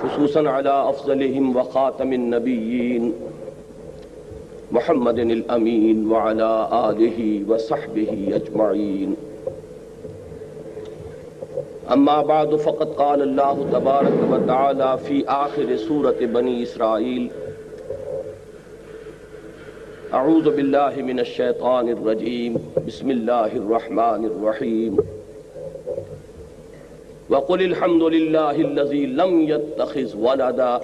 خصوصاً على أفضلهم وخاتم النبيين محمد الأمين وعلى آله وصحبه أجمعين. أما بعد فقد قال الله تبارك وتعالى في آخر سورة بني إسرائيل: أعوذ بالله من الشيطان الرجيم بسم الله الرحمن الرحيم وقل الحمد لله الذي لم يتخذ ولدا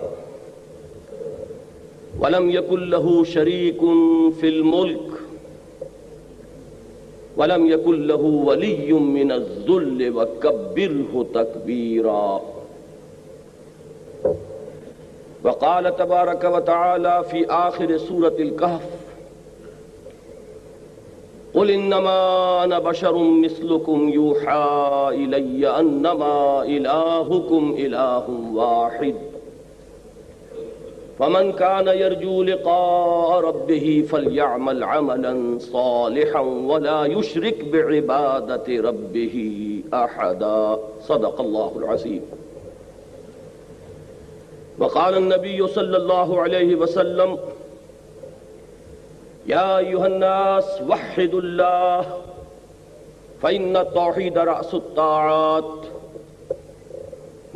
ولم يكن له شريك في الملك وَلَمْ يَكُنْ لَهُ وَلِيٌّ مِّنَ الذُّلِّ وَكَبِّرْهُ تَكْبِيرًا. وقال تبارك وتعالى في آخر سورة الكهف: قل إنما أنا بشر مثلكم يوحى إلي أنما إلهكم إله واحد فمن كان يرجو لقاء ربه فليعمل عملا صالحا ولا يشرك بعبادة ربه أحدا. صدق الله العظيم. وقال النبي صلى الله عليه وسلم: يا أيها الناس وحدوا الله فإن التوحيد رأس الطاعات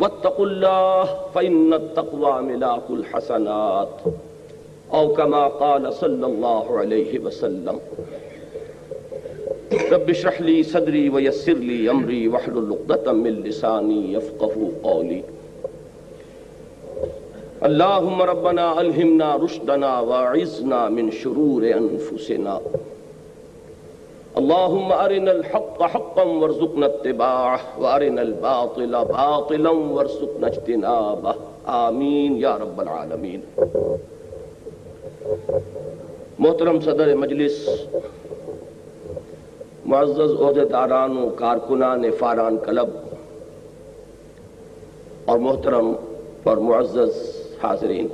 واتقوا الله فإن التقوى ملاك الحسنات أو كما قال صلى الله عليه وسلم. رب اشرح لي صدري ويسر لي أمري واحلل عقدة من لساني يفقهوا قولي. اللهم ربنا ألهمنا رشدنا وأعذنا من شرور أنفسنا. اللهم أرنا الحق حقا وارزقنا اتباعه وأرنا الباطل باطلا وارزقنا اجتنابه. آمین یا رب العالمین. محترم صدر مجلس، معزز عہدیداران و کارکنان فاران کلب اور محترم اور معزز حاضرین،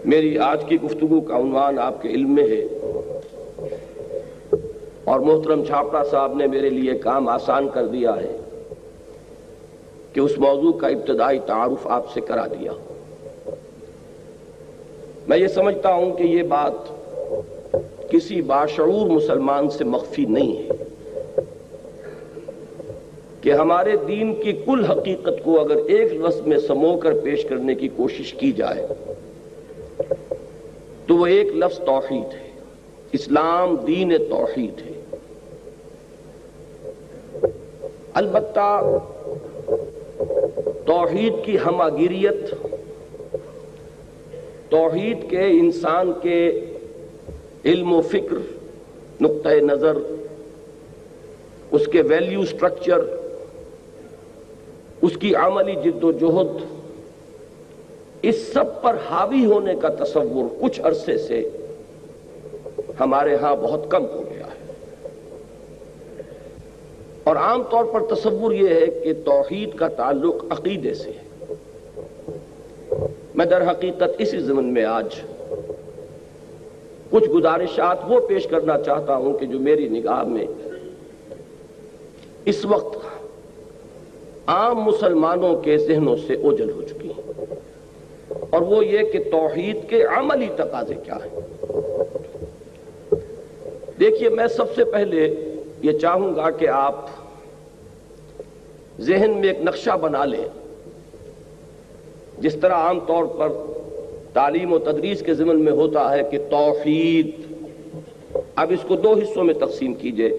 میری آج کی گفتگو کا عنوان آپ کے علم میں ہے، اور محترم چھاپڑا صاحب نے میرے لیے کام آسان کر دیا ہے کہ اس موضوع کا ابتدائی تعارف آپ سے کرا دیا. میں یہ سمجھتا ہوں کہ یہ بات کسی باشعور مسلمان سے مخفی نہیں ہے کہ ہمارے دین کی کل حقیقت کو اگر ایک لفظ میں سمو کر پیش کرنے کی کوشش کی جائے تو وہ ایک لفظ توحید ہے. اسلام دین توحید ہے. البتہ توحید کی ہماگیریت، توحید کے انسان کے علم و فکر، نقطۂ نظر، اس کے ویلیو سٹرکچر، اس کی عملی جد و جہد، اس سب پر حاوی ہونے کا تصور کچھ عرصے سے ہمارے ہاں بہت کم ہو گیا ہے. اور عام طور پر تصور یہ ہے کہ توحید کا تعلق عقیدے سے ہے. میں در حقیقت اسی ضمن میں آج کچھ گزارشات وہ پیش کرنا چاہتا ہوں کہ جو میری نگاہ میں اس وقت عام مسلمانوں کے ذہنوں سے اوجھل ہو چکی ہیں، اور وہ یہ کہ توحید کے عملی تقاضے کیا ہیں. دیکھیے، میں سب سے پہلے یہ چاہوں گا کہ آپ ذہن میں ایک نقشہ بنا لیں، جس طرح عام طور پر تعلیم و تدریس کے ضمن میں ہوتا ہے کہ توحید، اب اس کو دو حصوں میں تقسیم کیجئے.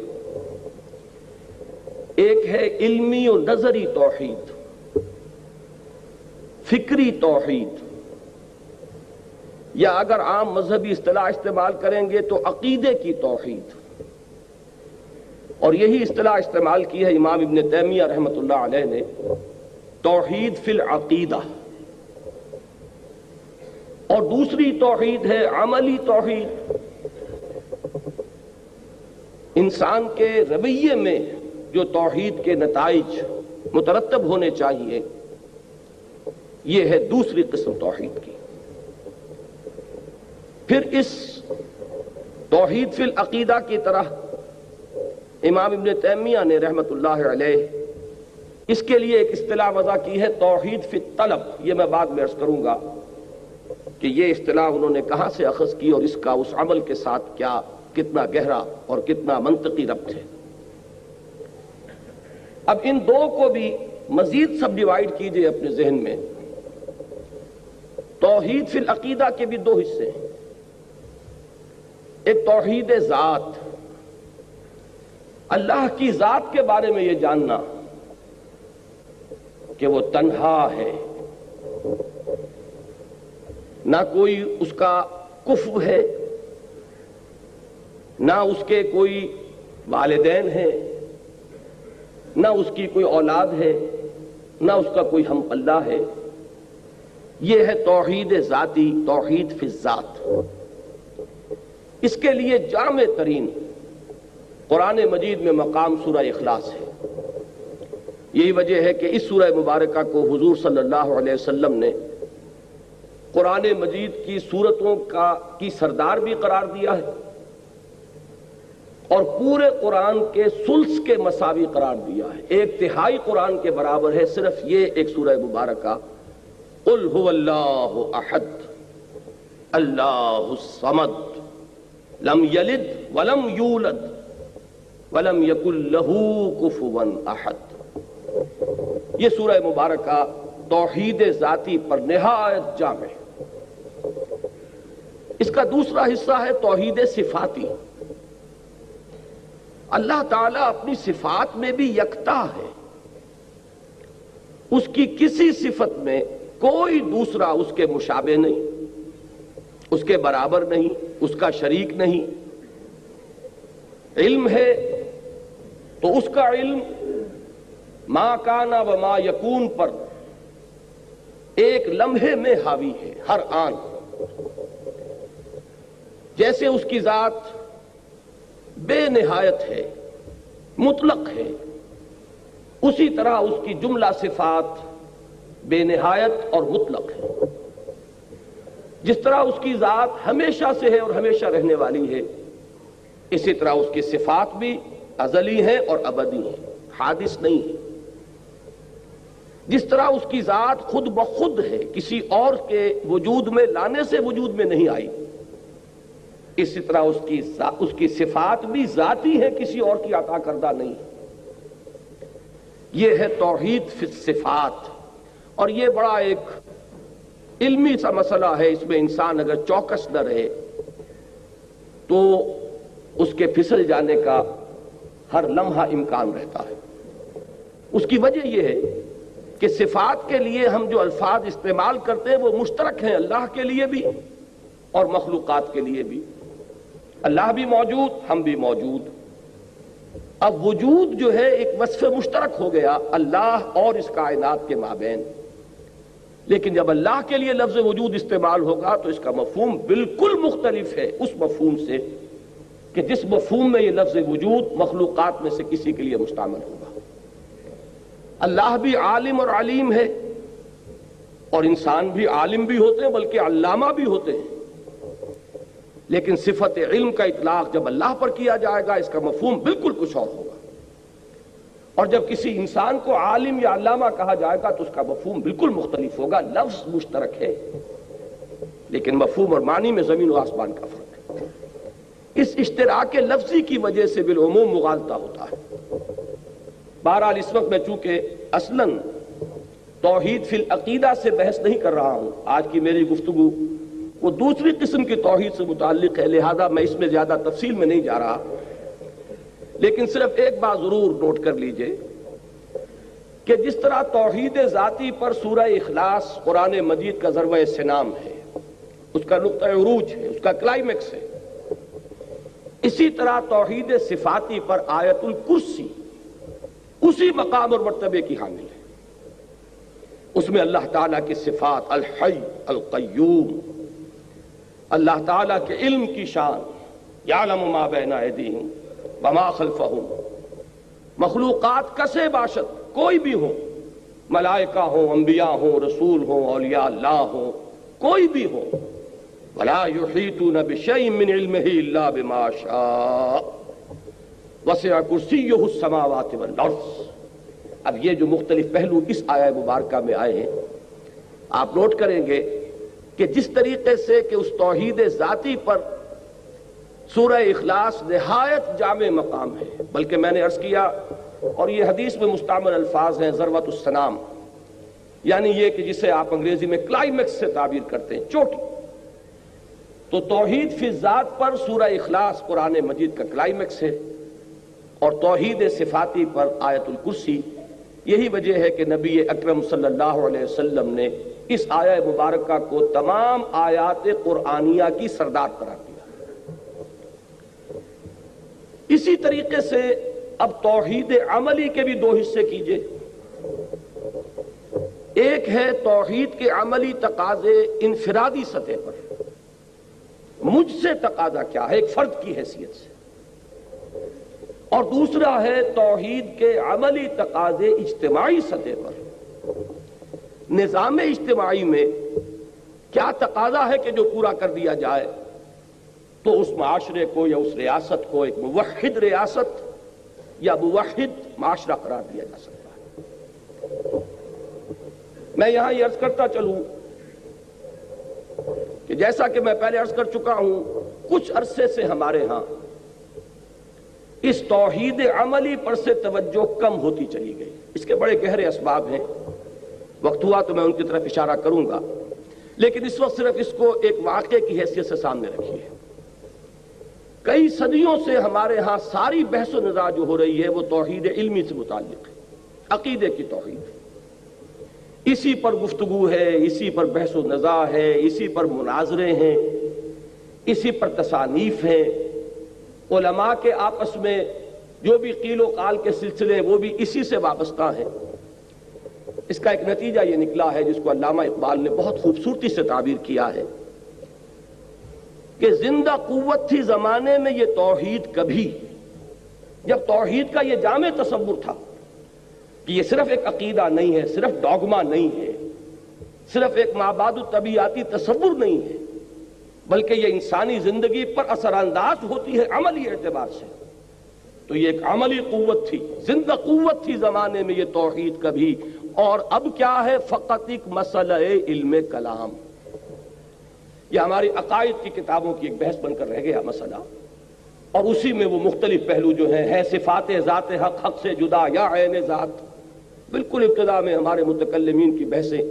ایک ہے علمی و نظری توحید، فکری توحید، یا اگر عام مذہبی اصطلاح استعمال کریں گے تو عقیدے کی توحید. اور یہی اصطلاح استعمال کی ہے امام ابن تیمیہ رحمۃ اللہ علیہ نے، توحید فی العقیدہ. اور دوسری توحید ہے عملی توحید، انسان کے رویے میں جو توحید کے نتائج مترتب ہونے چاہیے، یہ ہے دوسری قسم توحید کی. پھر اس توحید فی العقیدہ کی طرح امام ابن تیمیہ نے رحمت اللہ علیہ اس کے لیے ایک اصطلاح وضع کی ہے توحید فی الطلب، یہ میں بعد میں عرض کروں گا کہ یہ اصطلاح انہوں نے کہاں سے اخذ کی اور اس کا اس عمل کے ساتھ کیا کتنا گہرا اور کتنا منطقی ربط ہے۔ اب ان دو کو بھی مزید سب ڈیوائیڈ کیجئے اپنے ذہن میں۔ توحید فی العقیدہ کے بھی دو حصے ہیں، ایک توحید ذات، اللہ کی ذات کے بارے میں یہ جاننا کہ وہ تنہا ہے، نہ کوئی اس کا کفو ہے، نہ اس کے کوئی والدین ہیں، نہ اس کی کوئی اولاد ہے، نہ اس کا کوئی ہم پلہ ہے۔ یہ ہے توحید ذاتی، توحید فی الذات۔ اس کے لیے جامع ترین قرآن مجید میں مقام سورہ اخلاص ہے۔ یہی وجہ ہے کہ اس سورہ مبارکہ کو حضور صلی اللہ علیہ وسلم نے قرآن مجید کی سورتوں کی سردار بھی قرار دیا ہے اور پورے قرآن کے ثلث کے مساوی قرار دیا ہے، ایک تہائی قرآن کے برابر ہے صرف یہ ایک سورہ مبارکہ، قل هو اللہ احد اللہ الصمد لم یلد ولم یولد ولم یکن لہ کفوا احد۔ یہ سورہ مبارکہ توحید ذاتی پر نہایت جامع ہے۔ اس کا دوسرا حصہ ہے توحید صفاتی۔ اللہ تعالیٰ اپنی صفات میں بھی یکتا ہے، اس کی کسی صفت میں کوئی دوسرا اس کے مشابہ نہیں، اس کے برابر نہیں، اس کا شریک نہیں۔ علم ہے تو اس کا علم ما کانا و ما یکون پر ایک لمحے میں حاوی ہے، ہر آن۔ جیسے اس کی ذات بے نہایت ہے، مطلق ہے، اسی طرح اس کی جملہ صفات بے نہایت اور مطلق ہے۔ جس طرح اس کی ذات ہمیشہ سے ہے اور ہمیشہ رہنے والی ہے، اسی طرح اس کی صفات بھی ازلی ہیں اور ابدی ہیں، حادث نہیں ہے۔ جس طرح اس کی ذات خود بخود ہے، کسی اور کے وجود میں لانے سے وجود میں نہیں آئی، اسی طرح اس کی صفات بھی ذاتی ہے، کسی اور کی عطا کردہ نہیں۔ یہ ہے توحید فی الصفات، اور یہ بڑا ایک علمی سا مسئلہ ہے، اس میں انسان اگر چوکس نہ رہے تو اس کے پھسل جانے کا ہر لمحہ امکان رہتا ہے۔ اس کی وجہ یہ ہے کہ صفات کے لیے ہم جو الفاظ استعمال کرتے ہیں وہ مشترک ہیں، اللہ کے لیے بھی اور مخلوقات کے لیے بھی۔ اللہ بھی موجود، ہم بھی موجود۔ اب وجود جو ہے ایک وصف مشترک ہو گیا اللہ اور اس کائنات کے مابین، لیکن جب اللہ کے لیے لفظ وجود استعمال ہوگا تو اس کا مفہوم بالکل مختلف ہے اس مفہوم سے کہ جس مفہوم میں یہ لفظ وجود مخلوقات میں سے کسی کے لیے مستعمل ہوگا۔ اللہ بھی عالم اور علیم ہے، اور انسان بھی عالم بھی ہوتے ہیں بلکہ علامہ بھی ہوتے ہیں، لیکن صفت علم کا اطلاق جب اللہ پر کیا جائے گا اس کا مفہوم بالکل کچھ اور ہوگا، اور جب کسی انسان کو عالم یا علامہ کہا جائے گا تو اس کا مفہوم بالکل مختلف ہوگا۔ لفظ مشترک ہے لیکن مفہوم اور معنی میں زمین و آسمان کا فرق ہے۔ اس اشتراک لفظی کی وجہ سے بالعموم مغالطہ ہوتا ہے۔ بہرحال اس وقت میں چونکہ اصلاً توحید فی العقیدہ سے بحث نہیں کر رہا ہوں، آج کی میری گفتگو وہ دوسری قسم کی توحید سے متعلق ہے، لہذا میں اس میں زیادہ تفصیل میں نہیں جا رہا، لیکن صرف ایک بات ضرور نوٹ کر لیجئے کہ جس طرح توحید ذاتی پر سورہ اخلاص قرآن مجید کا ذروہ سنام ہے، اس کا نقطہ عروج ہے، اس کا کلائمیکس ہے، اسی طرح توحید صفاتی پر آیت الکرسی اسی مقام اور مرتبے کی حامل ہے۔ اس میں اللہ تعالیٰ کی صفات الحی القیوم، اللہ تعالیٰ کے علم کی شان، یعلم ما بین ایدیہم وما خلفہم، مخلوقات کسے باشد کوئی بھی ہو، ملائکہ ہوں، انبیاء ہوں، رسول ہوں، اولیاء اللہ ہوں، کوئی بھی ہو، ولا یحیطون بشیء من علمہ الا بما شاء وسع کرسیہ السماوات والارض، اب یہ جو مختلف پہلو اس آیہ مبارکہ میں آئے ہیں، آپ نوٹ کریں گے کہ جس طریقے سے کہ اس توحید ذاتی پر سورہ اخلاص نہایت جامع مقام ہے، بلکہ میں نے عرض کیا اور یہ حدیث میں مستعمل الفاظ ہیں، ذروۃ السنام، یعنی یہ کہ جسے آپ انگریزی میں کلائمیکس سے تعبیر کرتے ہیں، چوٹی۔ تو توحید فی ذات پر سورہ اخلاص قرآن مجید کا کلائمیکس ہے، اور توحید صفاتی پر آیت الکرسی۔ یہی وجہ ہے کہ نبی اکرم صلی اللہ علیہ وسلم نے اس آیہ مبارکہ کو تمام آیات قرآنیہ کی سردار قرار دیا۔ اسی طریقے سے اب توحید عملی کے بھی دو حصے کیجئے۔ ایک ہے توحید کے عملی تقاضے انفرادی سطح پر، مجھ سے تقاضا کیا ہے ایک فرد کی حیثیت سے، اور دوسرا ہے توحید کے عملی تقاضے اجتماعی سطح پر، نظام اجتماعی میں کیا تقاضا ہے کہ جو پورا کر دیا جائے تو اس معاشرے کو یا اس ریاست کو ایک موحد ریاست یا موحد معاشرہ قرار دیا جا سکتا ہے۔ میں یہاں یہ عرض کرتا چلوں کہ جیسا کہ میں پہلے عرض کر چکا ہوں، کچھ عرصے سے ہمارے ہاں اس توحید عملی پر سے توجہ کم ہوتی چلی گئی۔ اس کے بڑے گہرے اسباب ہیں، وقت ہوا تو میں ان کی طرف اشارہ کروں گا، لیکن اس وقت صرف اس کو ایک واقعے کی حیثیت سے سامنے رکھیے۔ کئی صدیوں سے ہمارے ہاں ساری بحث و نظار جو ہو رہی ہے وہ توحید علمی سے متعلق ہے، عقیدے کی توحید، اسی پر گفتگو ہے، اسی پر بحث و نظار ہے، اسی پر مناظرے ہیں، اسی پر تصانیف ہیں، علماء کے آپس میں جو بھی قیل و قال کے سلسلے وہ بھی اسی سے وابستہ ہیں۔ اس کا ایک نتیجہ یہ نکلا ہے جس کو علامہ اقبال نے بہت خوبصورتی سے تعبیر کیا ہے کہ زندہ قوت تھی زمانے میں یہ توحید کبھی، جب توحید کا یہ جامع تصور تھا کہ یہ صرف ایک عقیدہ نہیں ہے، صرف ڈوگما نہیں ہے، صرف ایک مابعد الطبیعاتی تصور نہیں ہے، بلکہ یہ انسانی زندگی پر اثر انداز ہوتی ہے عملی اعتبار سے، تو یہ ایک عملی قوت تھی، زندہ قوت تھی زمانے میں یہ توحید کبھی، اور اب کیا ہے فقط ایک مسئلہ علم کلام۔ یہ ہماری عقائد کی کتابوں کی ایک بحث بن کر رہ گیا مسئلہ، اور اسی میں وہ مختلف پہلو جو ہیں ہے صفات ذات حق، حق سے جدا یا عین ذات۔ بالکل ابتدا میں ہمارے متکلمین کی بحثیں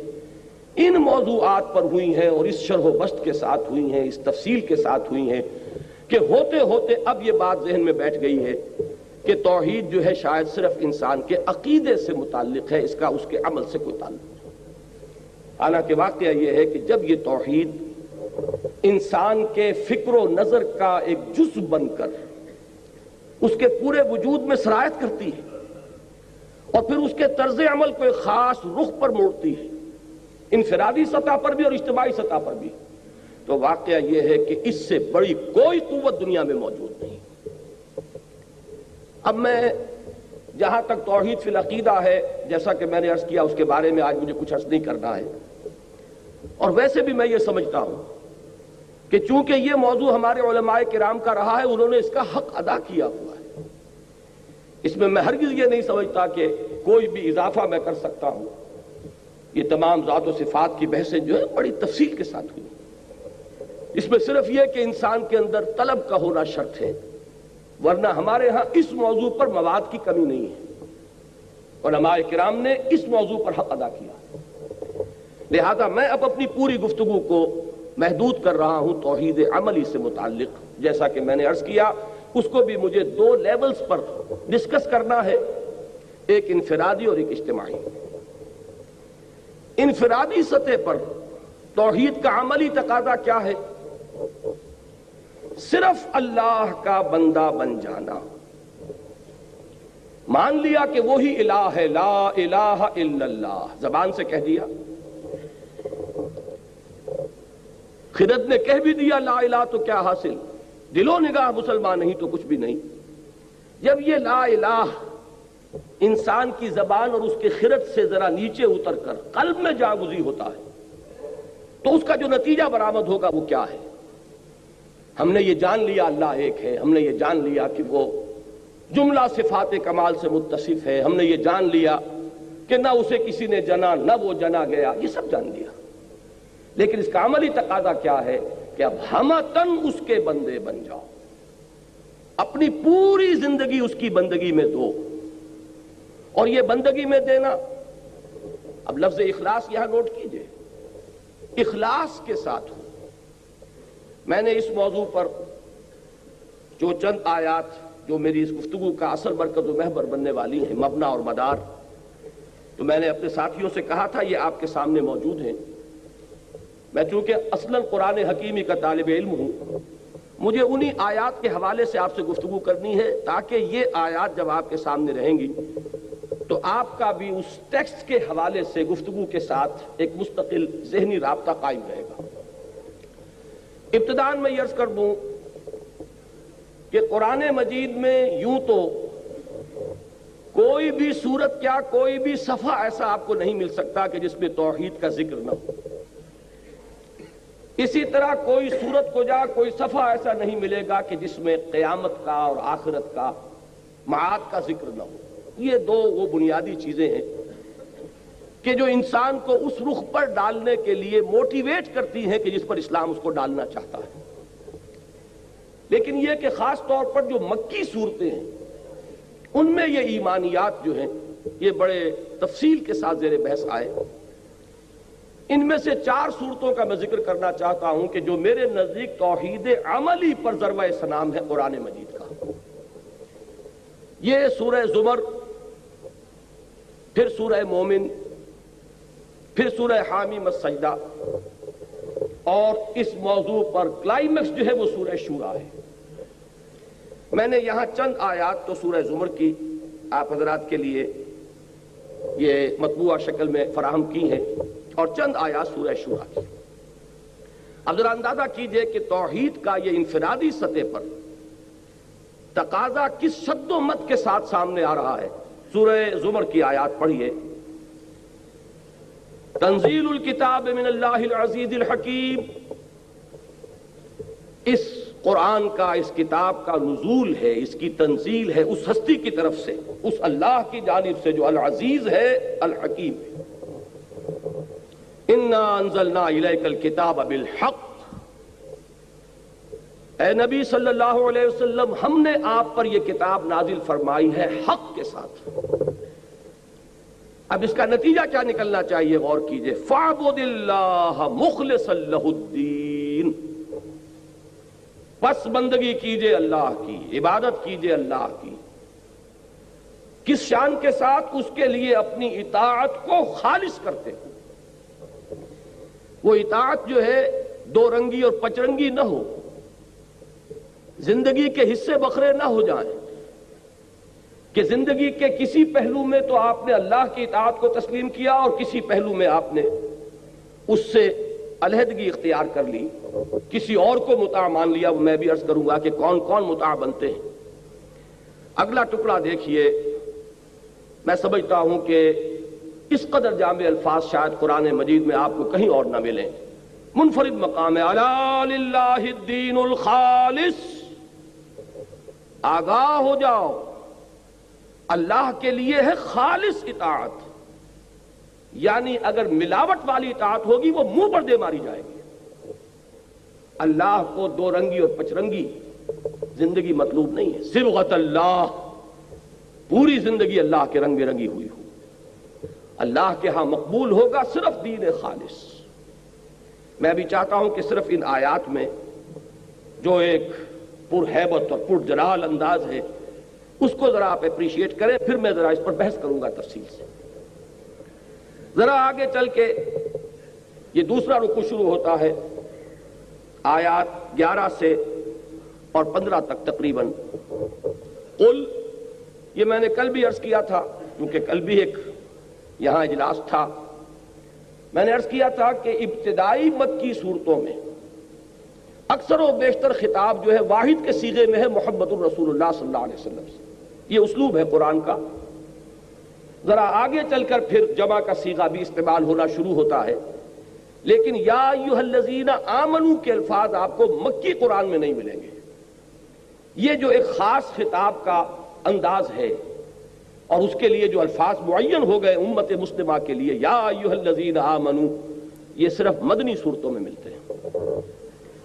ان موضوعات پر ہوئی ہیں اور اس شرح و بسط کے ساتھ ہوئی ہیں، اس تفصیل کے ساتھ ہوئی ہیں کہ ہوتے ہوتے اب یہ بات ذہن میں بیٹھ گئی ہے کہ توحید جو ہے شاید صرف انسان کے عقیدے سے متعلق ہے، اس کا اس کے عمل سے کوئی تعلق نہیں۔ حالانکہ واقعہ یہ ہے کہ جب یہ توحید انسان کے فکر و نظر کا ایک جزء بن کر اس کے پورے وجود میں سرایت کرتی ہے اور پھر اس کے طرز عمل کو ایک خاص رخ پر موڑتی ہے، انفرادی سطح پر بھی اور اجتماعی سطح پر بھی، تو واقعہ یہ ہے کہ اس سے بڑی کوئی قوت دنیا میں موجود نہیں۔ اب میں جہاں تک توحید فی العقیدہ ہے، جیسا کہ میں نے عرض کیا، اس کے بارے میں آج مجھے کچھ عرض نہیں کرنا ہے، اور ویسے بھی میں یہ سمجھتا ہوں کہ چونکہ یہ موضوع ہمارے علماء کرام کا رہا ہے، انہوں نے اس کا حق ادا کیا ہوا ہے، اس میں میں ہرگز یہ نہیں سمجھتا کہ کوئی بھی اضافہ میں کر سکتا ہوں۔ یہ تمام ذات و صفات کی بحثیں جو ہے بڑی تفصیل کے ساتھ ہوئی، اس میں صرف یہ کہ انسان کے اندر طلب کا ہونا شرط ہے، ورنہ ہمارے ہاں اس موضوع پر مواد کی کمی نہیں ہے، علماء کرام نے اس موضوع پر حق ادا کیا۔ لہذا میں اب اپنی پوری گفتگو کو محدود کر رہا ہوں توحید عملی سے متعلق، جیسا کہ میں نے عرض کیا اس کو بھی مجھے دو لیولز پر ڈسکس کرنا ہے، ایک انفرادی اور ایک اجتماعی۔ انفرادی سطح پر توحید کا عملی تقاضا کیا ہے؟ صرف اللہ کا بندہ بن جانا، مان لیا کہ وہی الہ ہے، لا الہ الا اللہ، زبان سے کہہ دیا، خرد نے کہہ بھی دیا لا الہ تو کیا حاصل، دل و نگاہ مسلمان نہیں تو کچھ بھی نہیں۔ جب یہ لا الہ انسان کی زبان اور اس کے خرد سے ذرا نیچے اتر کر قلب میں جاگزی ہوتا ہے تو اس کا جو نتیجہ برآمد ہوگا وہ کیا ہے؟ ہم نے یہ جان لیا اللہ ایک ہے، ہم نے یہ جان لیا کہ وہ جملہ صفات کمال سے متصف ہے، ہم نے یہ جان لیا کہ نہ اسے کسی نے جنا نہ وہ جنا گیا، یہ سب جان لیا، لیکن اس کا عملی تقاضا کیا ہے کہ اب ہمتن اس کے بندے بن جاؤ، اپنی پوری زندگی اس کی بندگی میں دو۔ اور یہ بندگی میں دینا، اب لفظ اخلاص یہاں نوٹ کیجئے، اخلاص کے ساتھ ہو۔ میں نے اس موضوع پر جو چند آیات جو میری اس گفتگو کا اصل مرکز و محور بننے والی ہیں، مبنا اور مدار، تو میں نے اپنے ساتھیوں سے کہا تھا یہ آپ کے سامنے موجود ہیں۔ میں چونکہ اصلاً قرآن حکیمی کا طالب علم ہوں، مجھے انہی آیات کے حوالے سے آپ سے گفتگو کرنی ہے تاکہ یہ آیات جب آپ کے سامنے رہیں گی تو آپ کا بھی اس ٹیکسٹ کے حوالے سے گفتگو کے ساتھ ایک مستقل ذہنی رابطہ قائم رہے گا۔ ابتداءً میں یہ عرض کر دوں کہ قرآن مجید میں یوں تو کوئی بھی سورت کیا کوئی بھی صفحہ ایسا آپ کو نہیں مل سکتا کہ جس میں توحید کا ذکر نہ ہو۔ اسی طرح کوئی سورت کو جا کوئی صفحہ ایسا نہیں ملے گا کہ جس میں قیامت کا اور آخرت کا معاد کا ذکر نہ ہو۔ یہ دو وہ بنیادی چیزیں ہیں کہ جو انسان کو اس رخ پر ڈالنے کے لیے موٹیویٹ کرتی ہیں کہ جس پر اسلام اس کو ڈالنا چاہتا ہے۔ لیکن یہ کہ خاص طور پر جو مکی صورتیں ہیں ان میں یہ ایمانیات جو ہیں یہ بڑے تفصیل کے ساتھ زیر بحث آئے۔ ان میں سے 4 صورتوں کا میں ذکر کرنا چاہتا ہوں کہ جو میرے نزدیک توحید عملی پر ضربہ سنام ہے قرآن مجید کا۔ یہ سورہ زمر، پھر سورہ مومن، پھر سورہ حامیم السجدہ، اور اس موضوع پر کلائمیکس جو ہے وہ سورہ شورا ہے۔ میں نے یہاں چند آیات تو سورہ زمر کی آپ حضرات کے لیے یہ مطبوعہ شکل میں فراہم کی ہیں اور چند آیات سورہ شورا کی۔ اب ذرا اندازہ کیجئے کہ توحید کا یہ انفرادی سطح پر تقاضا کس شد و مت کے ساتھ سامنے آ رہا ہے۔ سورہ زمر کی آیات پڑھیے۔ تنزیل الکتاب من اللہ العزیز الحکیم، اس قرآن کا اس کتاب کا نزول ہے، اس کی تنزیل ہے اس ہستی کی طرف سے، اس اللہ کی جانب سے جو العزیز ہے الحکیم ہے۔ انا انزلنا الیک الکتاب بالحق، اے نبی صلی اللہ علیہ وسلم ہم نے آپ پر یہ کتاب نازل فرمائی ہے حق کے ساتھ۔ اب اس کا نتیجہ کیا نکلنا چاہیے غور کیجئے۔ فاعبد اللہ مخلصا لہ الدین، پس بندگی کیجئے اللہ کی، عبادت کیجئے اللہ کی، کس شان کے ساتھ؟ اس کے لیے اپنی اطاعت کو خالص کرتے ہیں۔ وہ اطاعت جو ہے دو رنگی اور پچرنگی نہ ہو، زندگی کے حصے بکھرے نہ ہو جائیں کہ زندگی کے کسی پہلو میں تو آپ نے اللہ کی اطاعت کو تسلیم کیا اور کسی پہلو میں آپ نے اس سے علیحدگی اختیار کر لی، کسی اور کو مطاع مان لیا۔ میں بھی عرض کروں گا کہ کون کون مطاع بنتے ہیں۔ اگلا ٹکڑا دیکھیے، میں سمجھتا ہوں کہ اس قدر جامع الفاظ شاید قرآن مجید میں آپ کو کہیں اور نہ ملیں۔ منفرد مقام ہے، الا للہ الدین الخالص، آگاہ ہو جاؤ، اللہ کے لیے ہے خالص اطاعت، یعنی اگر ملاوٹ والی اطاعت ہوگی وہ منہ پر دے ماری جائے گی۔ اللہ کو دو رنگی اور پچرنگی زندگی مطلوب نہیں ہے، صبغت اللہ، پوری زندگی اللہ کے رنگ برنگی ہوئی ہو۔ اللہ کے ہاں مقبول ہوگا صرف دین خالص۔ میں بھی چاہتا ہوں کہ صرف ان آیات میں جو ایک پرہیبت اور پرجلال انداز ہے اس کو ذرا آپ اپریشیٹ کریں، پھر میں ذرا اس پر بحث کروں گا تفصیل سے۔ ذرا آگے چل کے یہ دوسرا رکوع شروع ہوتا ہے آیات 11 سے اور 15 تک تقریباً۔ قل، یہ میں نے کل بھی عرض کیا تھا کیونکہ کل بھی ایک یہاں اجلاس تھا، میں نے عرض کیا تھا کہ ابتدائی مکی صورتوں میں اکثر و بیشتر خطاب جو ہے واحد کے صیغے میں ہے، محمد الرسول اللہ صلی اللہ علیہ وسلم سے۔ یہ اسلوب ہے قرآن کا۔ ذرا آگے چل کر پھر جمع کا صیغہ بھی استعمال ہونا شروع ہوتا ہے، لیکن یا ایھا الذین آمنوا کے الفاظ آپ کو مکی قرآن میں نہیں ملیں گے۔ یہ جو ایک خاص خطاب کا انداز ہے اور اس کے لیے جو الفاظ معین ہو گئے امت مسلمہ کے لیے، یا ایھا الذین آمنو، یہ صرف مدنی صورتوں میں ملتے ہیں۔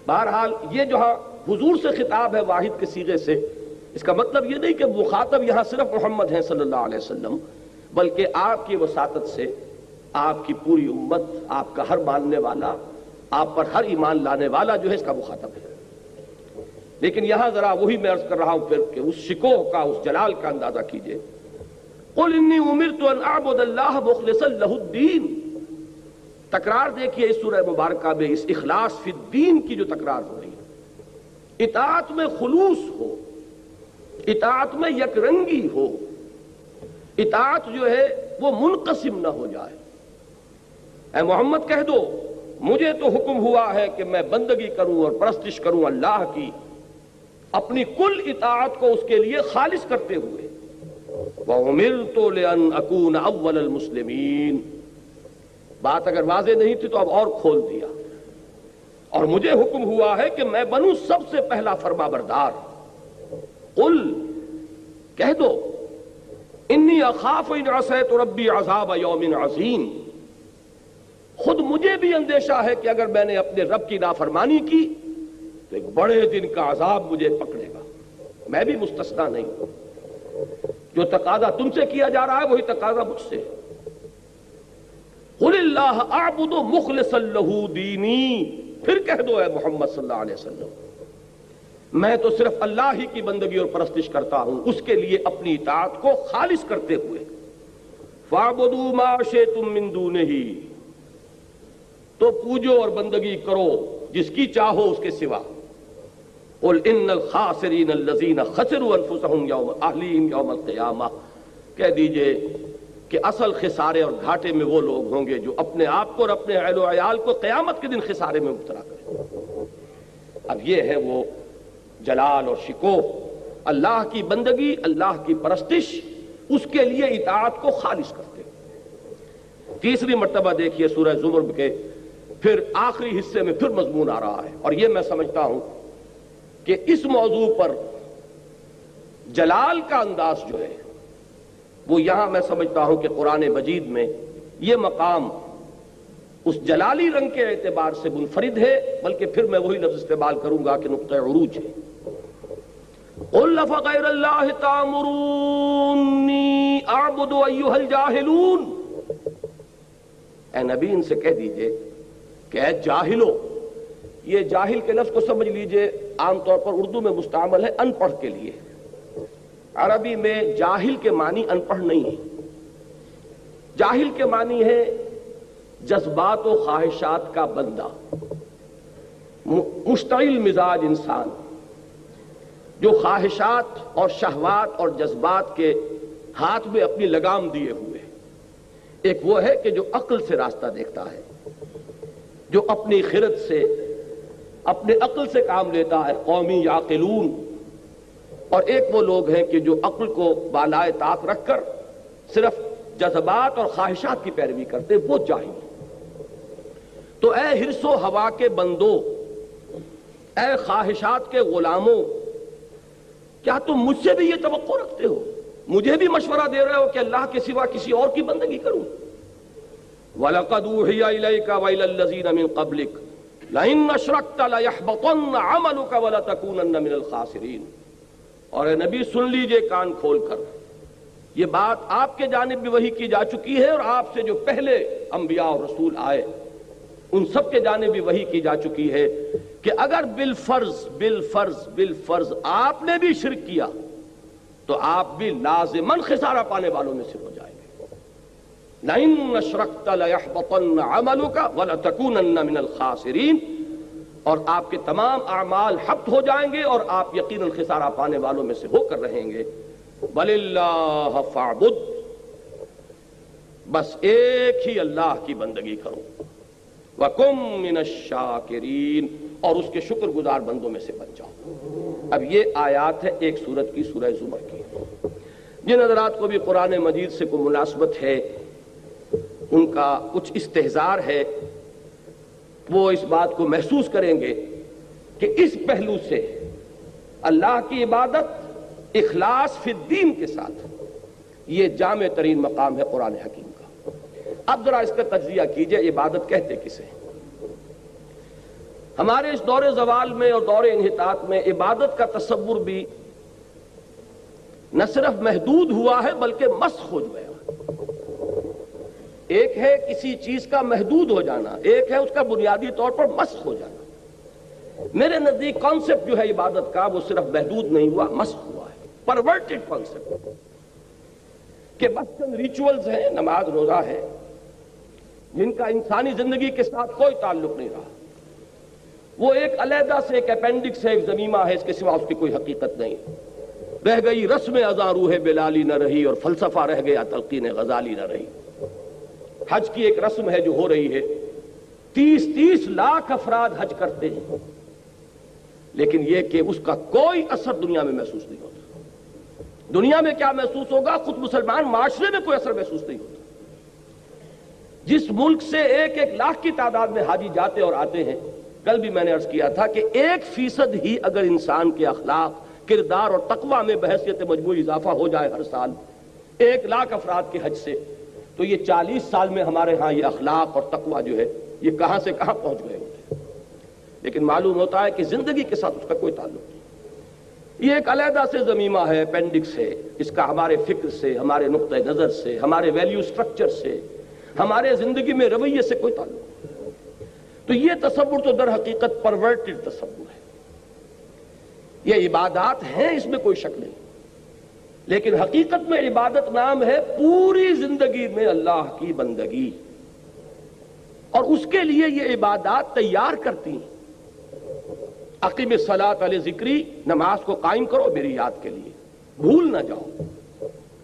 بہرحال یہ جہاں حضور سے خطاب ہے واحد کے صیغے سے، اس کا مطلب یہ نہیں کہ مخاطب یہاں صرف محمد ہیں صلی اللہ علیہ وسلم، بلکہ آپ کی وساطت سے آپ کی پوری امت، آپ کا ہر ماننے والا، آپ پر ہر ایمان لانے والا جو ہے اس کا مخاطب ہے۔ لیکن یہاں ذرا وہی میں عرض کر رہا ہوں پھر کہ اس شکوہ کا، اس جلال کا اندازہ کیجئے۔ قل انی امرت ان اعبد اللہ مخلصا لہ الدین، تکرار دیکھیے اس سورہ مبارکہ میں اس اخلاص فی الدین کی جو تکرار ہو رہی ہے، اطاعت میں خلوص ہو، اطاعت میں یک رنگی ہو، اطاعت جو ہے وہ منقسم نہ ہو جائے۔ اے محمد کہہ دو مجھے تو حکم ہوا ہے کہ میں بندگی کروں اور پرستش کروں اللہ کی، اپنی کل اطاعت کو اس کے لیے خالص کرتے ہوئے۔ وَأُمِرْتُ لِأَنْ أَكُونَ أَوَّلَ الْمُسْلِمِينَ، بات اگر واضح نہیں تھی تو اب اور کھول دیا، اور مجھے حکم ہوا ہے کہ میں بنوں سب سے پہلا فرما بردار۔ قل، کہہ دو، انی اخاف ان عصیت ربی عذاب یوم عظیم، خود مجھے بھی اندیشہ ہے کہ اگر میں نے اپنے رب کی نافرمانی کی تو ایک بڑے دن کا عذاب مجھے پکڑے گا، میں بھی مستثنیٰ نہیں ہوں۔ جو تقاضا تم سے کیا جا رہا ہے وہی تقاضا مجھ سے۔ قل اللہ اعبد مخلصا لہ دینی، پھر کہہ دو اے محمد صلی اللہ علیہ وسلم میں تو صرف اللہ ہی کی بندگی اور پرستش کرتا ہوں، اس کے لیے اپنی اطاعت کو خالص کرتے ہوئے۔ فاعبدوا ما شئتم من دونہ، تو پوجو اور بندگی کرو جس کی چاہو اس کے سوا۔ قل ان الخاسرین الذین خسروا انفسهم یوم اہلیہم یوم القیامہ، کہہ دیجئے کہ اصل خسارے اور گھاٹے میں وہ لوگ ہوں گے جو اپنے آپ کو اور اپنے اہل و عیال کو قیامت کے دن خسارے میں مبتلا کریں۔ اب یہ ہے وہ جلال اور شکوہ، اللہ کی بندگی، اللہ کی پرستش، اس کے لیے اطاعت کو خالص کرتے۔ تیسری مرتبہ دیکھیے سورہ زمر کے پھر آخری حصے میں پھر مضمون آ رہا ہے، اور یہ میں سمجھتا ہوں کہ اس موضوع پر جلال کا انداز جو ہے وہ یہاں میں سمجھتا ہوں کہ قرآن مجید میں یہ مقام اس جلالی رنگ کے اعتبار سے منفرد ہے، بلکہ پھر میں وہی لفظ استعمال کروں گا کہ نقطہ عروج ہے۔ قل فغیر اللہ تأمرونی اعبد ایھا الجاہلون، اے نبی ان سے کہہ دیجئے کہ اے جاہلو، یہ جاہل کے لفظ کو سمجھ لیجئے عام طور پر اردو میں مستعمل ہے ان پڑھ کے لیے، عربی میں جاہل کے معنی ان پڑھ نہیں ہے۔ جاہل کے معنی ہے جذبات و خواہشات کا بندہ، مشتعل مزاج انسان جو خواہشات اور شہوات اور جذبات کے ہاتھ میں اپنی لگام دیے ہوئے۔ ایک وہ ہے کہ جو عقل سے راستہ دیکھتا ہے، جو اپنی خرد سے، اپنے عقل سے کام لیتا ہے، قومی یعقلون، اور ایک وہ لوگ ہیں کہ جو عقل کو بالائے طاق رکھ کر صرف جذبات اور خواہشات کی پیروی کرتے، وہ جاہل۔ تو اے حرص و ہوا کے بندو، اے خواہشات کے غلاموں، کیا تم مجھ سے بھی یہ توقع رکھتے ہو، مجھے بھی مشورہ دے رہے ہو کہ اللہ کے سوا کسی اور کی بندگی کروں؟ وَلَقَدْ أُوحِيَ إِلَيْكَ وَإِلَى الَّذِينَ مِن قَبْلِكَ لَئِنْ أَشْرَكْتَ لَيَحْبَطَنَّ عَمَلُكَ وَلَتَكُونَنَّ مِنَ الْخَاسِرِينَ۔ اور اے نبی سن لیجئے کان کھول کر، یہ بات آپ کے جانب بھی وحی کی جا چکی ہے، اور آپ سے جو پہلے انبیاء اور رسول آئے ان سب کے جانب بھی وحی کی جا چکی ہے کہ اگر بالفرض آپ نے بھی شرک کیا تو آپ بھی لازماً خسارہ پانے والوں میں سے ہو جائیں گے۔ لَئِنْ أَشْرَكْتَ لَيَحْبَطَنَّ عَمَلُكَ وَلَتَكُونَنَّ مِنَ الْخَاسِرِينَ، اور آپ کے تمام اعمال حبط ہو جائیں گے اور آپ یقیناً خسارہ پانے والوں میں سے ہو کر رہیں گے۔ بَلِ فَاعْبُدْ، بس ایک ہی اللہ کی بندگی کرو، وَكُن مِّنَ الشَّاكِرِينَ، اور اس کے شکر گزار بندوں میں سے بن جاؤ۔ اب یہ آیات ہے ایک سورت کی، سورہ زمر کی۔ جن حضرات کو بھی قرآن مجید سے کوئی مناسبت ہے، ان کا کچھ استحضار ہے، وہ اس بات کو محسوس کریں گے کہ اس پہلو سے اللہ کی عبادت اخلاص فی الدین کے ساتھ، یہ جامع ترین مقام ہے قرآن حکیم کا۔ اب ذرا اس کا تجزیہ کیجئے، عبادت کہتے کسے ہیں؟ ہمارے اس دور زوال میں اور دور انحطاط میں عبادت کا تصور بھی نہ صرف محدود ہوا ہے بلکہ مسخ ہو گیا۔ ایک ہے کسی چیز کا محدود ہو جانا، ایک ہے اس کا بنیادی طور پر مسخ ہو جانا۔ میرے نزدیک کانسیپٹ جو ہے عبادت کا وہ صرف محدود نہیں ہوا، مسخ ہوا ہے، پرورٹڈ کانسیپٹ، کہ بس چند ریچولز ہیں، نماز روزہ ہے، جن کا انسانی زندگی کے ساتھ کوئی تعلق نہیں رہا۔ وہ ایک علیحدہ سے ایک اپینڈکس ہے، ایک ضمیمہ ہے، اس کے سوا اس کی کوئی حقیقت نہیں۔ رہ گئی رسم ازاں روح بلالی نہ رہی، اور فلسفہ رہ گیا تلقین غزالی نہ رہی۔ حج کی ایک رسم ہے جو ہو رہی ہے، 30 لاکھ افراد حج کرتے ہیں، لیکن یہ کہ اس کا کوئی اثر دنیا میں محسوس نہیں ہوتا۔ دنیا میں کیا محسوس ہوگا؟ خود مسلمان معاشرے میں کوئی اثر محسوس نہیں ہوتا۔ جس ملک سے 1 لاکھ کی تعداد میں حاجی جاتے اور آتے ہیں، کل بھی میں نے عرض کیا تھا کہ 1% ہی اگر انسان کے اخلاق، کردار اور تقوی میں بحیثیت مجموعی اضافہ ہو جائے ہر سال 1 لاکھ افراد کے حج سے، تو یہ 40 سال میں ہمارے ہاں یہ اخلاق اور تقوی جو ہے یہ کہاں سے کہاں پہنچ گئے ہوتے ہیں۔ لیکن معلوم ہوتا ہے کہ زندگی کے ساتھ اس کا کوئی تعلق نہیں۔ یہ ایک علیحدہ سے ضمیمہ ہے، اپینڈکس ہے، اس کا ہمارے فکر سے، ہمارے نقطہ نظر سے، ہمارے ویلیو سٹرکچر سے، ہمارے زندگی میں رویے سے کوئی تعلق نہیں۔ تو یہ تصور تو در حقیقت پرورٹڈ تصور ہے۔ یہ عبادات ہیں، اس میں کوئی شک نہیں، لیکن حقیقت میں عبادت نام ہے پوری زندگی میں اللہ کی بندگی، اور اس کے لیے یہ عبادات تیار کرتی ہیں۔ اقیم الصلاۃ علی ذکری، نماز کو قائم کرو میری یاد کے لیے، بھول نہ جاؤ۔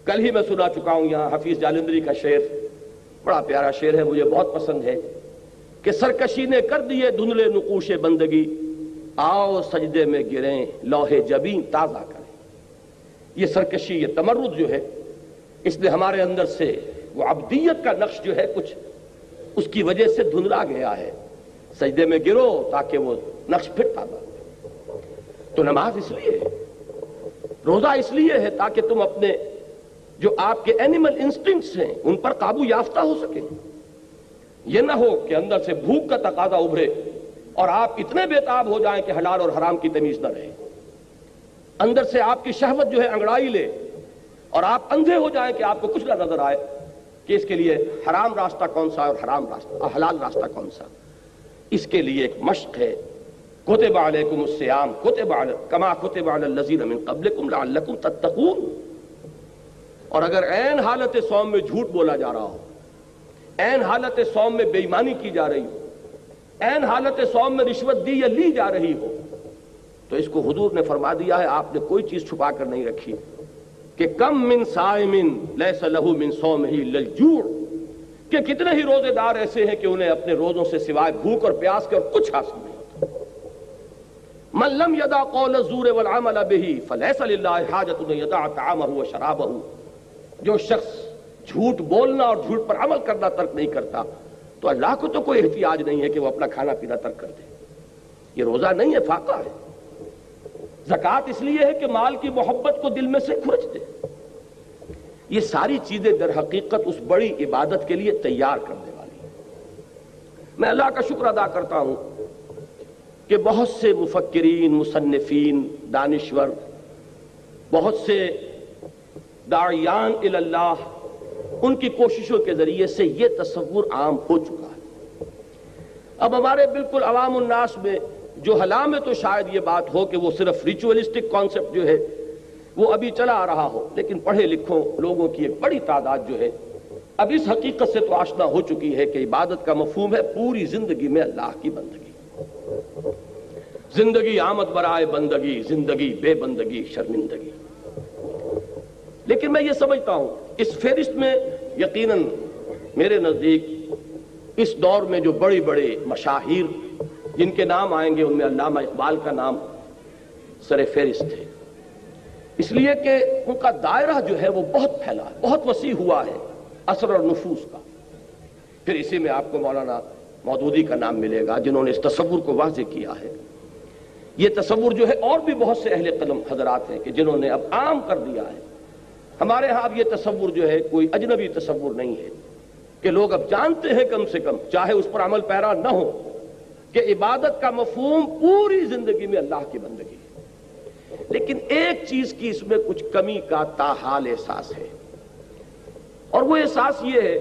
کل ہی میں سنا چکا ہوں یہاں حفیظ جالندری کا شعر، بڑا پیارا شعر ہے، مجھے بہت پسند ہے، کہ سرکشی نے کر دیے دھندلے نقوش بندگی، آؤ سجدے میں گریں لوح جبیں تازہ کریں۔ یہ سرکشی، یہ تمرد جو ہے، اس نے ہمارے اندر سے وہ عبدیت کا نقش جو ہے کچھ اس کی وجہ سے دھندلا گیا ہے۔ سجدے میں گرو تاکہ وہ نقش پھر تازہ ہو۔ تو نماز اس لیے ہے، روزہ اس لیے ہے تاکہ تم اپنے جو آپ کے اینیمل انسٹنکٹس ہیں ان پر قابو یافتہ ہو سکیں۔ یہ نہ ہو کہ اندر سے بھوک کا تقاضا ابھرے اور آپ اتنے بےتاب ہو جائیں کہ حلال اور حرام کی تمیز نہ رہے، اندر سے آپ کی شہوت جو ہے انگڑائی لے اور آپ اندھے ہو جائیں کہ آپ کو کچھ نہ نظر آئے کہ اس کے لیے حرام راستہ کون سا اور حلال راستہ کون سا۔ اس کے لیے ایک مشق ہے، کتب علیکم الصیام کما کتب علی الذین من قبلکم لعلکم تتقون۔ اور اگر عین حالت صوم میں جھوٹ بولا جا رہا ہو، عین حالت صوم میں بے ایمانی کی جا رہی ہو، عین حالت صوم میں رشوت دی یا لی جا رہی ہو، تو اس کو حضور نے فرما دیا ہے، آپ نے کوئی چیز چھپا کر نہیں رکھی، کہ کم من صائم لیس لہ من صومہ الا الجوع، کہ کتنے ہی روزے دار ایسے ہیں کہ انہیں اپنے روزوں سے سوائے بھوک اور پیاس کے اور کچھ حاصل نہیں ہوتا۔ من لم یدع قول الزور والعمل به فلیس للہ حاجۃ ان یدع طعامہ وشرابہ، جو شخص جھوٹ بولنا اور جھوٹ پر عمل کرنا ترک نہیں کرتا تو اللہ کو تو کوئی احتیاج نہیں ہے کہ وہ اپنا کھانا پینا ترک کر دے۔ یہ روزہ نہیں ہے، فاقہ ہے۔ زکوٰۃ اس لیے ہے کہ مال کی محبت کو دل میں سے کھرچ دے۔ یہ ساری چیزیں در حقیقت اس بڑی عبادت کے لیے تیار کرنے والی ہیں۔ میں اللہ کا شکر ادا کرتا ہوں کہ بہت سے مفکرین، مصنفین، دانشور، بہت سے داعیان الی اللہ، ان کی کوششوں کے ذریعے سے یہ تصور عام ہو چکا ہے۔ اب ہمارے بالکل عوام الناس میں جو حالات میں تو شاید یہ بات ہو کہ وہ صرف ریچولسٹک کانسیپٹ جو ہے وہ ابھی چلا آ رہا ہو، لیکن پڑھے لکھوں لوگوں کی ایک بڑی تعداد جو ہے اب اس حقیقت سے تو آشنا ہو چکی ہے کہ عبادت کا مفہوم ہے پوری زندگی میں اللہ کی بندگی۔ زندگی آمد برائے بندگی، زندگی بے بندگی شرمندگی۔ لیکن میں یہ سمجھتا ہوں اس فہرست میں یقیناً میرے نزدیک اس دور میں جو بڑے بڑے مشاہیر جن کے نام آئیں گے ان میں علامہ اقبال کا نام سر فہرست ہے، اس لیے کہ ان کا دائرہ جو ہے وہ بہت پھیلا ہے، بہت وسیع ہوا ہے اثر اور نفوذ کا۔ پھر اسی میں آپ کو مولانا مودودی کا نام ملے گا جنہوں نے اس تصور کو واضح کیا ہے۔ یہ تصور جو ہے اور بھی بہت سے اہل قلم حضرات ہیں کہ جنہوں نے اب عام کر دیا ہے۔ ہمارے ہاں اب یہ تصور جو ہے کوئی اجنبی تصور نہیں ہے کہ لوگ اب جانتے ہیں کم سے کم، چاہے اس پر عمل پیرا نہ ہو، کہ عبادت کا مفہوم پوری زندگی میں اللہ کی بندگی ہے۔ لیکن ایک چیز کی اس میں کچھ کمی کا تاحال احساس ہے، اور وہ احساس یہ ہے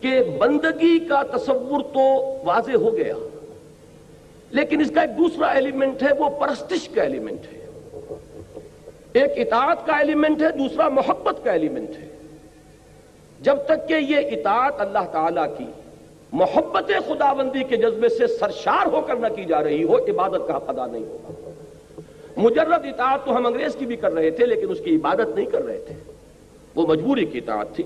کہ بندگی کا تصور تو واضح ہو گیا، لیکن اس کا ایک دوسرا ایلیمنٹ ہے، وہ پرستش کا ایلیمنٹ ہے۔ ایک اطاعت کا ایلیمنٹ ہے، دوسرا محبت کا ایلیمنٹ ہے۔ جب تک کہ یہ اطاعت اللہ تعالیٰ کی محبت خداوندی کے جذبے سے سرشار ہو کر نہ کی جا رہی ہو، عبادت کا حق ادا نہیں ہوگا۔ مجرد اطاعت تو ہم انگریز کی بھی کر رہے تھے، لیکن اس کی عبادت نہیں کر رہے تھے، وہ مجبوری کی اطاعت تھی۔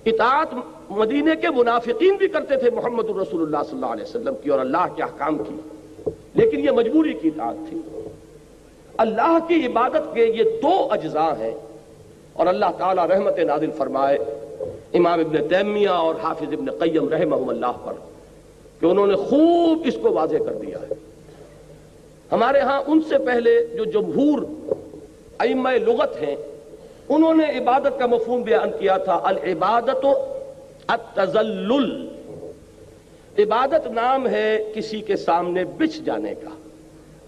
اطاعت مدینے کے منافقین بھی کرتے تھے محمد الرسول اللہ صلی اللہ علیہ وسلم کی اور اللہ کے احکام کی، لیکن یہ مجبوری کی اطاعت تھی۔ اللہ کی عبادت کے یہ دو اجزاء ہیں، اور اللہ تعالیٰ رحمت نازل فرمائے امام ابن تیمیہ اور حافظ ابن قیم رحمہم اللہ پر کہ انہوں نے خوب اس کو واضح کر دیا ہے۔ ہمارے ہاں ان سے پہلے جو جمہور ائمہ لغت ہیں، انہوں نے عبادت کا مفہوم بیان کیا تھا، العبادت التذلل۔ عبادت نام ہے کسی کے سامنے بچھ جانے کا،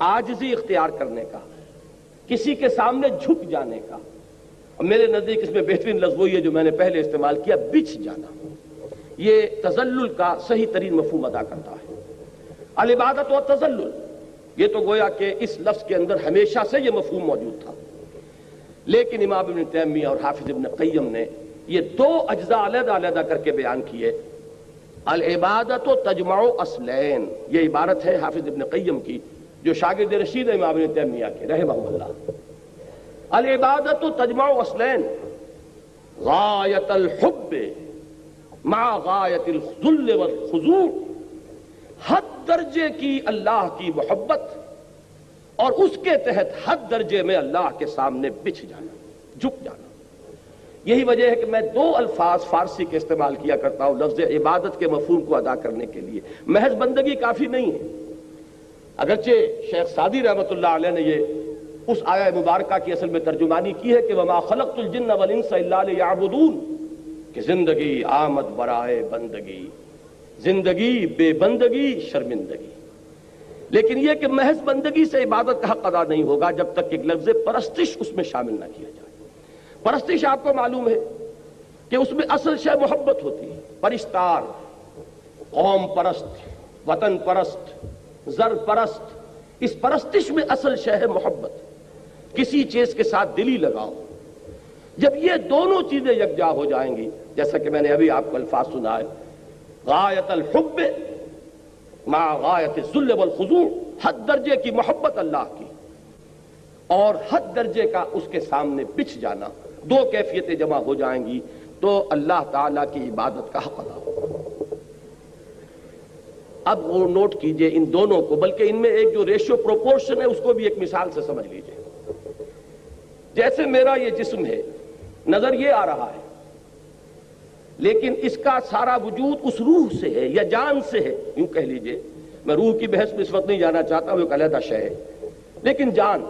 عاجزی اختیار کرنے کا، کسی کے سامنے جھک جانے کا۔ اور میرے نزدیک اس میں بہترین لفظ وہی ہے جو میں نے پہلے استعمال کیا، بچھ جانا۔ یہ تذلل کا صحیح ترین مفہوم ادا کرتا ہے۔ العبادت و تذلل، یہ تو گویا کہ اس لفظ کے اندر ہمیشہ سے یہ مفہوم موجود تھا، لیکن امام ابن تیمیہ اور حافظ ابن قیم نے یہ دو اجزاء علیحدہ علیحدہ کر کے بیان کیے۔ العبادت و تجمع اصلین، یہ عبارت ہے حافظ ابن قیم کی جو شاگرد رشید امام ابن تیمیہ کے رحمہ اللہ۔ العبادت تجمع اصلین، غایت الحب مع غایت الذل والخضوع، حد درجے کی اللہ کی محبت اور اس کے تحت حد درجے میں اللہ کے سامنے بچھ جانا، جھک جانا۔ یہی وجہ ہے کہ میں دو الفاظ فارسی کے استعمال کیا کرتا ہوں لفظ عبادت کے مفہوم کو ادا کرنے کے لیے۔ محض بندگی کافی نہیں ہے، اگرچہ شیخ سعدی رحمۃ اللہ علیہ نے یہ اس آیہ مبارکہ کی اصل میں ترجمانی کی ہے کہ وَمَا خَلَقْتُ الْجِنَّ وَالْإِنسَ إِلَّا لِيَعْبُدُونَ، کہ زندگی آمد برائے بندگی، زندگی بے بندگی شرمندگی۔ لیکن یہ کہ محض بندگی سے عبادت کا حق ادا نہیں ہوگا جب تک کہ لفظ پرستش اس میں شامل نہ کیا جائے۔ پرستش آپ کو معلوم ہے کہ اس میں اصل شے محبت ہوتی ہے۔ پرستار، قوم پرست، وطن پرست، زر پرست، اس پرستش میں اصل شے ہے محبت، کسی چیز کے ساتھ دلی لگاؤ۔ جب یہ دونوں چیزیں یکجا ہو جائیں گی، جیسا کہ میں نے ابھی آپ کو الفاظ سنائے، غایت الحب مع غایت الذل والخضوع، حد درجے کی محبت اللہ کی اور حد درجے کا اس کے سامنے بچھ جانا، دو کیفیتیں جمع ہو جائیں گی تو اللہ تعالیٰ کی عبادت کا حق ادا ہوگا۔ اب وہ نوٹ کیجئے ان دونوں کو، بلکہ ان میں ایک جو ریشیو پروپورشن ہے اس کو بھی ایک مثال سے سمجھ لیجئے۔ جیسے میرا یہ جسم ہے، نظر یہ آ رہا ہے، لیکن اس کا سارا وجود اس روح سے ہے یا جان سے ہے، یوں کہہ لیجئے۔ میں روح کی بحث میں اس وقت نہیں جانا چاہتا، وہ ایک علیحدہ شے ہے، لیکن جان،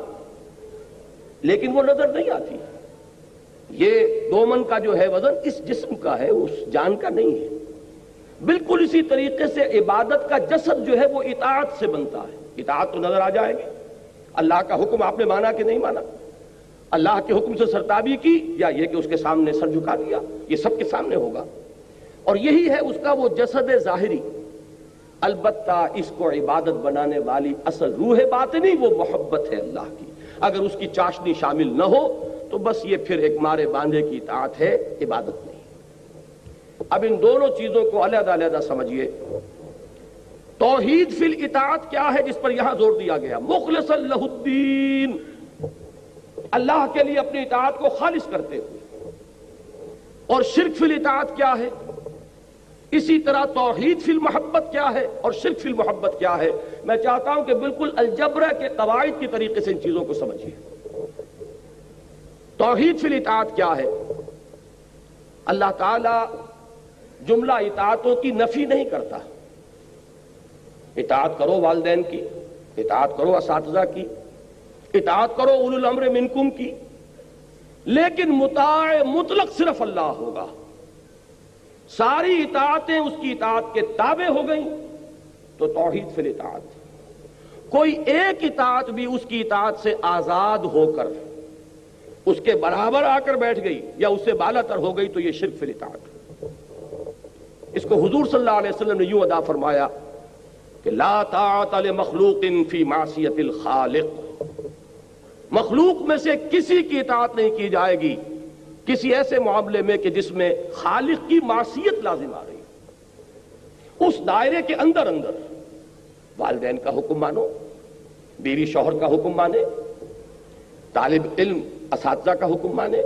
لیکن وہ نظر نہیں آتی۔ یہ دومن کا جو ہے وزن اس جسم کا ہے، اس جان کا نہیں ہے۔ بالکل اسی طریقے سے عبادت کا جسد جو ہے وہ اطاعت سے بنتا ہے۔ اطاعت تو نظر آ جائے گی، اللہ کا حکم آپ نے مانا کہ نہیں مانا، اللہ کے حکم سے سرتابی کی یا یہ کہ اس کے سامنے سر جھکا دیا، یہ سب کے سامنے ہوگا، اور یہی ہے اس کا وہ جسد ظاہری۔ البتہ اس کو عبادت بنانے والی اصل روح باطنی وہ محبت ہے اللہ کی۔ اگر اس کی چاشنی شامل نہ ہو تو بس یہ پھر ایک مارے باندھے کی اطاعت ہے، عبادت نہیں۔ اب ان دونوں چیزوں کو علیحدہ علیحدہ سمجھیے۔ توحید فی الاطاعت کیا ہے جس پر یہاں زور دیا گیا؟ مخلصا لہ الدین، اللہ کے لیے اپنی اطاعت کو خالص کرتے ہوئے۔ اور شرک فی الاطاعت کیا ہے؟ اسی طرح توحید فی المحبت کیا ہے اور شرک فی المحبت کیا ہے؟ میں چاہتا ہوں کہ بالکل الجبرہ کے قواعد کی طریقے سے ان چیزوں کو سمجھیے۔ توحید فی الاطاعت کیا ہے؟ اللہ تعالی جملہ اطاعتوں کی نفی نہیں کرتا۔ اطاعت کرو والدین کی، اطاعت کرو اساتذہ کی، اطاعت کرو اولو الامر منکم کی، لیکن مطاع مطلق صرف اللہ ہوگا، ساری اطاعتیں اس کی اطاعت کے تابع ہو گئیں تو توحید فی الاطاعت۔ کوئی ایک اطاعت بھی اس کی اطاعت سے آزاد ہو کر اس کے برابر آ کر بیٹھ گئی یا اس سے بالا تر ہو گئی تو یہ شرک فی الاطاعت۔ اس کو حضور صلی اللہ علیہ وسلم نے یوں ادا فرمایا کہ لا طاعت لمخلوق فی معصیت الخالق، مخلوق میں سے کسی کی اطاعت نہیں کی جائے گی کسی ایسے معاملے میں کہ جس میں خالق کی معصیت لازم آ رہی۔ اس دائرے کے اندر والدین کا حکم مانو، بیوی شوہر کا حکم مانے، طالب علم اساتذہ کا حکم مانے،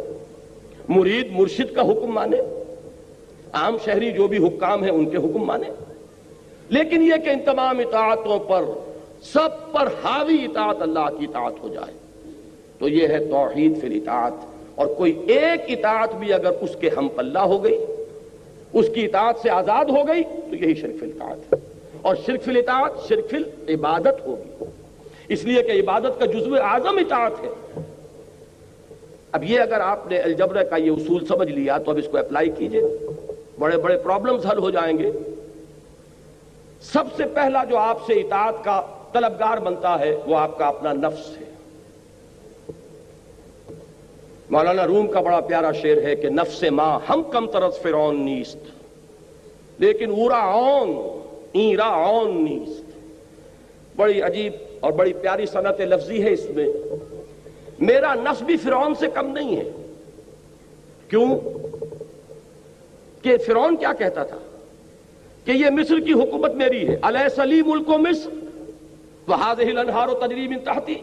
مرید مرشد کا حکم مانے، عام شہری جو بھی حکام ہیں ان کے حکم مانے، لیکن یہ کہ ان تمام اطاعتوں پر سب پر حاوی اطاعت اللہ کی اطاعت ہو جائے تو یہ ہے توحید فی الاطاعت۔ اور کوئی ایک اطاعت بھی اگر اس کے ہم پلہ ہو گئی، اس کی اطاعت سے آزاد ہو گئی تو یہی شرک فی الاطاعت ہے۔ اور شرک فی الاطاعت شرک فی العبادت ہوگی، اس لیے کہ عبادت کا جزو اعظم اطاعت ہے۔ اب یہ اگر آپ نے الجبر کا یہ اصول سمجھ لیا تو اب اس کو اپلائی کیجئے، بڑے بڑے پرابلمز حل ہو جائیں گے۔ سب سے پہلا جو آپ سے اطاعت کا طلبگار بنتا ہے وہ آپ کا اپنا نفس ہے۔ مولانا روم کا بڑا پیارا شعر ہے کہ نفس ماں ہم کم طرز فرعون نیست لیکن اورا عون ایرا عون نیست۔ بڑی عجیب اور بڑی پیاری صنعت لفظی ہے اس میں۔ میرا نفس بھی فرعون سے کم نہیں ہے۔ کیوں کہ فرعون کیا کہتا تھا کہ یہ مصر کی حکومت میری ہے، الیس لی ملک مصر وہذہ الانہار تجری من تحتی،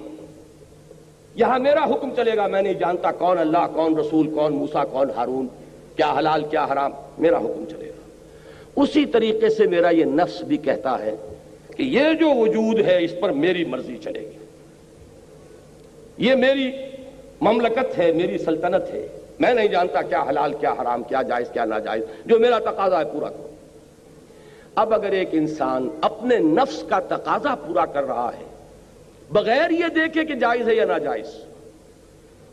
یہاں میرا حکم چلے گا، میں نہیں جانتا کون اللہ کون رسول کون موسیٰ کون ہارون، کیا حلال کیا حرام، میرا حکم چلے گا۔ اسی طریقے سے میرا یہ نفس بھی کہتا ہے کہ یہ جو وجود ہے اس پر میری مرضی چلے گی، یہ میری مملکت ہے، میری سلطنت ہے، میں نہیں جانتا کیا حلال کیا حرام، کیا جائز کیا ناجائز، جو میرا تقاضا ہے پورا کرو۔ اب اگر ایک انسان اپنے نفس کا تقاضا پورا کر رہا ہے بغیر یہ دیکھے کہ جائز ہے یا ناجائز،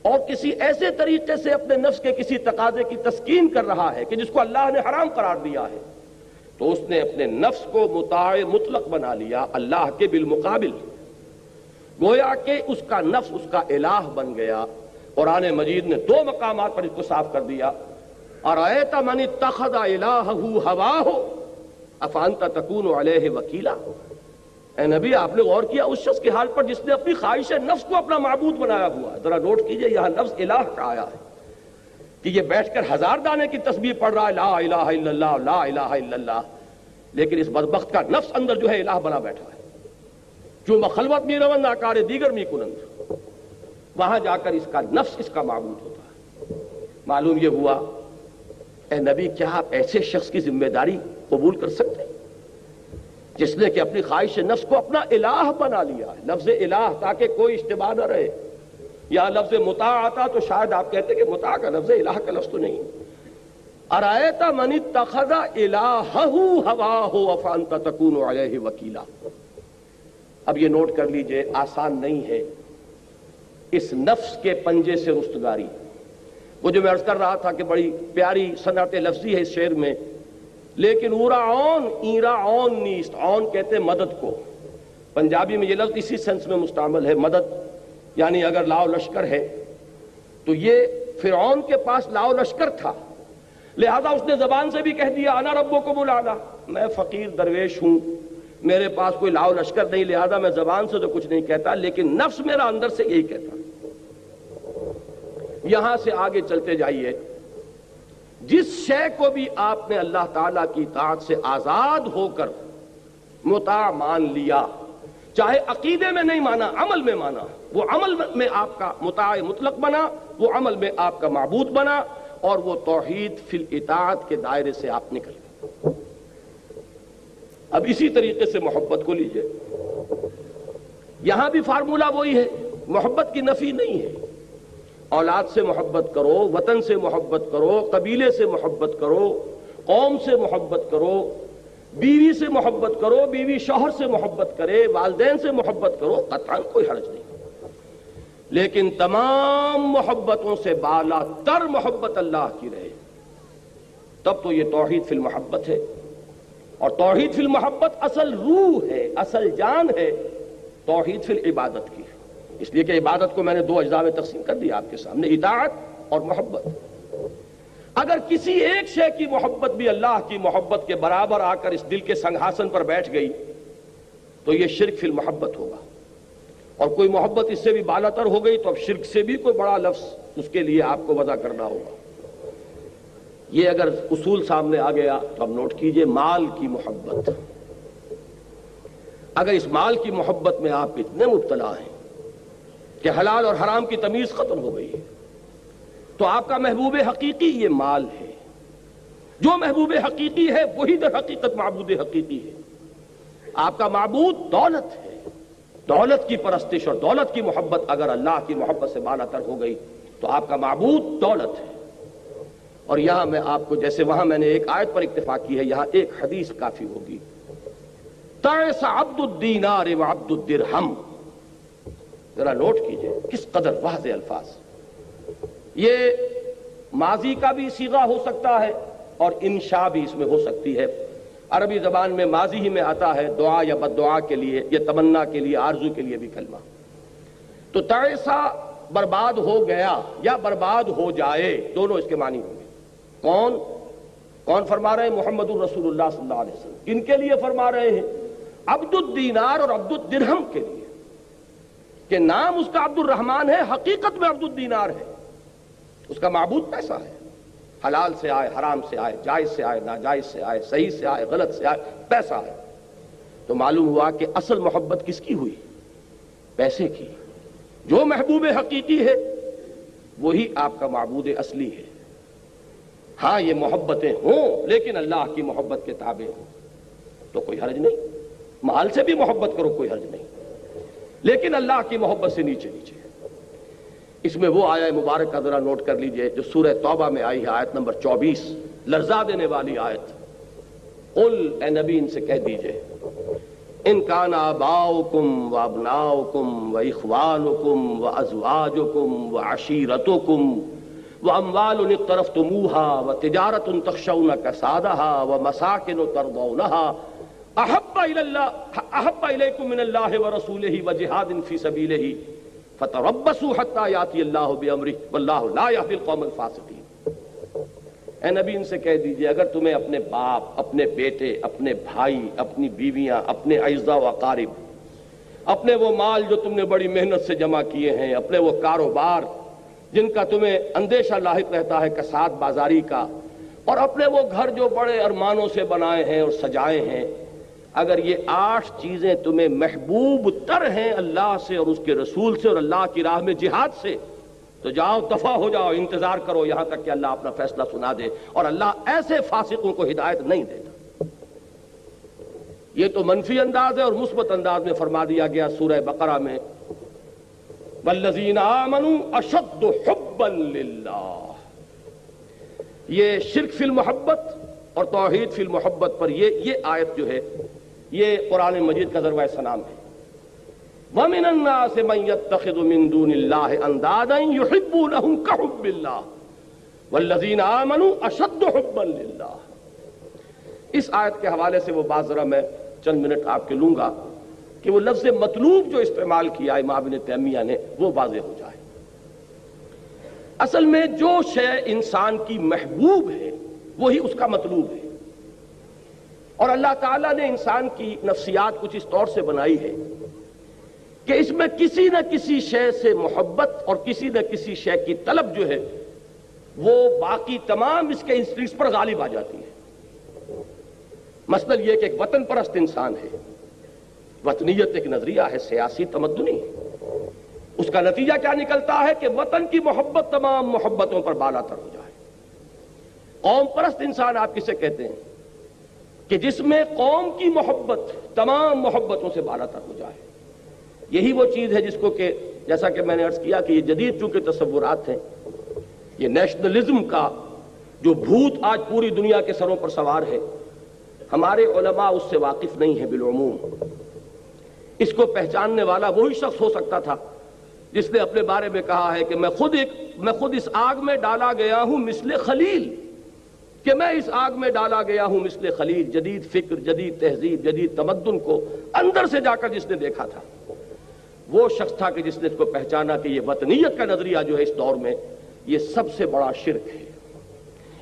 اور کسی ایسے طریقے سے اپنے نفس کے کسی تقاضے کی تسکین کر رہا ہے کہ جس کو اللہ نے حرام قرار دیا ہے، تو اس نے اپنے نفس کو مطاع مطلق بنا لیا اللہ کے بالمقابل، گویا کہ اس کا نفس اس کا الہ بن گیا۔ قرآن مجید نے 2 مقامات پر اس کو صاف کر دیا، ارأیت من اتخذ الہہ ہواہ افانت تکون علیہ وکیلا۔ اے نبی آپ نے غور کیا اس شخص کے حال پر جس نے اپنی خواہش نفس کو اپنا معبود بنایا ہوا ہے؟ ذرا نوٹ کیجئے یہاں لفظ الہ کا آیا ہے کہ یہ بیٹھ کر 1000 دانے کی تسبیح پڑھ رہا ہے لا الہ الا اللہ لا الہ الا اللہ، لیکن اس بدبخت کا نفس اندر جو ہے الہ بنا بیٹھا ہے، جو مخلوت می روند آکار دیگر می کنند، وہاں جا کر اس کا نفس اس کا معبود ہوتا ہے۔ معلوم یہ ہوا اے نبی کیا آپ ایسے شخص کی ذمہ داری قبول کر سکتے ہیں جس نے کہ اپنی خواہش نفس کو اپنا الہ بنا لیا ہے؟ لفظ الہ تاکہ کوئی اشتباہ نہ رہے، یا لفظ مطاع آتا تو شاید آپ کہتے کہ مطاع کا لفظ الہ کا لفظ تو نہیں۔ ارأیت من اتخذ الہہ ہواہ افانت تکون علیہ وکیلا۔ اب یہ نوٹ کر لیجئے آسان نہیں ہے اس نفس کے پنجے سے رستگاری۔ وہ جو میں عرض کر رہا تھا کہ بڑی پیاری صنعت لفظی ہے اس شعر میں، لیکن اورا عون ایرا عون نیست، عون کہتے مدد کو، پنجابی میں یہ لفظ اسی سینس میں مستعمل ہے، مدد، یعنی اگر لاؤ لشکر ہے تو یہ فرعون کے پاس لاؤ لشکر تھا، لہذا اس نے زبان سے بھی کہہ دیا انا ربکم الاعلی، میں فقیر درویش ہوں، میرے پاس کوئی لاؤ لشکر نہیں، لہذا میں زبان سے تو کچھ نہیں کہتا، لیکن نفس میرا اندر سے یہی کہتا۔ یہاں سے آگے چلتے جائیے، جس شے کو بھی آپ نے اللہ تعالیٰ کی اطاعت سے آزاد ہو کر مطاع مان لیا، چاہے عقیدے میں نہیں مانا عمل میں مانا، وہ عمل میں آپ کا مطاع مطلق بنا، وہ عمل میں آپ کا معبود بنا، اور وہ توحید فی الاطاعت کے دائرے سے آپ نکل گئے۔ اب اسی طریقے سے محبت کو لیجئے، یہاں بھی فارمولہ وہی ہے، محبت کی نفی نہیں ہے۔ اولاد سے محبت کرو، وطن سے محبت کرو، قبیلے سے محبت کرو، قوم سے محبت کرو، بیوی سے محبت کرو، بیوی شوہر سے محبت کرے، والدین سے محبت کرو، قطعاً کوئی حرج نہیں، لیکن تمام محبتوں سے بالا تر محبت اللہ کی رہے، تب تو یہ توحید فی المحبت ہے۔ اور توحید فی المحبت اصل روح ہے، اصل جان ہے توحید فی العبادت کی۔ اس لیے کہ عبادت کو میں نے دو اجزاء میں تقسیم کر دیا آپ کے سامنے، اطاعت اور محبت۔ اگر کسی ایک شے کی محبت بھی اللہ کی محبت کے برابر آ کر اس دل کے سنگھاسن پر بیٹھ گئی تو یہ شرک فی المحبت ہوگا، اور کوئی محبت اس سے بھی بالا تر ہو گئی تو اب شرک سے بھی کوئی بڑا لفظ اس کے لیے آپ کو وضع کرنا ہوگا۔ یہ اگر اصول سامنے آ گیا تو اب نوٹ کیجئے، مال کی محبت، اگر اس مال کی محبت میں آپ اتنے مبتلا ہیں کہ حلال اور حرام کی تمیز ختم ہو گئی ہے تو آپ کا محبوب حقیقی یہ مال ہے۔ جو محبوب حقیقی ہے وہی در حقیقت معبود حقیقی ہے۔ آپ کا معبود دولت ہے، دولت کی پرستش اور دولت کی محبت اگر اللہ کی محبت سے بالا تر ہو گئی تو آپ کا معبود دولت ہے۔ اور یہاں میں آپ کو، جیسے وہاں میں نے ایک آیت پر اکتفا کی ہے، یہاں ایک حدیث کافی ہوگی۔ تعس عبد الدینار وعبد الدرہم، ذرا نوٹ کیجئے کس قدر واضح الفاظ۔ یہ ماضی کا بھی صیغہ ہو سکتا ہے اور انشاء بھی اس میں ہو سکتی ہے۔ عربی زبان میں ماضی ہی میں آتا ہے دعا یا بد دعا کے لیے، یا تمنا کے لیے، آرزو کے لیے بھی کلمہ۔ تو تعسا برباد ہو گیا یا برباد ہو جائے، دونوں اس کے معنی ہوں گے۔ کون فرما رہے ہیں؟ محمد الرسول اللہ صلی اللہ علیہ وسلم۔ ان کے لیے فرما رہے ہیں عبد الدینار اور عبد الدرہم کے لیے، کہ نام اس کا عبد الرحمن ہے، حقیقت میں عبد الدینار ہے۔ اس کا معبود پیسہ ہے، حلال سے آئے، حرام سے آئے، جائز سے آئے، ناجائز سے آئے، صحیح سے آئے، غلط سے آئے، پیسہ ہے۔ تو معلوم ہوا کہ اصل محبت کس کی ہوئی؟ پیسے کی۔ جو محبوب حقیقی ہے وہی آپ کا معبود اصلی ہے۔ ہاں یہ محبتیں ہوں لیکن اللہ کی محبت کے تابع ہوں تو کوئی حرج نہیں، مال سے بھی محبت کرو کوئی حرج نہیں، لیکن اللہ کی محبت سے نیچے نیچے۔ اس میں وہ آیہ مبارک کا ذرا نوٹ کر لیجئے جو سورہ توبہ میں آئی ہے، آیت نمبر 24، لرزا دینے والی آیت۔ قل، اے نبی ان سے کہہ دیجئے، ان کان آباؤکم و ابناؤکم و اخوانکم و ازواجکم و عشیرتکم واموال اقترفتموها وتجارۃ تخشون کسادها ومساکن ترضونها احب الیکم من اللہ ورسولہ وجہاد فی سبیلہ فتربصوا حتی یاتی اللہ بامرہ واللہ لا یہدی القوم الفاسقین۔ اے نبی ان سے کہہ دیجئے، اگر تمہیں اپنے باپ، اپنے بیٹے، اپنے بھائی، اپنی بیویاں، اپنے اعزاء و اقارب، اپنے وہ مال جو تم نے بڑی محنت سے جمع کیے ہیں، اپنے وہ کاروبار جن کا تمہیں اندیشہ لاحق رہتا ہے کساد بازاری کا، اور اپنے وہ گھر جو بڑے ارمانوں سے بنائے ہیں اور سجائے ہیں، اگر یہ 8 چیزیں تمہیں محبوب تر ہیں اللہ سے اور اس کے رسول سے اور اللہ کی راہ میں جہاد سے، تو جاؤ، دفع ہو جاؤ، انتظار کرو یہاں تک کہ اللہ اپنا فیصلہ سنا دے۔ اور اللہ ایسے فاسقوں کو ہدایت نہیں دیتا۔ یہ تو منفی انداز ہے، اور مثبت انداز میں فرما دیا گیا سورہ بقرہ میں، والذین آمنوا اشد حبا للہ۔ یہ شرک فی المحبت اور توحید فی المحبت پر یہ آیت جو ہے یہ قرآن مجید کا ذروۂ سلام ہے۔ وَمِنَ النَّاسِ مَن يَتَّخِذُ مِن دُونِ اللَّهِ أَندَادًا يُحِبُّونَهُمْ كَحُبِّ اللَّهِ وَالَّذِينَ آمَنُوا أَشَدُّ حُبًّا لِلَّهِ۔ اس آیت کے حوالے سے وہ بات ذرا میں چند منٹ آپ کے لوں گا کہ وہ لفظ مطلوب جو استعمال کیا امام ابن تیمیہ نے وہ واضح ہو جائے۔ اصل میں جو شے انسان کی محبوب ہے وہی اس کا مطلوب ہے، اور اللہ تعالیٰ نے انسان کی نفسیات کچھ اس طور سے بنائی ہے کہ اس میں کسی نہ کسی شے سے محبت اور کسی نہ کسی شے کی طلب جو ہے وہ باقی تمام اس کے انسٹنکٹس پر غالب آ جاتی ہے۔ مثلا یہ کہ ایک وطن پرست انسان ہے، وطنیت ایک نظریہ ہے، سیاسی تمدنی، اس کا نتیجہ کیا نکلتا ہے کہ وطن کی محبت تمام محبتوں پر بالا تر ہو جائے۔ قوم پرست انسان آپ کسے کہتے ہیں؟ کہ جس میں قوم کی محبت تمام محبتوں سے بالا تر ہو جائے۔ یہی وہ چیز ہے جس کو کہ جیسا کہ میں نے عرض کیا کہ یہ جدید چونکہ تصورات ہیں، یہ نیشنلزم کا جو بھوت آج پوری دنیا کے سروں پر سوار ہے، ہمارے علماء اس سے واقف نہیں ہیں بالعموم۔ اس کو پہچاننے والا وہی شخص ہو سکتا تھا جس نے اپنے بارے میں کہا ہے کہ میں خود اس آگ میں ڈالا گیا ہوں مثل خلیل، کہ میں اس آگ میں ڈالا گیا ہوں مثل خلیل، جدید فکر، جدید تہذیب، جدید تمدن کو اندر سے جا کر جس نے دیکھا تھا، وہ شخص تھا کہ جس نے اس کو پہچانا کہ یہ وطنیت کا نظریہ جو ہے اس دور میں یہ سب سے بڑا شرک ہے،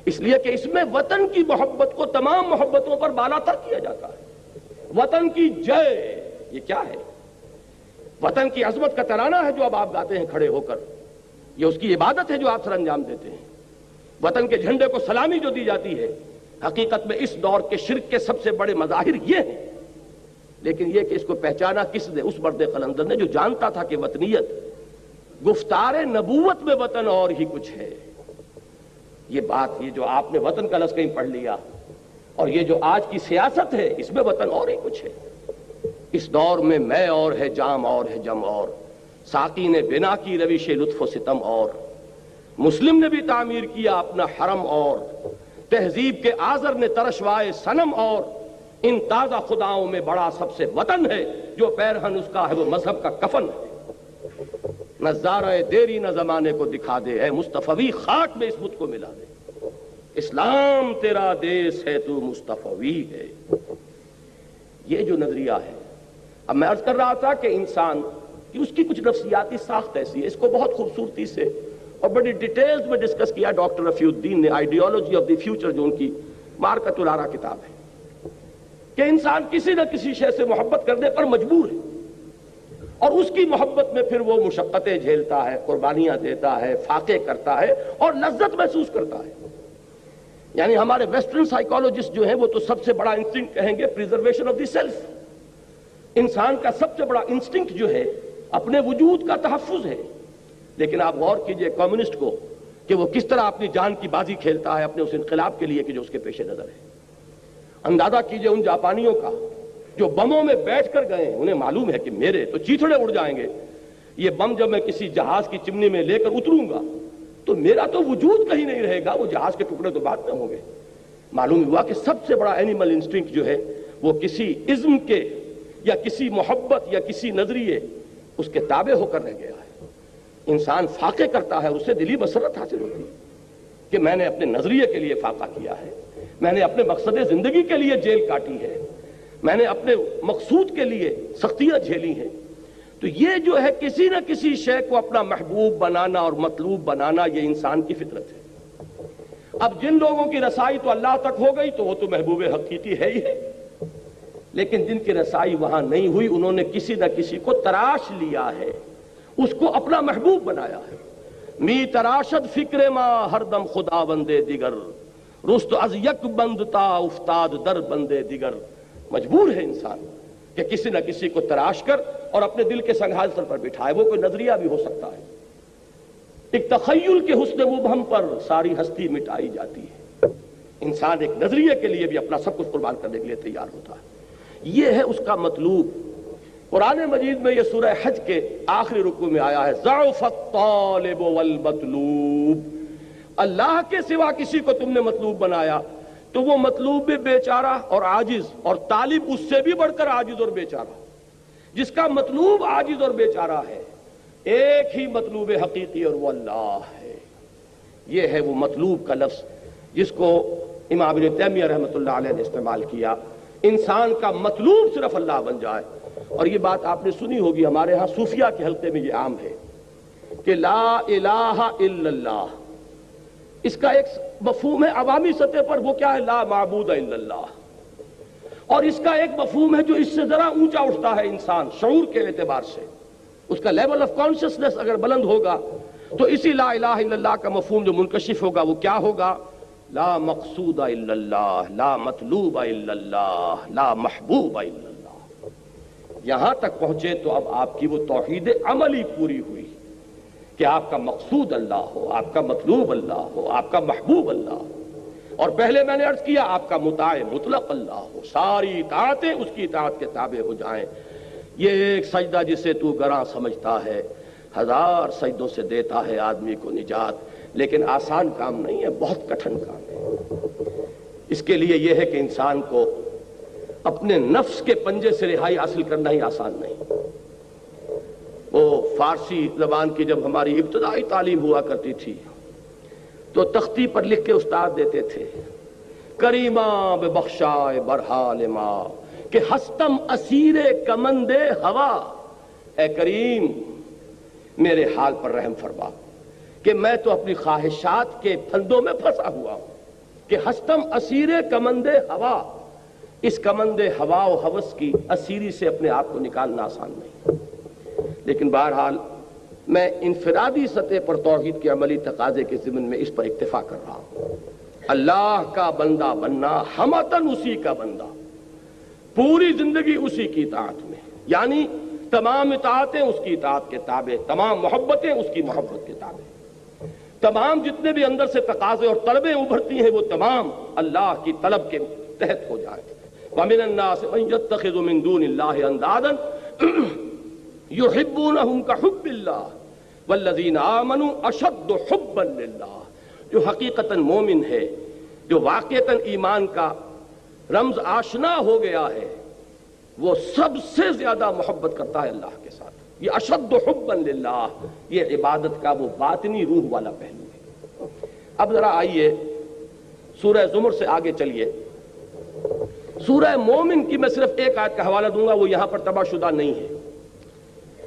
اس لیے کہ اس میں وطن کی محبت کو تمام محبتوں پر بالاتر کیا جاتا ہے۔ وطن کی جے، یہ کیا ہے؟ وطن کی عظمت کا ترانہ ہے جو اب آپ گاتے ہیں کھڑے ہو کر، یہ اس کی عبادت ہے جو آپ سر انجام دیتے ہیں۔ وطن کے جھنڈے کو سلامی جو دی جاتی ہے، حقیقت میں اس دور کے شرک کے سب سے بڑے مظاہر یہ ہیں، لیکن یہ کہ اس کو پہچانا کس نے؟ اس مرد قلندر نے جو جانتا تھا کہ وطنیت گفتار نبوت میں وطن اور ہی کچھ ہے۔ یہ بات، یہ جو آپ نے وطن کا لفظ کہیں پڑھ لیا، اور یہ جو آج کی سیاست ہے اس میں وطن اور ہی کچھ ہے۔ اس دور میں میں اور ہے، جام اور ہے، جم اور، ساقی نے بنا کی روش لطف و ستم اور، مسلم نے بھی تعمیر کیا اپنا حرم اور، تہذیب کے آزر نے ترشوائے صنم اور، ان تازہ خداؤں میں بڑا سب سے وطن ہے، جو پیرہن اس کا ہے وہ مذہب کا کفن ہے۔ نظارہ دیری نہ زمانے کو دکھا دے، اے مصطفی خاک میں اس بت کو ملا دے، اسلام تیرا دیس ہے تو مصطفی ہے۔ یہ جو نظریہ ہے، اب میں عرض کر رہا تھا کہ انسان کی اس کی کچھ نفسیاتی ساخت ایسی ہے، اس کو بہت خوبصورتی سے اور بڑی ڈیٹیلز میں ڈسکس کیا ڈاکٹر رفیع الدین نے، آئیڈیالوجی آف دی فیوچر، جو ان کی مارکۃ الآراء کتاب ہے، کہ انسان کسی نہ کسی شے سے محبت کرنے پر مجبور ہے، اور اس کی محبت میں پھر وہ مشقتیں جھیلتا ہے، قربانیاں دیتا ہے، فاقے کرتا ہے اور لذت محسوس کرتا ہے۔ یعنی ہمارے ویسٹرن سائیکالوجسٹ جو ہیں وہ تو سب سے بڑا انسٹنکٹ کہیں گے پریزرویشن آف دی سیلف، انسان کا سب سے بڑا انسٹنکٹ جو ہے اپنے وجود کا تحفظ ہے، لیکن آپ غور کیجئے کمیونسٹ کو کہ وہ کس طرح اپنی جان کی بازی کھیلتا ہے اپنے اس انقلاب کے لیے کہ جو اس کے پیش نظر ہے۔ اندازہ کیجئے ان جاپانیوں کا جو بموں میں بیٹھ کر گئے ہیں، انہیں معلوم ہے کہ میرے تو چیتھڑے اڑ جائیں گے، یہ بم جب میں کسی جہاز کی چمنی میں لے کر اتروں گا تو میرا تو وجود کہیں نہیں رہے گا، وہ جہاز کے ٹکڑے تو بعد میں ہوں گے۔ معلوم ہوا کہ سب سے بڑا اینیمل انسٹنکٹ جو ہے وہ کسی ازم کے یا کسی محبت یا کسی نظریے اس کے تابع ہو کر رہ گیا ہے۔ انسان فاقے کرتا ہے، اسے دلی مسرت حاصل ہوتی ہے کہ میں نے اپنے نظریے کے لیے فاقہ کیا ہے، میں نے اپنے مقصد زندگی کے لیے جیل کاٹی ہے، میں نے اپنے مقصود کے لیے سختیاں جھیلی ہیں۔ تو یہ جو ہے کسی نہ کسی شے کو اپنا محبوب بنانا اور مطلوب بنانا، یہ انسان کی فطرت ہے۔ اب جن لوگوں کی رسائی تو اللہ تک ہو گئی تو وہ تو محبوب حقیقی ہے ہی ہے، لیکن جن کی رسائی وہاں نہیں ہوئی انہوں نے کسی نہ کسی کو تراش لیا ہے، اس کو اپنا محبوب بنایا ہے۔ می تراشد فکر ما ہر دم خدا بندے دیگر، رست از یک بندتا افتاد در بندے دیگر۔ مجبور ہے انسان کہ کسی نہ کسی کو تراش کر اور اپنے دل کے سنگھاصل پر بٹھائے، وہ کوئی نظریہ بھی ہو سکتا ہے۔ ایک تخیل کے حسن مبہم پر ساری ہستی مٹائی جاتی ہے۔ انسان ایک نظریے کے لیے بھی اپنا سب کچھ قربان کرنے کے لیے تیار ہوتا ہے، یہ ہے اس کا مطلوب۔ قرآن مجید میں یہ سورہ حج کے آخری رکوع میں آیا ہے، ضعف الطالب والمطلوب، اللہ کے سوا کسی کو تم نے مطلوب بنایا تو وہ مطلوب بھی بیچارہ اور عاجز، اور طالب اس سے بھی بڑھ کر عاجز اور بیچارہ۔ جس کا مطلوب عاجز اور بیچارہ ہے، ایک ہی مطلوب حقیقی اور وہ اللہ ہے۔ یہ ہے وہ مطلوب کا لفظ جس کو امام ابن تیمیہ رحمۃ اللہ علیہ نے استعمال کیا۔ انسان کا مطلوب صرف اللہ بن جائے، اور یہ بات آپ نے سنی ہوگی، ہمارے ہاں صوفیہ کے حلقے میں یہ عام ہے کہ لا الہ الا اللہ، اس کا ایک مفہوم ہے عوامی سطح پر، وہ کیا ہے؟ لا معبود الا اللہ۔ اور اس کا ایک مفہوم ہے جو اس سے ذرا اونچا اٹھتا ہے انسان شعور کے اعتبار سے، اس کا لیول آف کانشسنس اگر بلند ہوگا تو اسی لا الہ الا اللہ کا مفہوم جو منکشف ہوگا وہ کیا ہوگا؟ لا مقصود الا اللہ، لا مطلوب الا اللہ، لا محبوب الا اللہ۔ یہاں تک پہنچے تو اب آپ کی وہ توحید عملی پوری ہوئی کہ آپ کا مقصود اللہ ہو، آپ کا مطلوب اللہ ہو، آپ کا محبوب اللہ ہو، اور پہلے میں نے عرض کیا آپ کا مطاع مطلق اللہ ہو، ساری اطاعتیں اس کی اطاعت کے تابع ہو جائیں۔ یہ ایک سجدہ جسے تو گراں سمجھتا ہے، ہزار سجدوں سے دیتا ہے آدمی کو نجات، لیکن آسان کام نہیں ہے، بہت کٹھن کام ہے۔ اس کے لیے یہ ہے کہ انسان کو اپنے نفس کے پنجے سے رہائی حاصل کرنا ہی آسان نہیں، وہ فارسی زبان کی جب ہماری ابتدائی تعلیم ہوا کرتی تھی تو تختی پر لکھ کے استاد دیتے تھے، کریماں بے بخشائے برحال ماں کہ ہستم اسیر کمند ہوا، اے کریم میرے حال پر رحم فرما کہ میں تو اپنی خواہشات کے پھندوں میں پھنسا ہوا ہوں، کہ ہستم اسیر کمند ہوا، اس کمند ہوا و ہوس کی اسیری سے اپنے آپ کو نکالنا آسان نہیں۔ لیکن بہرحال میں انفرادی سطح پر توحید کے عملی تقاضے کے ضمن میں اس پر اکتفا کر رہا ہوں۔ اللہ کا بندہ بننا، ہمتن اسی کا بندہ، پوری زندگی اسی کی اطاعت میں، یعنی تمام اطاعتیں اس کی اطاعت کے تابع، تمام محبتیں اس کی محبت کے تابع، تمام جتنے بھی اندر سے تقاضے اور طلبیں ابھرتی ہیں وہ تمام اللہ کی طلب کے تحت ہو جائے۔ وَمِنَ النَّاسِ مَن يَتَّخِذُ مِن دُونِ اللَّهِ أَندَادًا يُحِبُّونَهُمْ كَحُبِّ اللَّهِ وَالَّذِينَ آمَنُوا أَشَدُّ حُبًّا لِلَّهِ، جو حقیقتاً مومن ہے، جو واقعتاً ایمان کا رمز آشنا ہو گیا ہے، وہ سب سے زیادہ محبت کرتا ہے اللہ کے ساتھ۔ یہ اشد حبا للہ، یہ عبادت کا وہ باطنی روح والا پہلو ہے۔ اب ذرا آئیے سورہ زمر سے آگے چلیے۔ سورہ مومن کی میں صرف ایک آیت کا حوالہ دوں گا، وہ یہاں پر طبع شدہ نہیں ہے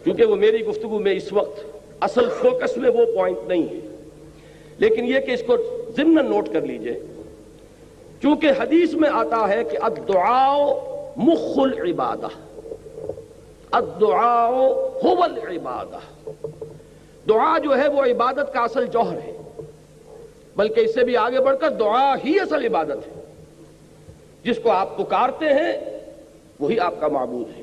کیونکہ وہ میری گفتگو میں اس وقت اصل فوکس میں وہ پوائنٹ نہیں ہے، لیکن یہ کہ اس کو ضمن نوٹ کر لیجئے، چونکہ حدیث میں آتا ہے کہ الدعاء مخ العبادہ، الدعاء هو العبادہ، دعا جو ہے وہ عبادت کا اصل جوہر ہے، بلکہ اس سے بھی آگے بڑھ کر دعا ہی اصل عبادت ہے۔ جس کو آپ پکارتے ہیں وہی آپ کا معبود ہے،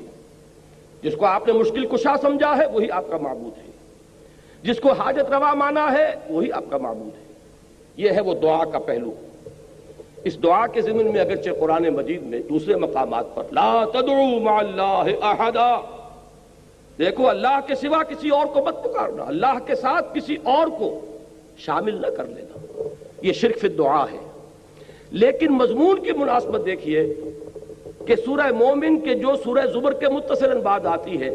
جس کو آپ نے مشکل کشا سمجھا ہے وہی آپ کا معبود ہے، جس کو حاجت روا مانا ہے وہی آپ کا معبود ہے۔ یہ ہے وہ دعا کا پہلو۔ اس دعا کے ضمن میں اگرچہ قرآن مجید میں دوسرے مقامات پر لا تدعوا مع اللہ احدا، دیکھو اللہ کے سوا کسی اور کو مت پکارنا، اللہ کے ساتھ کسی اور کو شامل نہ کر لینا، یہ شرک فی الدعا ہے۔ لیکن مضمون کی مناسبت دیکھیے کہ سورہ مومن کے جو سورہ زمر کے متصلاً بعد آتی ہے،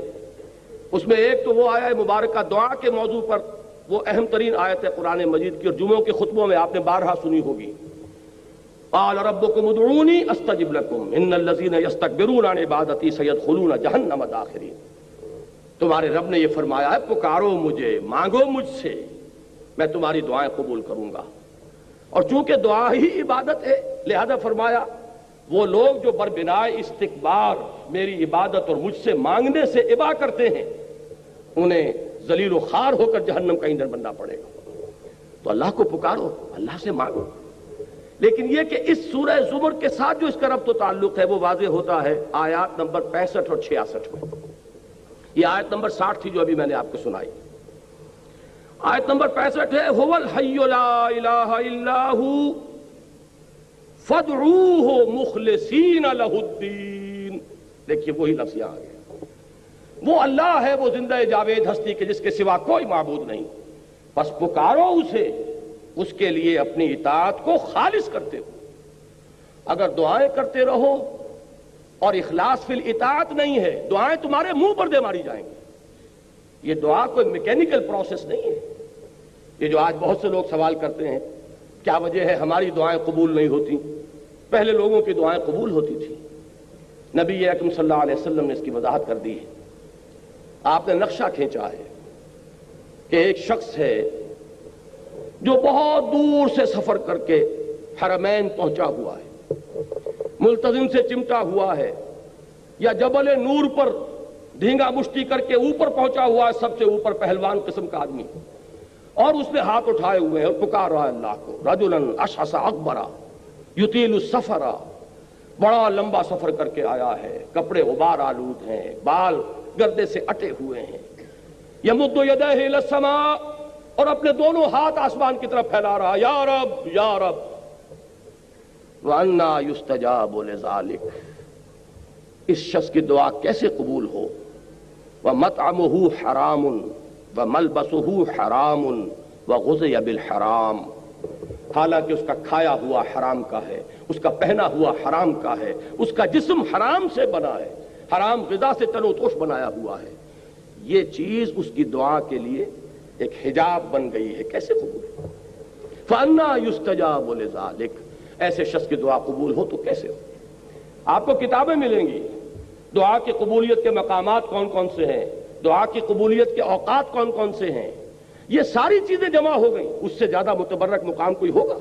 اس میں ایک تو وہ آیہ مبارکہ دعا کے موضوع پر وہ اہم ترین آیت ہے قرآن مجید کی، اور جمعوں کے خطبوں میں آپ نے بارہا سنی ہوگی، قال ربکم ادعونی استجب لکم ان الذین یستکبرون عن عبادتی سیدخلون جہنم داخرین۔ تمہارے رب نے یہ فرمایا ہے پکارو مجھے، مانگو مجھ سے، میں تمہاری دعائیں قبول کروں گا۔ اور چونکہ دعا ہی عبادت ہے لہذا فرمایا وہ لوگ جو بربنائے استکبار میری عبادت اور مجھ سے مانگنے سے ابا کرتے ہیں انہیں ذلیل و خوار ہو کر جہنم کا ایندھن بننا پڑے گا۔ تو اللہ کو پکارو، اللہ سے مانگو۔ لیکن یہ کہ اس سورہ زمر کے ساتھ جو اس کا ربط و تعلق ہے وہ واضح ہوتا ہے آیات نمبر 65 اور 66 میں۔ یہ آیت نمبر 60 تھی جو ابھی میں نے آپ کو سنائی۔ آیت نمبر 65 ہے هو الحی لا الہ الا ہو فادعوہ مخلصین لہ الدین۔ دیکھیے وہی لفظ یہاں آ گیا، وہ اللہ ہے، وہ زندہ جاوید ہستی کے جس کے سوا کوئی معبود نہیں، بس پکارو اسے، اس کے لیے اپنی اطاعت کو خالص کرتے ہو۔ اگر دعائیں کرتے رہو اور اخلاص فی الاطاعت نہیں ہے، دعائیں تمہارے منہ پر دے ماری جائیں گی۔ یہ دعا کوئی میکینیکل پروسیس نہیں ہے۔ یہ جو آج بہت سے لوگ سوال کرتے ہیں کیا وجہ ہے ہماری دعائیں قبول نہیں ہوتی، پہلے لوگوں کی دعائیں قبول ہوتی تھی۔ نبی اکرم صلی اللہ علیہ وسلم نے اس کی وضاحت کر دی ہے۔ آپ نے نقشہ کھینچا ہے کہ ایک شخص ہے جو بہت دور سے سفر کر کے حرمین پہنچا ہوا ہے، ملتزم سے چمٹا ہوا ہے، یا جبل نور پر دھینگا مشتی کر کے اوپر پہنچا ہوا ہے، سب سے اوپر پہلوان قسم کا آدمی، اور اس نے ہاتھ اٹھائے ہوئے ہیں اور پکار رہا ہے اللہ کو، رجلا اشعث اغبرا یطیل السفر، بڑا لمبا سفر کر کے آیا ہے، کپڑے غبار آلود ہیں، بال گردے سے اٹے ہوئے ہیں، یمد یدیہ الی السماء، اور اپنے دونوں ہاتھ آسمان کی طرف پھیلا رہا، یا رب یا رب۔ وَأَنَّا يُسْتَجَابُ لِذَلِكَ، اس شخص کی دعا کیسے قبول ہو؟ وَمَطْعَمُهُ حَرَامٌ وَمَلْبَسُهُ حَرَامٌ وَغُذِيَ بِالْحَرَامِ، حالانکہ اس کا کھایا ہوا حرام کا ہے، اس کا پہنا ہوا حرام کا ہے، اس کا جسم حرام سے بنا ہے، حرام غذا سے تن و توش بنایا ہوا ہے، یہ چیز اس کی دعا کے لیے ایک حجاب بن گئی ہے، کیسے قبول ہو؟ فَأَنَّا يُسْتَجَابُ لِذَلِكَ، ایسے شخص کی دعا قبول ہو تو کیسے ہو؟ آپ کو کتابیں ملیں گی، دعا کی قبولیت کے مقامات کون کون سے ہیں، دعا کی قبولیت کے اوقات کون کون سے ہیں، یہ ساری چیزیں جمع ہو گئیں۔ اس سے زیادہ متبرک مقام کوئی ہوگا؟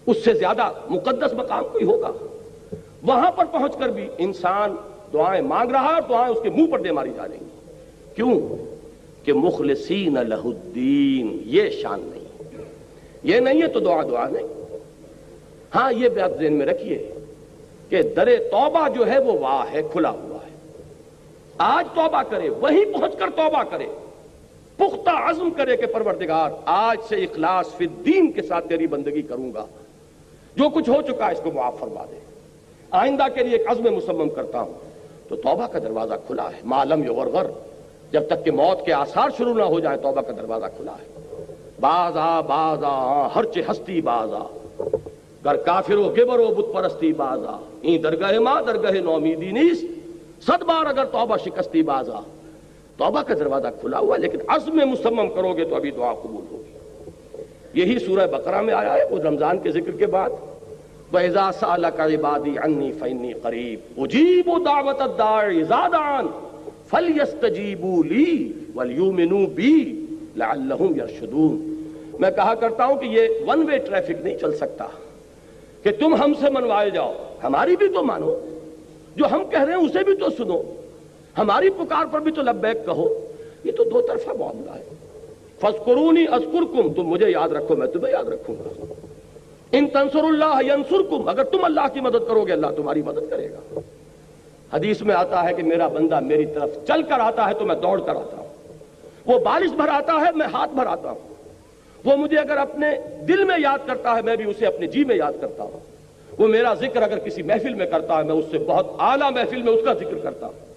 اس سے زیادہ مقدس مقام کوئی ہوگا؟ وہاں پر پہنچ کر بھی انسان دعائیں مانگ رہا ہے اور دعائیں اس کے منہ پر دے ماری جا رہی ہیں۔ کیوں؟ کہ مخلصین لہ الدین، یہ شان نہیں، یہ نہیں ہے تو دعا نہیں۔ ہاں یہ بات ذہن میں رکھیے کہ در توبہ جو ہے وہ واہ ہے، کھلا ہوا ہے۔ آج توبہ کرے، وہیں پہنچ کر توبہ کرے، پختہ عزم کرے کہ پروردگار آج سے اخلاص فی الدین کے ساتھ تیری بندگی کروں گا، جو کچھ ہو چکا ہے اس کو معاف فرما دے، آئندہ کے لیے ایک عزم مصمم کرتا ہوں، تو توبہ کا دروازہ کھلا ہے۔ ما لم یغرغر، جب تک کہ موت کے آثار شروع نہ ہو جائیں توبہ کا دروازہ کھلا ہے۔ باز آ ہر چہ ہستی باز آ، گر کافر و گبر و بت پرستی باز آ، این درگاہ ماں درگاہ نومیدی نیست، 100 بار اگر توبہ شکستی باز آ۔ توبہ کا دروازہ کھلا ہوا، لیکن عزم مصمم کرو گے تو ابھی دعا قبول ہوگی۔ یہی سورہ بقرہ میں آیا ہے، وہ رمضان کے ذکر کے بعد، وَإِذَا سَأَلَكَ عِبَادِي عَنِّي فَإِنِّي قَرِيبٌ أُجِيبُ دَعْوَةَ الدَّاعِ إِذَا دَعَانِ فَلْيَسْتَجِيبُوا لِي وَلْيُؤْمِنُوا بِي لَعَلَّهُمْ يَرْشُدُونَ۔ میں کہا کرتا ہوں کہ یہ ون وے ٹریفک نہیں چل سکتا کہ تم ہم سے منوائے جاؤ، ہماری بھی تو مانو، جو ہم کہہ رہے ہیں اسے بھی تو سنو، ہماری پکار پر بھی تو لبیک کہو۔ یہ تو دو طرفہ معاملہ ہے۔ فَاذْكُرُونِي أَذْكُرْكُمْ، تم مجھے یاد رکھو میں تمہیں یاد رکھوں گا۔ ان تنصروا اللہ ینصرکم، اگر تم اللہ کی مدد کرو گے اللہ تمہاری مدد کرے گا۔ حدیث میں آتا ہے کہ میرا بندہ میری طرف چل کر آتا ہے تو میں دوڑ کر آتا ہوں، وہ بارش بھر آتا ہے میں ہاتھ بھر آتا ہوں، وہ مجھے اگر اپنے دل میں یاد کرتا ہے میں بھی اسے اپنے جی میں یاد کرتا ہوں، وہ میرا ذکر اگر کسی محفل میں کرتا ہے میں اس سے بہت اعلیٰ محفل میں اس کا ذکر کرتا ہوں۔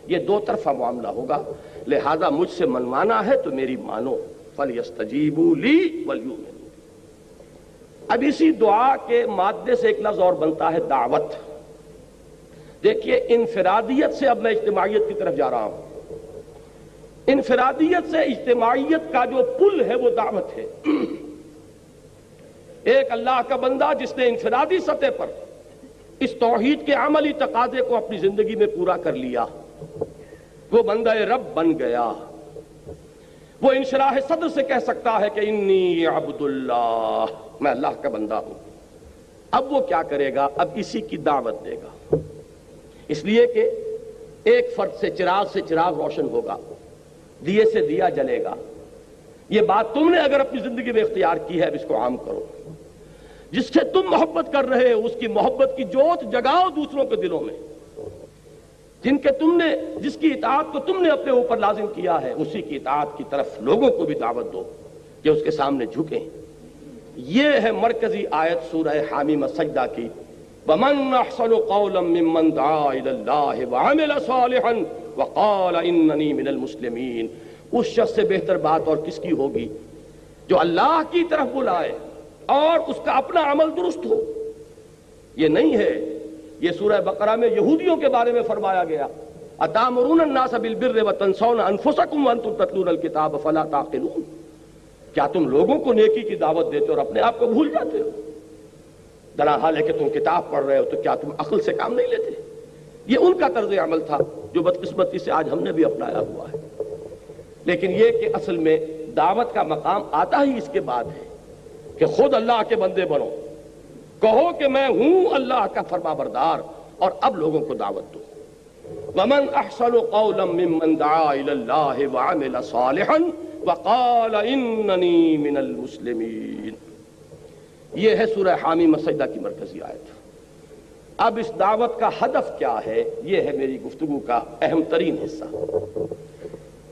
یہ دو طرفہ معاملہ ہوگا، لہذا مجھ سے منوانا ہے تو میری مانو، فَلْيَسْتَجِيبُوا لِي وَلْيُؤْمِنُوا۔ اب اسی دعا کے مادے سے ایک لفظ اور بنتا ہے دعوت۔ دیکھیے انفرادیت سے اب میں اجتماعیت کی طرف جا رہا ہوں۔ انفرادیت سے اجتماعیت کا جو پل ہے وہ دعوت ہے۔ ایک اللہ کا بندہ جس نے انفرادی سطح پر اس توحید کے عملی تقاضے کو اپنی زندگی میں پورا کر لیا، وہ بندہ رب بن گیا، وہ انشراح صدر سے کہہ سکتا ہے کہ انی عبد اللہ، میں اللہ کا بندہ ہوں۔ اب وہ کیا کرے گا؟ اب اسی کی دعوت دے گا، اس لیے کہ ایک فرد سے چراغ روشن ہوگا، دیے سے دیا جلے گا۔ یہ بات تم نے اگر اپنی زندگی میں اختیار کی ہے اب اس کو عام کرو۔ جس سے تم محبت کر رہے ہو اس کی محبت کی جوت جگاؤ دوسروں کے دلوں میں، جس کی اطاعت کو تم نے اپنے اوپر لازم کیا ہے اسی کی اطاعت کی طرف لوگوں کو بھی دعوت دو کہ اس کے سامنے جھکیں۔ یہ ہے مرکزی آیت سورہ حامیم سجدہ کی، وَمَنْ أَحْسَنُ قَوْلًا مِّمَّنْ دَعَا إِلَى اللَّهِ وَعَمِلَ صَالِحًا وَقَالَ إِنَّنِي مِنَ الْمُسْلِمِينَ۔ اس شخص سے بہتر بات اور کس کی ہوگی جو اللہ کی طرف بلائے اور اس کا اپنا عمل درست ہو۔ یہ نہیں ہے، یہ سورہ بقرہ میں یہودیوں کے بارے میں فرمایا گیا، أَتَأْمُرُونَ النَّاسَ بِالْبِرِّ وَتَنْسَوْنَ أَنفُسَكُمْ وَأَنْتُمْ تَتْلُونَ الْكِتَابَ فَلَا تَعْقِلُونَ۔ کیا تم لوگوں کو نیکی کی دعوت دیتے ہو اور اپنے آپ کو بھول جاتے ہو؟ درا حال ہے کہ تم کتاب پڑھ رہے ہو تو کیا تم عقل سے کام نہیں لیتے؟ یہ ان کا طرز عمل تھا جو بدقسمتی سے آج ہم نے بھی اپنایا ہوا ہے۔ لیکن یہ کہ اصل میں دعوت کا مقام آتا ہی اس کے بعد ہے کہ خود اللہ کے بندے بنو، کہو کہ میں ہوں اللہ کا فرما بردار، اور اب لوگوں کو دعوت دو۔ وَمَنْ أَحْسَنُ قَوْلًا مِّمَّنْ دَعَا إِلَى اللَّهِ وَعَمِلَ صَالِحًا وَقَالَ إِنَّنِي مِنَ الْمُسْلِمِينَ۔ یہ ہے سورہ حامیم سجدہ کی مرکزی آیت۔ اب اس دعوت کا ہدف کیا ہے؟ یہ ہے میری گفتگو کا اہم ترین حصہ۔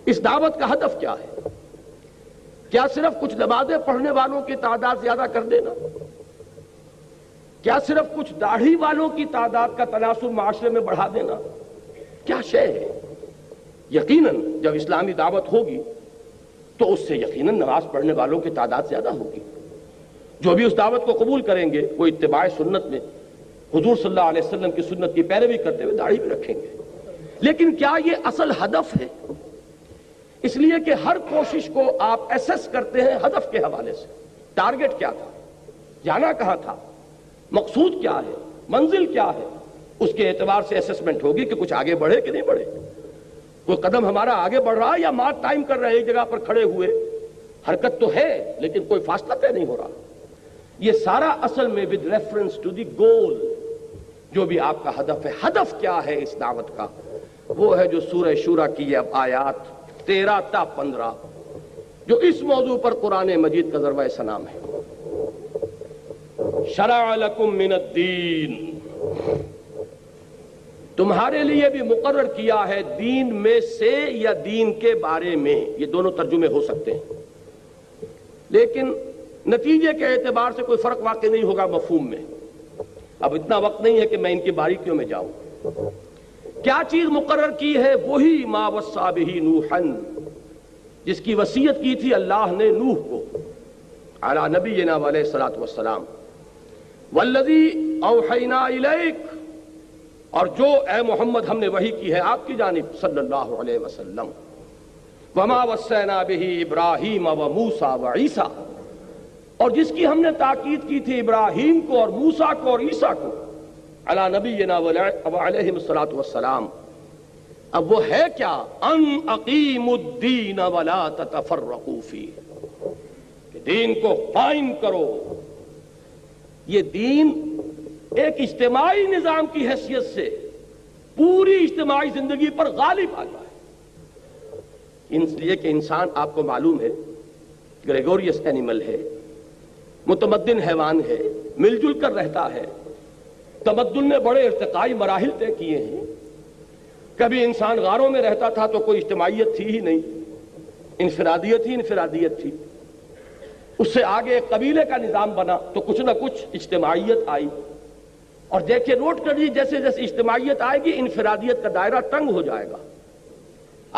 اس دعوت کا ہدف کیا ہے؟ کیا صرف کچھ نمازیں پڑھنے والوں کی تعداد زیادہ کر دینا؟ کیا صرف کچھ داڑھی والوں کی تعداد کا تناسب معاشرے میں بڑھا دینا؟ کیا شے ہے؟ یقیناً جب اسلامی دعوت ہوگی تو اس سے یقیناً نماز پڑھنے والوں کی تعداد زیادہ ہوگی۔ جو بھی اس دعوت کو قبول کریں گے وہ اتباع سنت میں حضور صلی اللہ علیہ وسلم کی سنت کی پیروی کرتے ہوئے داڑھی بھی رکھیں گے۔ لیکن کیا یہ اصل ہدف ہے؟ اس لیے کہ ہر کوشش کو آپ ایسس کرتے ہیں ہدف کے حوالے سے. ٹارگٹ کیا تھا, جانا کہاں تھا, مقصود کیا ہے, منزل کیا ہے, اس کے اعتبار سے اسسمنٹ ہوگی کہ کچھ آگے بڑھے کہ نہیں بڑھے. کوئی قدم ہمارا آگے بڑھ رہا ہے یا مارک ٹائم کر رہے ہیں ایک جگہ پر کھڑے ہوئے. حرکت تو ہے لیکن کوئی فاصلہ طے نہیں ہو رہا. یہ سارا اصل میں ود ریفرنس ٹو دی گول, جو بھی آپ کا ہدف ہے. ہدف کیا ہے اس دعوت کا؟ وہ ہے جو سورہ شورا کی یہ آیات 13 تا 15 جو اس موضوع پر قرآن مجید کا ذروہ سنام ہے. شرع لکم من الدین, تمہارے لیے بھی مقرر کیا ہے دین میں سے یا دین کے بارے میں. یہ دونوں ترجمے ہو سکتے ہیں لیکن نتیجے کے اعتبار سے کوئی فرق واقع نہیں ہوگا مفہوم میں. اب اتنا وقت نہیں ہے کہ میں ان کی باریکیوں میں جاؤں. کیا چیز مقرر کی ہے؟ وہی ما وصی بہ نوحا, جس کی وصیت کی تھی اللہ نے نوح کو علی نبینا علیہ الصلوۃ والسلام. والذی اوحینا الیک, اور جو اے محمد ہم نے وحی کی ہے آپ کی جانب صلی اللہ علیہ وسلم. وما وصینا بہ ابراہیم وموسیٰ وعیسیٰ, اور جس کی ہم نے تاکید کی تھی ابراہیم کو اور موسیٰ کو اور عیسیٰ کو علی نبینا علیہ الصلوۃ والسلام. اب وہ ہے کیا؟ ان اقیموا الدین ولا تتفرقوا فیہ, کہ دین کو قائم کرو. یہ دین ایک اجتماعی نظام کی حیثیت سے پوری اجتماعی زندگی پر غالب آ جائے. اس لیے کہ انسان آپ کو معلوم ہے گریگوریس اینیمل ہے, متمدن حیوان ہے, مل جل کر رہتا ہے. تمدن نے بڑے ارتقائی مراحل طے کیے ہیں. کبھی انسان غاروں میں رہتا تھا تو کوئی اجتماعیت تھی ہی نہیں, انفرادیت ہی انفرادیت تھی. اس سے آگے ایک قبیلے کا نظام بنا تو کچھ نہ کچھ اجتماعیت آئی. اور دیکھیں نوٹ کر لیجیے جیسے جیسے اجتماعیت آئے گی انفرادیت کا دائرہ تنگ ہو جائے گا.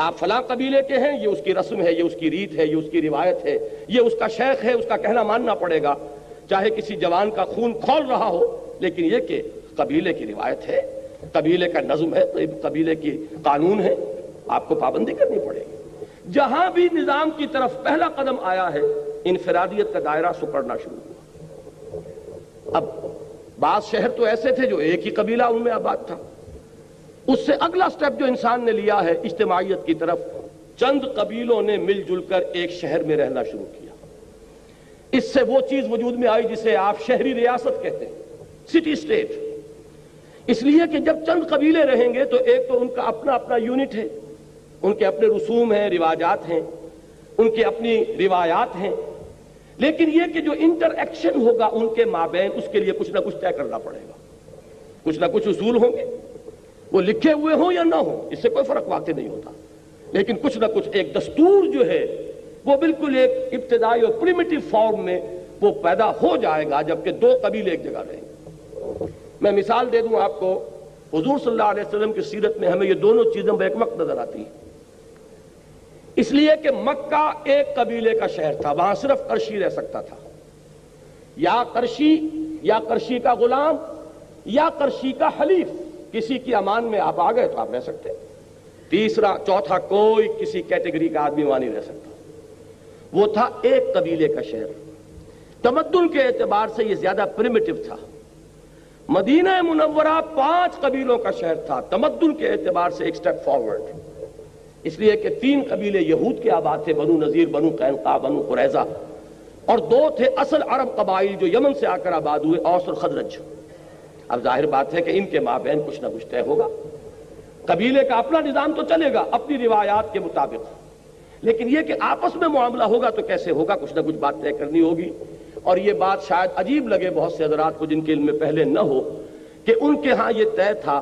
آپ فلاں قبیلے کے ہیں, یہ اس کی رسم ہے, یہ اس کی ریت ہے, یہ اس کی روایت ہے, یہ اس کا شیخ ہے, اس کا کہنا ماننا پڑے گا چاہے کسی جوان کا خون کھول رہا ہو. لیکن یہ کہ قبیلے کی روایت ہے, قبیلے کا نظم ہے, قبیلے کی قانون ہے, آپ کو پابندی کرنی پڑے گی. جہاں بھی نظام کی طرف پہلا قدم آیا ہے انفرادیت کا دائرہ سکڑنا شروع ہوا. اب بعض شہر تو ایسے تھے جو ایک ہی قبیلہ ان میں آباد تھا. اس سے اگلا سٹیپ جو انسان نے لیا ہے اجتماعیت کی طرف, چند قبیلوں نے مل جل کر ایک شہر میں رہنا شروع کیا. اس سے وہ چیز وجود میں آئی جسے آپ شہری ریاست کہتے ہیں, سٹی اسٹیٹ. اس لیے کہ جب چند قبیلے رہیں گے تو ایک تو ان کا اپنا اپنا یونٹ ہے, ان کے اپنے رسوم ہیں, رواجات ہیں, ان کی اپنی روایات ہیں. لیکن یہ کہ جو انٹر ایکشن ہوگا ان کے مابین, اس کے لیے کچھ نہ کچھ طے کرنا پڑے گا. کچھ نہ کچھ اصول ہوں گے, وہ لکھے ہوئے ہوں یا نہ ہوں, اس سے کوئی فرق واقع نہیں ہوتا. لیکن کچھ نہ کچھ ایک دستور جو ہے وہ بالکل ایک ابتدائی اور پریمیٹیو فارم میں وہ پیدا ہو جائے گا جبکہ دو قبیلے ایک جگہ رہیں گے. میں مثال دے دوں آپ کو, حضور صلی اللہ علیہ وسلم کی سیرت میں ہمیں یہ دونوں چیزیں بیک وقت نظر آتی ہیں. اس لیے کہ مکہ ایک قبیلے کا شہر تھا, وہاں صرف قرشی رہ سکتا تھا. یا قرشی, یا قرشی کا غلام, یا قرشی کا حلیف. کسی کی امان میں آپ آ گئے تو آپ رہ سکتے. تیسرا چوتھا کوئی کسی کیٹیگری کا آدمی وہاں نہیں رہ سکتا. وہ تھا ایک قبیلے کا شہر. تمدن کے اعتبار سے یہ زیادہ پریمیٹیو تھا. مدینہ منورہ 5 قبیلوں کا شہر تھا, تمدن کے اعتبار سے ایک سٹیپ فارورڈ. اس لیے کہ 3 قبیلے یہود کے آباد تھے, بنو نذیر, بنو قینقاع, بنو قریظہ, اور 2 تھے اصل عرب قبائل جو یمن سے آ کر آباد ہوئے, اوس اور خزرج. اب ظاہر بات ہے کہ ان کے مابین کچھ نہ کچھ طے ہوگا. قبیلے کا اپنا نظام تو چلے گا اپنی روایات کے مطابق, لیکن یہ کہ آپس میں معاملہ ہوگا تو کیسے ہوگا, کچھ نہ کچھ بات طے کرنی ہوگی. اور یہ بات شاید عجیب لگے بہت سے حضرات کو جن کے علم میں پہلے نہ ہو کہ ان کے ہاں یہ طے تھا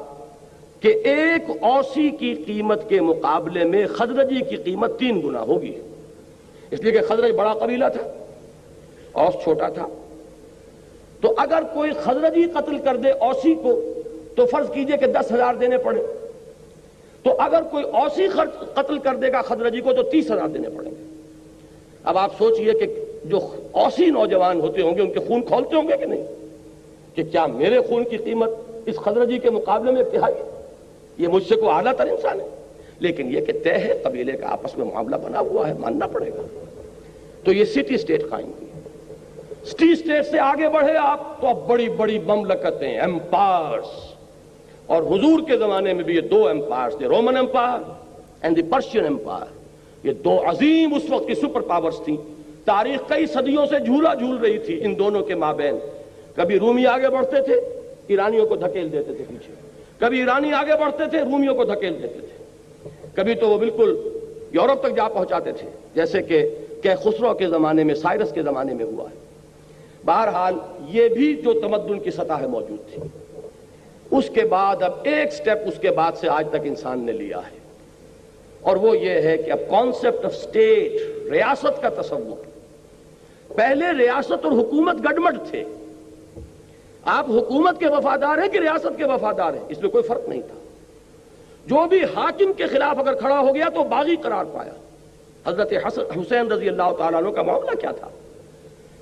کہ ایک اوسی کی قیمت کے مقابلے میں خزرجی کی قیمت 3 گنا ہوگی. اس لیے کہ خزرج بڑا قبیلہ تھا, اوس چھوٹا تھا. تو اگر کوئی خزرجی قتل کر دے اوسی کو تو فرض کیجئے کہ 10,000 دینے پڑے. تو اگر کوئی اوسی قتل کر دے گا خزرجی کو تو 30,000 دینے پڑیں گے. اب آپ سوچئے کہ جو اوسی نوجوان ہوتے ہوں گے ان کے خون کھولتے ہوں گے کہ نہیں, کہ کیا میرے خون کی قیمت اس خزرجی کے مقابلے میں ابتہائی ہے, یہ مجھ سے کوئی اعلیٰ تر انسان ہے. لیکن یہ کہ طے ہے، قبیلے کا آپس میں معاملہ بنا ہوا ہے، ماننا پڑے گا۔ تو یہ سٹی اسٹیٹ قائم ہوئی۔ سٹی اسٹیٹ سے آگے بڑھے آپ تو اب بڑی بڑی مملکتیں، ایمپائرز، اور حضور کے زمانے میں بھی یہ دو ایمپائرز تھے، Roman empire and the Persian empire. یہ دو عظیم اس وقت کی سپر پاورز تھیں۔ تاریخ کئی صدیوں سے جھولا جھول رہی تھی ان دونوں کے مابین۔ کبھی رومی آگے بڑھتے تھے، ایرانیوں کو دھکیل دیتے تھے پیچھے، کبھی ایرانی آگے بڑھتے تھے، رومیوں کو دھکیل دیتے تھے، کبھی تو وہ بالکل یورپ تک جا پہنچاتے تھے، جیسے کہ خسرو کے زمانے میں، سائرس کے زمانے میں ہوا ہے۔ بہرحال یہ بھی جو تمدن کی سطح موجود تھی، اس کے بعد اب ایک سٹیپ اس کے بعد سے آج تک انسان نے لیا ہے، اور وہ یہ ہے کہ اب کانسیپٹ آف اسٹیٹ، ریاست کا تصور۔ پہلے ریاست اور حکومت گڈمڈ تھے، آپ حکومت کے وفادار ہیں کہ ریاست کے وفادار ہیں، اس میں کوئی فرق نہیں تھا۔ جو بھی حاکم کے خلاف اگر کھڑا ہو گیا تو باغی قرار پایا۔ حضرت حسین رضی اللہ تعالیٰ عنہ کا معاملہ کیا تھا؟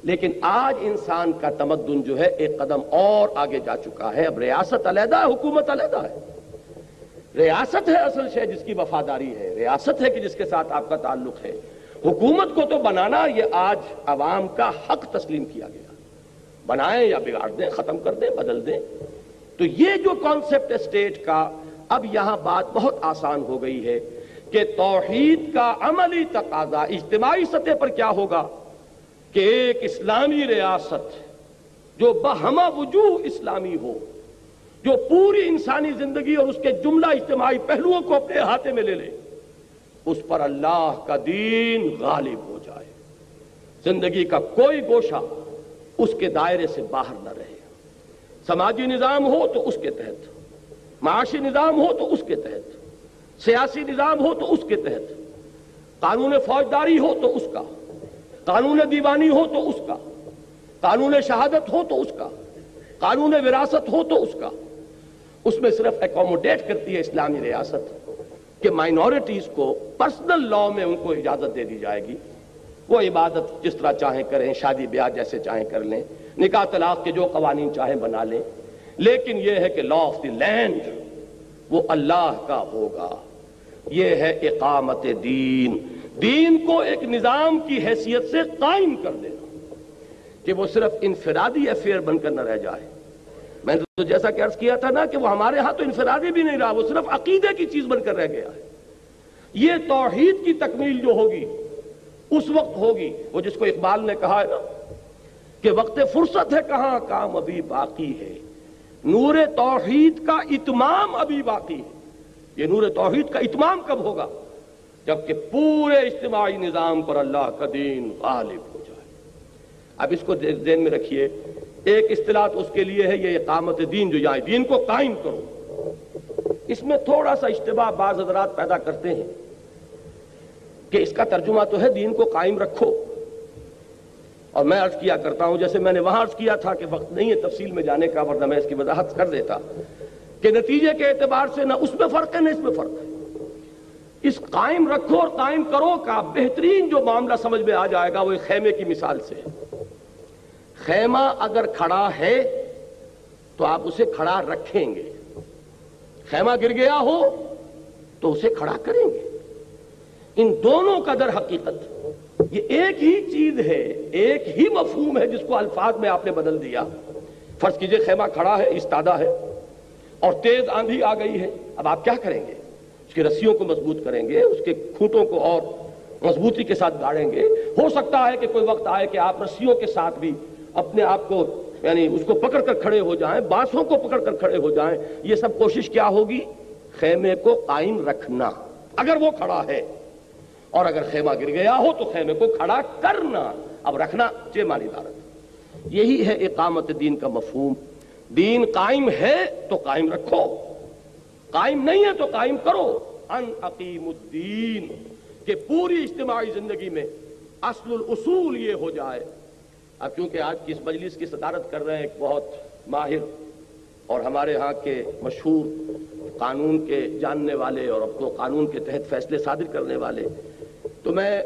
لیکن آج انسان کا تمدن جو ہے ایک قدم اور آگے جا چکا ہے۔ اب ریاست علیحدہ ہے، حکومت علیحدہ ہے۔ ریاست ہے اصل شے جس کی وفاداری ہے، ریاست ہے کہ جس کے ساتھ آپ کا تعلق ہے۔ حکومت کو تو بنانا یہ آج عوام کا حق تسلیم کیا گیا، بنائیں یا بگاڑ دیں، ختم کر دیں، بدل دیں۔ تو یہ جو کانسیپٹ اسٹیٹ کا، اب یہاں بات بہت آسان ہو گئی ہے کہ توحید کا عملی تقاضا اجتماعی سطح پر کیا ہوگا کہ ایک اسلامی ریاست جو بہمہ وجوہ اسلامی ہو، جو پوری انسانی زندگی اور اس کے جملہ اجتماعی پہلوؤں کو اپنے احاطے میں لے لے، اس پر اللہ کا دین غالب ہو جائے، زندگی کا کوئی گوشہ اس کے دائرے سے باہر نہ رہے۔ سماجی نظام ہو تو اس کے تحت، معاشی نظام ہو تو اس کے تحت، سیاسی نظام ہو تو اس کے تحت، قانون فوجداری ہو تو اس کا، قانون دیوانی ہو تو اس کا، قانون شہادت ہو تو اس کا، قانون وراثت ہو تو اس کا۔ اس میں صرف ایکوموڈیٹ کرتی ہے اسلامی ریاست کہ مائنورٹیز کو پرسنل لا میں ان کو اجازت دے دی جائے گی، وہ عبادت جس طرح چاہیں کریں، شادی بیاہ جیسے چاہیں کر لیں، نکاح طلاق کے جو قوانین چاہیں بنا لیں، لیکن یہ ہے کہ لا آف دی لینڈ وہ اللہ کا ہوگا۔ یہ ہے اقامت دین، دین کو ایک نظام کی حیثیت سے قائم کر دینا کہ وہ صرف انفرادی افیئر بن کر نہ رہ جائے۔ میں نے تو جیسا کہ عرض کیا تھا نا کہ وہ ہمارے ہاں تو انفرادی بھی نہیں رہا، وہ صرف عقیدے کی چیز بن کر رہ گیا ہے۔ یہ توحید کی تکمیل جو ہوگی اس وقت ہوگی، وہ جس کو اقبال نے کہا ہے نا کہ وقت فرصت ہے کہاں، کام ابھی باقی ہے، نور توحید کا اتمام ابھی باقی ہے۔ یہ نور توحید کا اتمام کب ہوگا؟ جبکہ پورے اجتماعی نظام پر اللہ کا دین غالب ہو جائے۔ اب اس کو ذہن میں رکھیے، ایک اصطلاح تو اس کے لیے ہے یہ اقامت دین، جو یہاں دین کو قائم کرو۔ اس میں تھوڑا سا اشتباہ بعض حضرات پیدا کرتے ہیں کہ اس کا ترجمہ تو ہے دین کو قائم رکھو، اور میں عرض کیا کرتا ہوں، جیسے میں نے وہاں عرض کیا تھا کہ وقت نہیں ہے تفصیل میں جانے کا، ورنہ میں اس کی وضاحت کر دیتا کہ نتیجے کے اعتبار سے نہ اس میں فرق ہے نہ اس میں فرق ہے۔ اس قائم رکھو اور قائم کرو کا بہترین جو معاملہ سمجھ میں آ جائے گا وہ ایک خیمے کی مثال سے ہے۔ خیمہ اگر کھڑا ہے تو آپ اسے کھڑا رکھیں گے، خیمہ گر گیا ہو تو اسے کھڑا کریں گے۔ ان دونوں کا در حقیقت یہ ایک ہی چیز ہے، ایک ہی مفہوم ہے جس کو الفاظ میں آپ نے بدل دیا۔ فرض کیجئے خیمہ کھڑا ہے، استادہ ہے، اور تیز آندھی آ گئی ہے، اب آپ کیا کریں گے؟ اس کی رسیوں کو مضبوط کریں گے، اس کے کھوٹوں کو اور مضبوطی کے ساتھ گاڑیں گے۔ ہو سکتا ہے کہ کوئی وقت آئے کہ آپ رسیوں کے ساتھ بھی اپنے آپ کو، یعنی اس کو پکڑ کر کھڑے ہو جائیں، بانسوں کو پکڑ کر کھڑے ہو جائیں۔ یہ سب کوشش کیا ہوگی؟ خیمے کو قائم رکھنا، اگر وہ کھڑا ہے، اور اگر خیمہ گر گیا ہو تو خیمے کو کھڑا کرنا، اب رکھنا چہ مانی دارت۔ یہی ہے اقامت دین کا مفہوم۔ دین قائم ہے تو قائم رکھو، قائم نہیں ہے تو قائم کرو۔ ان اقیم الدین، کہ پوری اجتماعی زندگی میں اصل الاصول یہ ہو جائے۔ اب کیونکہ آج کی اس مجلس کی صدارت کر رہے ہیں ایک بہت ماہر اور ہمارے ہاں کے مشہور قانون کے جاننے والے اور اب تو قانون کے تحت فیصلے صادر کرنے والے، تو میں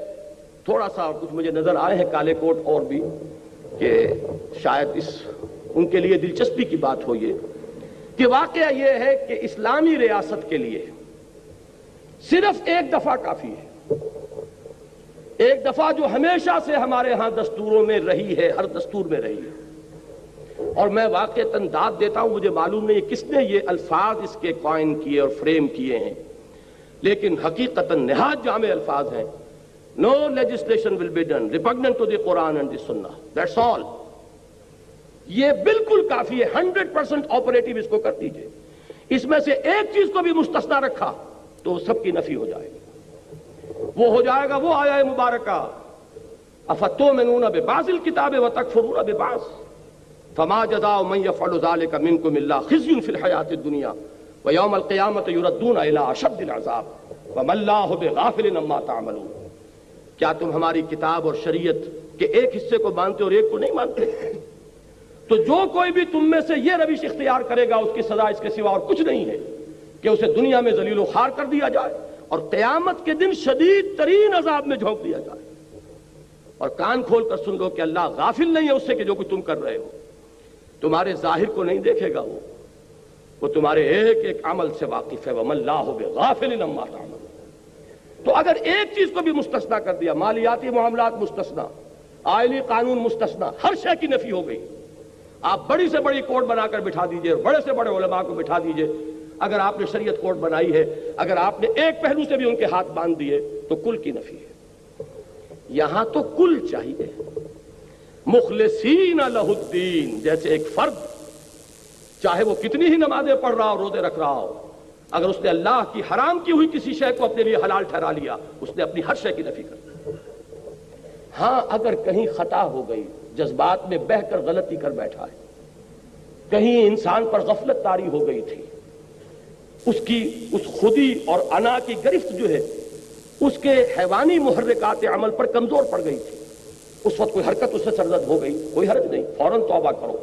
تھوڑا سا کچھ مجھے نظر آئے ہیں کالے کوٹ اور بھی کہ شاید ان کے لیے دلچسپی کی بات ہو یہ کہ واقعہ یہ ہے کہ اسلامی ریاست کے لیے صرف ایک دفعہ کافی ہے، ایک دفعہ جو ہمیشہ سے ہمارے ہاں دستوروں میں رہی ہے، ہر دستور میں رہی ہے۔ اور میں واقعتاً داد دیتا ہوں، مجھے معلوم نہیں کس نے یہ الفاظ اس کے کوائن کیے اور فریم کیے ہیں، لیکن حقیقتاً نہایت جامع الفاظ ہیں۔ No legislation will be done repugnant to the Quran and the Sunnah. That's all. یہ بالکل کافی ہے، 100% آپریٹو اس کو کر دیجئے۔ اس میں سے ایک چیز کو بھی مستثنا رکھا تو سب کی نفی ہو جائے گی، وہ ہو جائے گا وہ آیہ مبارکہ افتؤمنون ببعض الکتاب وتکفرون ببعض فما جزاء من يفعل ذلك منكم الا خزي في الحياة الدنيا ويوم القيامة يردون الى اشد العذاب وما الله بغافل عما تعملون۔ کیا تم ہماری کتاب اور شریعت کے ایک حصے کو مانتے اور ایک کو نہیں مانتے؟ تو جو کوئی بھی تم میں سے یہ روش اختیار کرے گا اس کی سزا اس کے سوا اور کچھ نہیں ہے کہ اسے دنیا میں ذلیل و خوار کر دیا جائے اور قیامت کے دن شدید ترین عذاب میں جھونک دیا جائے۔ اور کان کھول کر سن لو کہ اللہ غافل نہیں ہے اس سے کہ جو کچھ تم کر رہے ہو، تمہارے ظاہر کو نہیں دیکھے گا، وہ تمہارے ایک ایک عمل سے واقف ہے۔ وَمَا اللَّهُ بِغَافِلٍ عَمَّا تَعْمَلُونَ۔ تو اگر ایک چیز کو بھی مستثنا کر دیا، مالیاتی معاملات مستثنا، آئلی قانون مستثنا، ہر شے کی نفی ہو گئی۔ آپ بڑی سے بڑی کورٹ بنا کر بٹھا دیجئے، بڑے سے بڑے علماء کو بٹھا دیجئے، اگر آپ نے شریعت کورٹ بنائی ہے، اگر آپ نے ایک پہلو سے بھی ان کے ہاتھ باندھ دیے تو کل کی نفی ہے۔ یہاں تو کل چاہیے، مخلصین لہ الدین، جیسے ایک فرد چاہے وہ کتنی ہی نمازیں پڑھ رہا ہو، روزے رکھ رہا ہو، اگر اس نے اللہ کی حرام کی ہوئی کسی شے کو اپنے لیے حلال ٹھہرا لیا، اس نے اپنی ہر شے کی نفی کر دی۔ ہاں اگر کہیں خطا ہو گئی، جذبات میں بہہ کر غلطی کر بیٹھا ہے، کہیں انسان پر غفلت طاری ہو گئی تھی، اس خودی اور انا کی گرفت جو ہے اس کے حیوانی محرکات عمل پر کمزور پڑ گئی تھی، اس وقت کوئی حرکت اس سے سرزد ہو گئی، کوئی حرج نہیں، فوراً توبہ کرو۔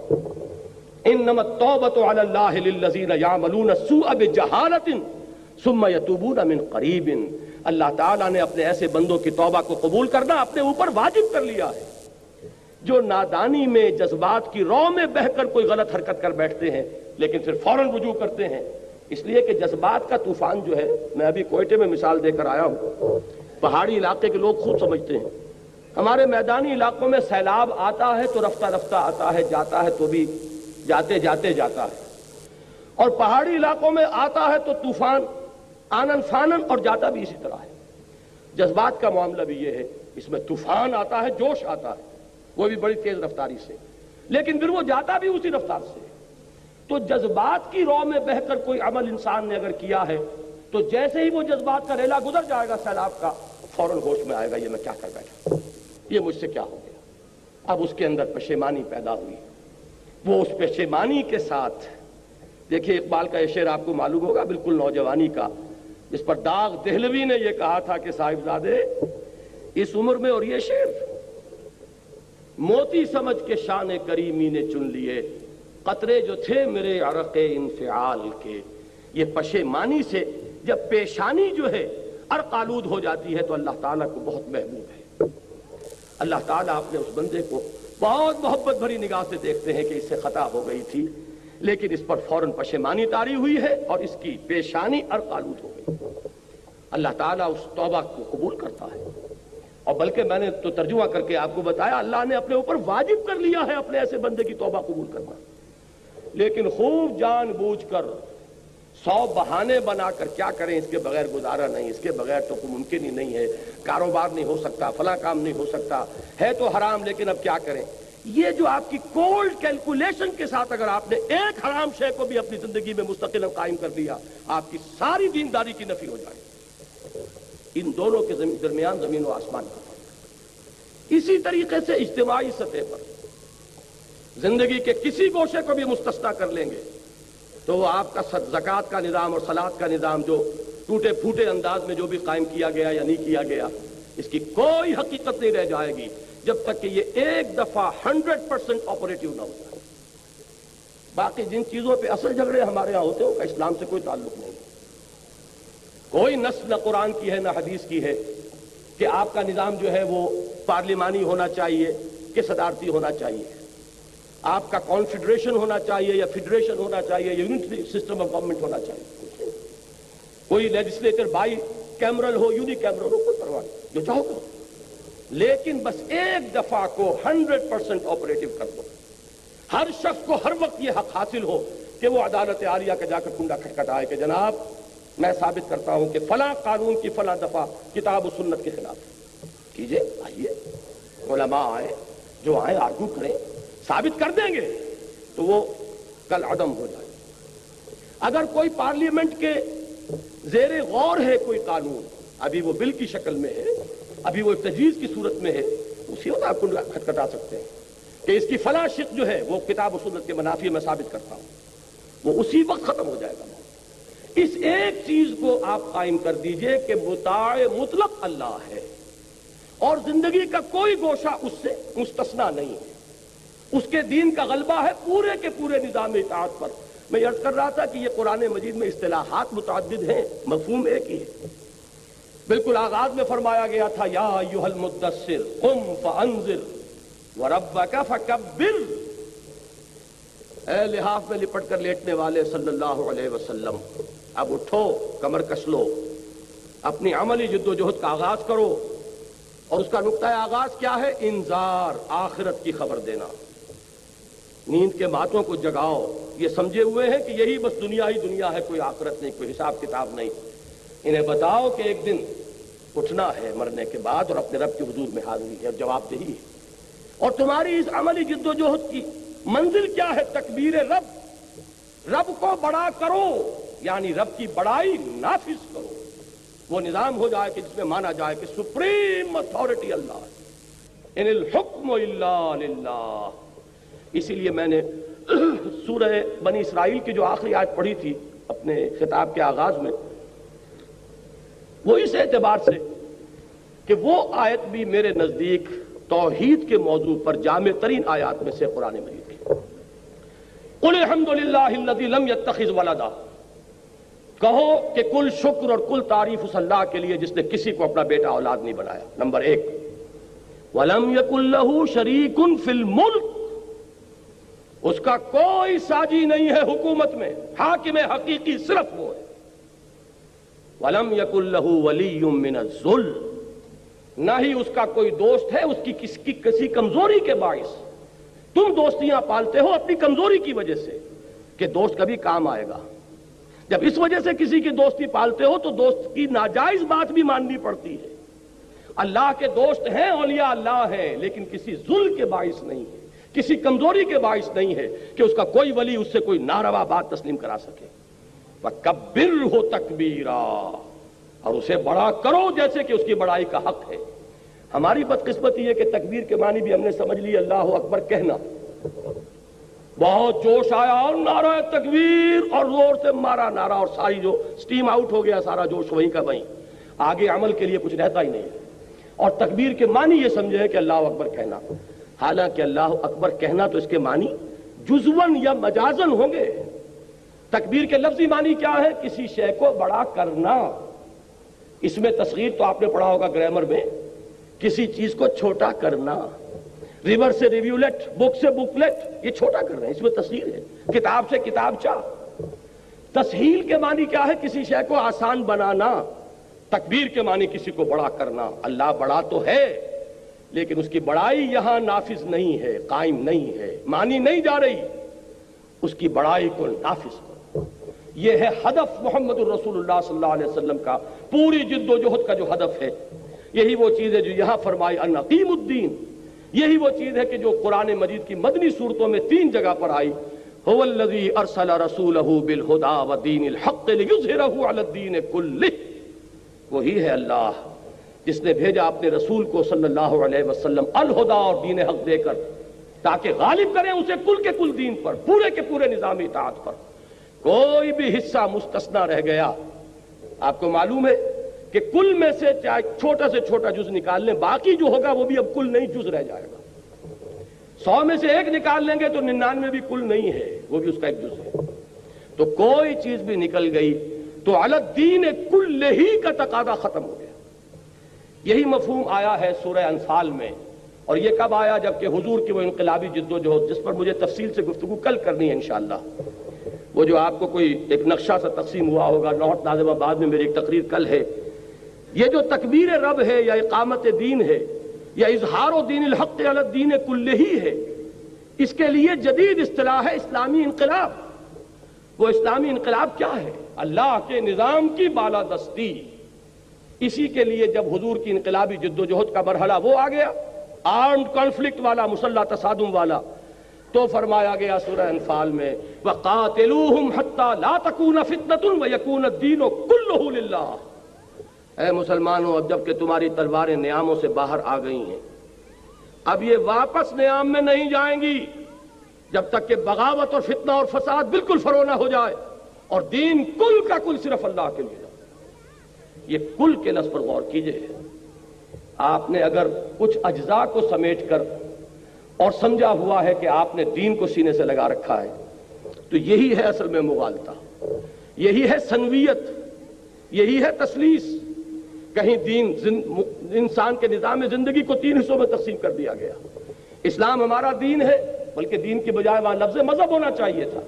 انما التوبۃ علی اللہ للذین یعملون السوء بجہالۃ ثم یتوبون من قریب۔ اللہ تعالیٰ نے اپنے ایسے بندوں کی توبہ کو قبول کرنا اپنے اوپر واجب کر لیا ہے، جو نادانی میں جذبات کی رو میں بہہ کر کوئی غلط حرکت کر بیٹھتے ہیں لیکن پھر فوراً رجوع کرتے ہیں، اس لیے کہ جذبات کا طوفان جو ہے، میں ابھی کوئٹے میں مثال دے کر آیا ہوں، پہاڑی علاقے کے لوگ خوب سمجھتے ہیں، ہمارے میدانی علاقوں میں سیلاب آتا ہے تو رفتہ رفتہ آتا ہے، جاتا ہے تو بھی جاتے جاتے جاتا ہے، اور پہاڑی علاقوں میں آتا ہے تو طوفان آنن فانن اور جاتا بھی اسی طرح ہے۔ جذبات کا معاملہ بھی یہ ہے، اس میں طوفان آتا ہے، جوش آتا ہے، وہ بھی بڑی تیز رفتاری سے، لیکن پھر وہ جاتا بھی اسی رفتار سے۔ تو جذبات کی رو میں بہہ کر کوئی عمل انسان نے اگر کیا ہے تو جیسے ہی وہ جذبات کا ریلا گزر جائے گا سیلاب کا، فوراً ہوش میں آئے گا یہ میں کیا کر بیٹھا، یہ مجھ سے کیا ہو گیا۔ اب اس کے اندر پشیمانی پیدا ہوئی، وہ اس پشیمانی کے ساتھ، دیکھیے اقبال کا یہ شعر آپ کو معلوم ہوگا، بالکل نوجوانی کا، جس پر داغ دہلوی نے یہ کہا تھا کہ صاحبزادے اس عمر میں، اور یہ شعر، موتی سمجھ کے شان کریمی نے چن لیے قطرے جو تھے میرے عرق انفعال کے۔ یہ پشیمانی سے جب پیشانی جو ہے عرق آلود ہو جاتی ہے تو اللہ تعالیٰ کو بہت محبوب ہے۔ اللہ تعالیٰ اپنے اس بندے کو بہت محبت بھری نگاہ سے دیکھتے ہیں کہ اس سے خطا ہو گئی تھی، لیکن اس پر فوراً پشیمانی طاری ہوئی ہے اور اس کی پیشانی عرق آلود ہو گئی۔ اللہ تعالیٰ اس توبہ کو قبول کرتا ہے، اور بلکہ میں نے تو ترجمہ کر کے آپ کو بتایا، اللہ نے اپنے اوپر واجب کر لیا ہے اپنے ایسے بندے کی توبہ قبول کرنا، لیکن خوب جان بوجھ کر 100 بہانے بنا کر کیا کریں، اس کے بغیر گزارا نہیں، اس کے بغیر تو کوئی ممکن ہی نہیں ہے، کاروبار نہیں ہو سکتا، فلاں کام نہیں ہو سکتا، ہے تو حرام لیکن اب کیا کریں۔ یہ جو آپ کی کولڈ کیلکولیشن کے ساتھ اگر آپ نے ایک حرام شے کو بھی اپنی زندگی میں مستقل قائم کر دیا، آپ کی ساری دینداری کی نفی ہو جائے۔ ان دونوں کے درمیان زمین و آسمان کا فرق۔ اسی طریقے سے اجتماعی سطح پر زندگی کے کسی گوشے کو بھی مستثنا کر لیں گے تو وہ آپ کا زکوٰۃ کا نظام اور صلاۃ کا نظام جو ٹوٹے پھوٹے انداز میں جو بھی قائم کیا گیا یا نہیں کیا گیا، اس کی کوئی حقیقت نہیں رہ جائے گی جب تک کہ یہ ایک دفعہ 100% آپریٹو نہ ہو جائے۔ باقی جن چیزوں پہ اصل جھگڑے ہمارے ہاں ہوتے ہیں ان کا اسلام سے کوئی تعلق نہیں، کوئی نص نہ قرآن کی ہے نہ حدیث کی ہے کہ آپ کا نظام جو ہے وہ پارلیمانی ہونا چاہیے کہ صدارتی ہونا چاہیے، آپ کا کانفیڈریشن ہونا چاہیے یا فیڈریشن ہونا چاہیے یا یونٹری سسٹم آف گورنمنٹ ہونا چاہیے۔ کوئی لیجسلیٹر بائی کیمرل ہو یونی کیمرل ہو، کوئی پرواہ نہیں، جو چاہو کرو، لیکن بس ایک دفعہ کو 100% آپریٹو کر دو۔ ہر شخص کو ہر وقت یہ حق حاصل ہو کہ وہ عدالت عالیہ کا جا کر کنڈا کھٹکھٹائے کہ جناب میں ثابت کرتا ہوں کہ فلاں قانون کی فلاں دفعہ کتاب و سنت کے خلاف ہے۔ کیجئے، آئیے، علماء آئے، جو آئے آرگو کریں، ثابت کر دیں گے تو وہ کل عدم ہو جائے۔ اگر کوئی پارلیمنٹ کے زیر غور ہے کوئی قانون، ابھی وہ بل کی شکل میں ہے، ابھی وہ تجویز کی صورت میں ہے، اسی وقت آپ کنڈا کھٹکھٹا سکتے ہیں کہ اس کی فلاں شق جو ہے وہ کتاب و سنت کے منافی میں ثابت کرتا ہوں، وہ اسی وقت ختم ہو جائے گا۔ اس ایک چیز کو آپ قائم کر دیجئے کہ مطاع مطلق اللہ ہے اور زندگی کا کوئی گوشہ اس سے مستثنا نہیں ہے، اس کے دین کا غلبہ ہے پورے کے پورے نظام اطاعت پر۔ میں عرض کر رہا تھا کہ یہ قرآن مجید میں اصطلاحات متعدد ہیں، مفہوم ایک ہی ہے۔ بالکل آغاز میں فرمایا گیا تھا یا ایھا المدثر قم فانذر وربک فکبر، اے لحاف میں لپٹ کر لیٹنے والے صلی اللہ علیہ وسلم، اب اٹھو، کمر کس لو، اپنی عملی جد و جہد کا آغاز کرو، اور اس کا نقطہ آغاز کیا ہے؟ انذار، آخرت کی خبر دینا۔ نیند کے ماتوں کو جگاؤ، یہ سمجھے ہوئے ہیں کہ یہی بس دنیا ہی دنیا ہے، کوئی آخرت نہیں، کوئی حساب کتاب نہیں۔ انہیں بتاؤ کہ ایک دن اٹھنا ہے مرنے کے بعد، اور اپنے رب کے حضور میں حاضری ہے اور جواب دہی ہے، اور تمہاری اس عملی جد و جہد کی منزل کیا ہے؟ تکبیر رب، رب کو بڑا کرو، یعنی رب کی بڑائی نافذ کرو۔ وہ نظام ہو جائے کہ جس میں مانا جائے کہ سپریم اتھارٹی اللہ ہے، ان الحکم الا للہ۔ اسی لیے میں نے سورہ بنی اسرائیل کی جو آخری آیت پڑھی تھی اپنے خطاب کے آغاز میں، وہ اس اعتبار سے کہ وہ آیت بھی میرے نزدیک توحید کے موضوع پر جامع ترین آیات میں سے قرآن مجید کی۔ قل الحمد للہ الذی لم یتخذ ولدا، کہو کہ کل شکر اور کل تعریف اس اللہ کے لیے جس نے کسی کو اپنا بیٹا اولاد نہیں بنایا۔ نمبر ایک، وَلَمْ يَكُنْ لَهُ شَرِيكٌ فِي الْمُلْكِ، اس کا کوئی ساجی نہیں ہے حکومت میں، حاکم حقیقی صرف وہ ہے۔ وَلَمْ يَكُنْ لَهُ وَلِيٌّ مِّنَ الذُّلِّ، نہ ہی اس کا کوئی دوست ہے اس کی کسی کمزوری کے باعث۔ تم دوستیاں پالتے ہو اپنی کمزوری کی وجہ سے کہ دوست کبھی کام آئے گا، جب اس وجہ سے کسی کی دوستی پالتے ہو تو دوست کی ناجائز بات بھی ماننی پڑتی ہے۔ اللہ کے دوست ہیں، اولیاء اللہ ہیں، لیکن کسی ظلم کے باعث نہیں ہے، کسی کمزوری کے باعث نہیں ہے کہ اس کا کوئی ولی اس سے کوئی ناروا بات تسلیم کرا سکے۔ وَكَبِّرْهُ تَكْبِيرًا، اور اسے بڑا کرو جیسے کہ اس کی بڑائی کا حق ہے۔ ہماری بدقسمتی ہے کہ تکبیر کے معنی بھی ہم نے سمجھ لی اللہ اکبر کہنا، بہت جوش آیا اور نعرہ تکبیر اور زور سے مارا نعرہ، اور ساری جو سٹیم آؤٹ ہو گیا سارا جوش وہیں کا وہیں، آگے عمل کے لیے کچھ رہتا ہی نہیں ہے۔ اور تکبیر کے معنی یہ سمجھے کہ اللہ اکبر کہنا، حالانکہ اللہ اکبر کہنا تو اس کے معنی جزون یا مجازن ہوں گے۔ تکبیر کے لفظی معنی کیا ہے؟ کسی شے کو بڑا کرنا۔ اس میں تصغیر تو آپ نے پڑھا ہوگا گرامر میں، کسی چیز کو چھوٹا کرنا، ریور سے ریویولیٹ، بک سے بکلیٹ، یہ چھوٹا کر رہے ہیں، اس میں تصغیر ہے۔ کتاب سے کتابچہ، تسہیل کے معنی کیا ہے؟ کسی شے کو آسان بنانا۔ تکبیر کے معنی کسی کو بڑا کرنا۔ اللہ بڑا تو ہے لیکن اس کی بڑائی یہاں نافذ نہیں ہے، قائم نہیں ہے، مانی نہیں جا رہی، اس کی بڑائی کو نافذ کرو۔ یہ ہے ہدف محمد الرسول اللہ صلی اللہ علیہ وسلم کا، پوری جد و جہد کا جو ہدف ہے۔ یہی وہ چیز ہے جو یہاں فرمائی ان اقیم الدین، یہی وہ چیز ہے کہ جو قرآن مجید کی مدنی صورتوں میں 3 جگہ پر آئی، هو الذی ارسل رسولہ بالہدی ودین الحق لیظہرہ علی الدین کلہ، وہی ہے اللہ جس نے بھیجا اپنے رسول کو صلی اللہ علیہ وسلم الہدا اور دین حق دے کر، تاکہ غالب کریں اسے کل کے کل دین پر، پورے کے پورے نظام اطاعت پر۔ کوئی بھی حصہ مستثنا رہ گیا، آپ کو معلوم ہے کہ کل میں سے چاہے چھوٹا سے چھوٹا جز نکال لیں، باقی جو ہوگا وہ بھی اب کل نہیں، جز رہ جائے گا۔ 100 میں سے 1 نکال لیں گے تو 99 بھی کل نہیں ہے، وہ بھی اس کا ایک جز ہے۔ تو کوئی چیز بھی نکل گئی تو علی الدین کل ہی کا تقاضا ختم ہو گیا۔ یہی مفہوم آیا ہے سورہ انفال میں، اور یہ کب آیا؟ جبکہ حضور کی وہ انقلابی جد و جہد جس پر مجھے تفصیل سے گفتگو کل کرنی ہے انشاءاللہ، وہ جو آپ کو کوئی ایک نقشہ سا تقسیم ہوا ہوگا، نارتھ ناظم آباد میں میری ایک تقریر کل ہے، یہ جو تکبیر رب ہے یا اقامت دین ہے یا اظہار و دین الحق علی الدین کلہ ہے، اس کے لیے جدید اصطلاح ہے اسلامی انقلاب۔ وہ اسلامی انقلاب کیا ہے؟ اللہ کے نظام کی بالادستی۔ اسی کے لیے جب حضور کی انقلابی جد و جہد کا مرحلہ وہ آ گیا، آرمڈ کانفلکٹ والا، مسلح تصادم والا، تو فرمایا گیا سورہ انفال میں وَقَاتِلُوهُمْ حَتَّى لَا تَكُونَ فِتْنَةٌ وَيَكُونَ الدِّينُ كُلُّهُ لِلَّهِ۔ اے مسلمانوں، اب جب کہ تمہاری تلواریں نیاموں سے باہر آ گئی ہیں، اب یہ واپس نیام میں نہیں جائیں گی جب تک کہ بغاوت اور فتنہ اور فساد بالکل فرو نہ ہو جائے اور دین کل کا کل صرف اللہ کے لیے۔ یہ کل کے لفظ پر غور کیجئے۔ آپ نے اگر کچھ اجزاء کو سمیٹ کر اور سمجھا ہوا ہے کہ آپ نے دین کو سینے سے لگا رکھا ہے، تو یہی ہے اصل میں مغالطہ، یہی ہے سنویت، یہی ہے تسلیس۔ کہیں دین انسان کے نظام زندگی کو 3 حصوں میں تقسیم کر دیا گیا۔ اسلام ہمارا دین ہے، بلکہ دین کی بجائے وہاں لفظ مذہب ہونا چاہیے تھا،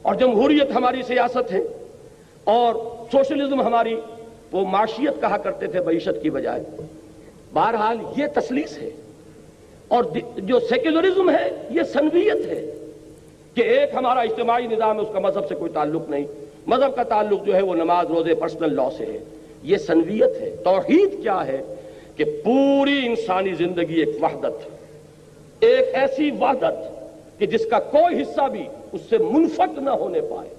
اور جمہوریت ہماری سیاست ہے، اور سوشلزم ہماری وہ معاشیت کہا کرتے تھے معیشت کی بجائے۔ بہرحال یہ تسلیس ہے، اور جو سیکولرزم ہے یہ سنویت ہے کہ ایک ہمارا اجتماعی نظام ہے، اس کا مذہب سے کوئی تعلق نہیں، مذہب کا تعلق جو ہے وہ نماز روزے پرسنل لا سے ہے۔ یہ سنویت ہے۔ توحید کیا ہے؟ کہ پوری انسانی زندگی ایک وحدت، ایک ایسی وحدت کہ جس کا کوئی حصہ بھی اس سے منفک نہ ہونے پائے،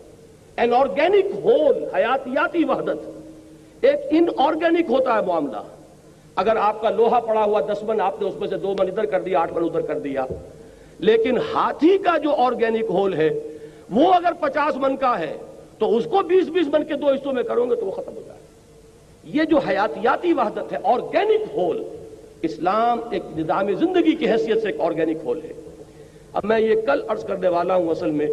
این آرگینک ہول، حیاتیاتی وحدت۔ ایک ان آرگینک ہوتا ہے معاملہ۔ اگر آپ کا لوہا پڑا ہوا 10 من، آپ نے اس میں سے 2 من ادھر کر دیا، 8 من ادھر کر دیا، لیکن ہاتھی کا جو آرگینک ہول ہے وہ اگر 50 من کا ہے تو اس کو 20-20 من کے 2 حصوں میں کرو گے تو وہ ختم ہو جائے۔ یہ جو حیاتیاتی وحدت ہے، آرگینک ہول، اسلام ایک نظام زندگی کی حیثیت سے ایک آرگینک ہول ہے۔ اب میں یہ کل عرض کرنے والا ہوں اصل میں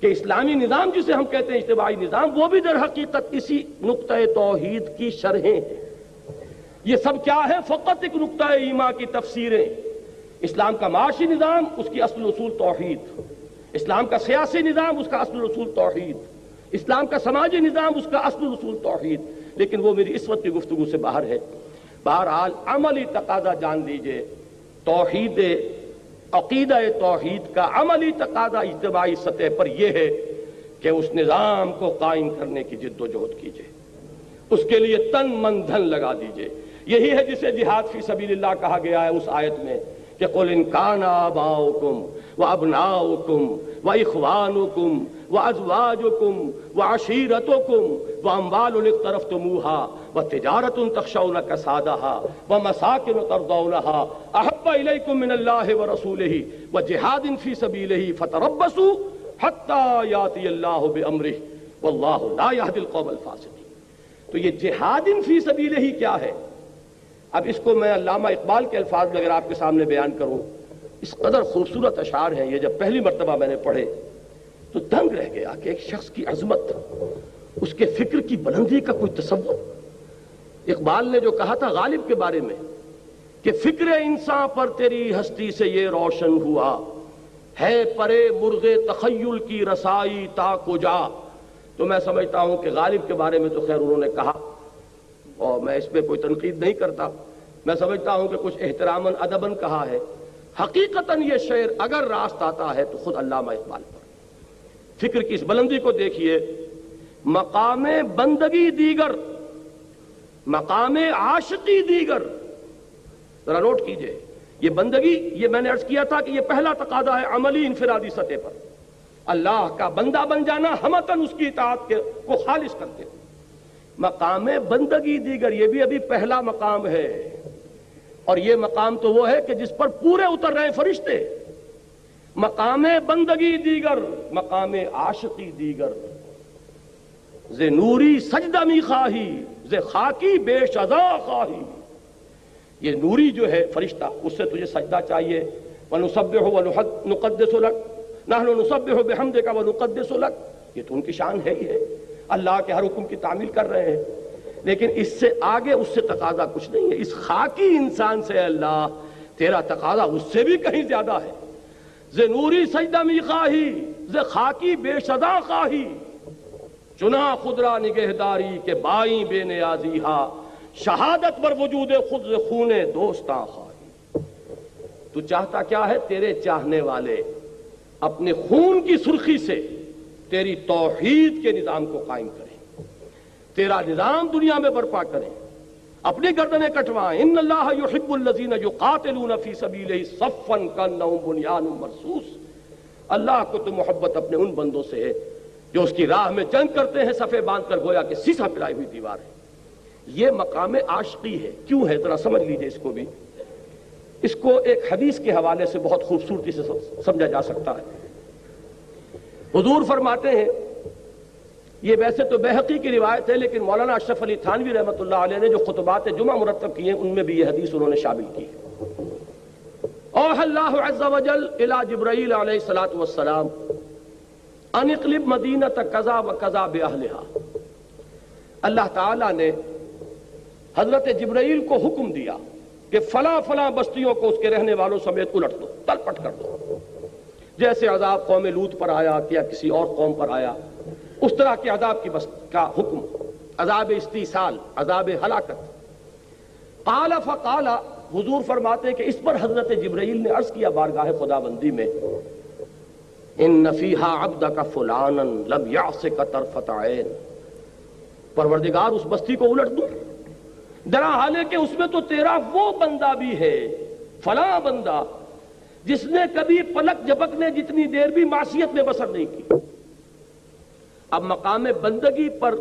کہ اسلامی نظام جسے ہم کہتے ہیں اجتماعی نظام، وہ بھی در حقیقت اسی نقطۂ توحید کی شرحیں ہیں۔ یہ سب کیا ہے؟ فقط ایک نقطۂ ایمان کی تفسیریں۔ اسلام کا معاشی نظام، اس کی اصل اصول توحید۔ اسلام کا سیاسی نظام، اس کا اصل اصول توحید۔ اسلام کا سماجی نظام، اس کا اصل اصول توحید۔ لیکن وہ میری اس وقت کی گفتگو سے باہر ہے۔ بہرحال عملی تقاضا جان لیجئے، توحید، عقیدہ توحید کا عملی تقاضا اجتماعی سطح پر یہ ہے کہ اس نظام کو قائم کرنے کی جد و جہد کیجئے، اس کے لیے تن من دھن لگا دیجئے۔ یہی ہے جسے جہاد فی سبیل اللہ کہا گیا ہے اس آیت میں کہ قُلْ إِنْ كَانَ آبَاؤُكُمْ وَأَبْنَاؤُكُمْ وَإِخْوَانُكُمْ وَأَزْوَاجُكُمْ وَعَشِيرَتُكُمْ وَأَمْوَالٌ اقْتَرَفْتُمُوهَا وَتِجَارَةٌ تَخْشَوْنَ كَسَادَهَا وَمَسَاكِنُ تَرْضَوْنَهَا أَحَبَّ إِلَيْكُم مِّنَ اللَّهِ وَرَسُولِهِ وَجِهَادٍ فِي سَبِيلِهِ فَتَرَبَّصُوا حَتَّى يَأْتِيَ اللَّهُ بِأَمْرِهِ وَاللَّهُ لَا يَهْدِي الْقَوْمَ الْفَاسِقِينَ۔ تو یہ جہاد فی سبیلہ کیا ہے؟ اب اس کو میں علامہ اقبال کے الفاظ میں اگر آپ کے سامنے بیان کروں، اس قدر خوبصورت اشعار ہیں یہ، جب پہلی مرتبہ میں نے پڑھے تو دنگ رہ گیا کہ ایک شخص کی عظمت، اس کے فکر کی بلندی کا کوئی تصور۔ اقبال نے جو کہا تھا غالب کے بارے میں کہ فکر انسان پر تیری ہستی سے یہ روشن ہوا، ہے پرے مرغ تخیل کی رسائی تا کجا۔ تو میں سمجھتا ہوں کہ غالب کے بارے میں تو خیر انہوں نے کہا، اور میں اس پہ کوئی تنقید نہیں کرتا، میں سمجھتا ہوں کہ کچھ احتراماً ادباً کہا ہے۔ حقیقتاً یہ شعر اگر راست آتا ہے تو خود علامہ اقبال پر۔ فکر کی اس بلندی کو دیکھیے۔ مقام بندگی دیگر، مقام عاشقی دیگر، ذرا نوٹ کیجئے، یہ بندگی، یہ میں نے عرض کیا تھا کہ یہ پہلا تقاضا ہے عملی انفرادی سطح پر، اللہ کا بندہ بن جانا، ہمتاً اس کی اطاعت کو خالص کرتے ہیں۔ مقام بندگی دیگر، یہ بھی ابھی پہلا مقام ہے، اور یہ مقام تو وہ ہے کہ جس پر پورے اتر رہے ہیں فرشتے۔ مقام بندگی دیگر، مقام عاشقی دیگر، ز نوری سجدہ می خواہی، ز خاکی بے شذا خواہی۔ یہ نوری جو ہے فرشتہ، اس سے تجھے سجدہ چاہیے۔ وَنُسَبِّحُ وَنُقَدِّسُ لَكَ نَحْنُ نُسَبِّحُ بِحَمْدِكَ وَنُقَدِّسُ لَكَ۔ یہ تو ان کی شان ہے ہی ہے، اللہ کے ہر حکم کی تعمیل کر رہے ہیں، لیکن اس سے آگے اس سے تقاضا کچھ نہیں ہے۔ اس خاکی انسان سے اللہ تیرا تقاضا اس سے بھی کہیں زیادہ ہے۔ ز نوری سجدہ می خواہی، ز خاکی بے شدا خواہی، چنا خود را نگہداری کے بائیں بے نیازی ہا، شہادت بر وجود خود خون دوستاں خواہی. تو چاہتا کیا ہے؟ تیرے چاہنے والے اپنے خون کی سرخی سے تیری توحید کے نظام کو قائم کریں، تیرا نظام دنیا میں برپا کریں، اپنی گردنیں کٹوائیں. ان اللہ یحب الذین یقاتلون فی سبیلہ صفا کانہم بنیان مرصوص. اللہ کو تو محبت اپنے ان بندوں سے ہے جو اس کی راہ میں جنگ کرتے ہیں صفے باندھ کر گویا کہ سیسا پلائی ہوئی دیوار ہے. یہ مقام عاشقی ہے. کیوں ہے؟ ذرا سمجھ لیجئے اس کو بھی. اس کو ایک حدیث کے حوالے سے بہت خوبصورتی سے سمجھا جا سکتا ہے. حضور فرماتے ہیں، یہ ویسے تو بیہقی کی روایت ہے لیکن مولانا اشرف علی تھانوی رحمۃ اللہ علیہ نے جو خطبات جمعہ مرتب کیے ان میں بھی یہ حدیث انہوں نے شامل کی. اوحى اللہ عز وجل الى جبرائیل علیہ الصلوۃ والسلام ان اقلب مدینۃ کذا وکذا باہلھا. اللہ تعالیٰ نے حضرت جبرائیل کو حکم دیا کہ فلاں فلاں بستیوں کو اس کے رہنے والوں سمیت الٹ دو، تل پٹ کر دو. جیسے عذاب قوم لوط پر آیا یا کسی اور قوم پر آیا، اس طرح کے عذاب کا حکم، عذاب استیصال، عذاب ہلاکت. قال فقال، حضور فرماتے ہیں کہ اس پر حضرت جبرائیل نے عرض کیا بارگاہ خداوندی میں، ان فیہا عبدک فلانا لم یعصک طرفۃ عین. پروردگار اس بستی کو الٹ دوں، درا حالے کہ اس میں تو تیرا وہ بندہ بھی ہے، فلاں بندہ جس نے کبھی پلک جھپکنے جتنی دیر بھی معصیت میں بسر نہیں کی. اب مقام بندگی پر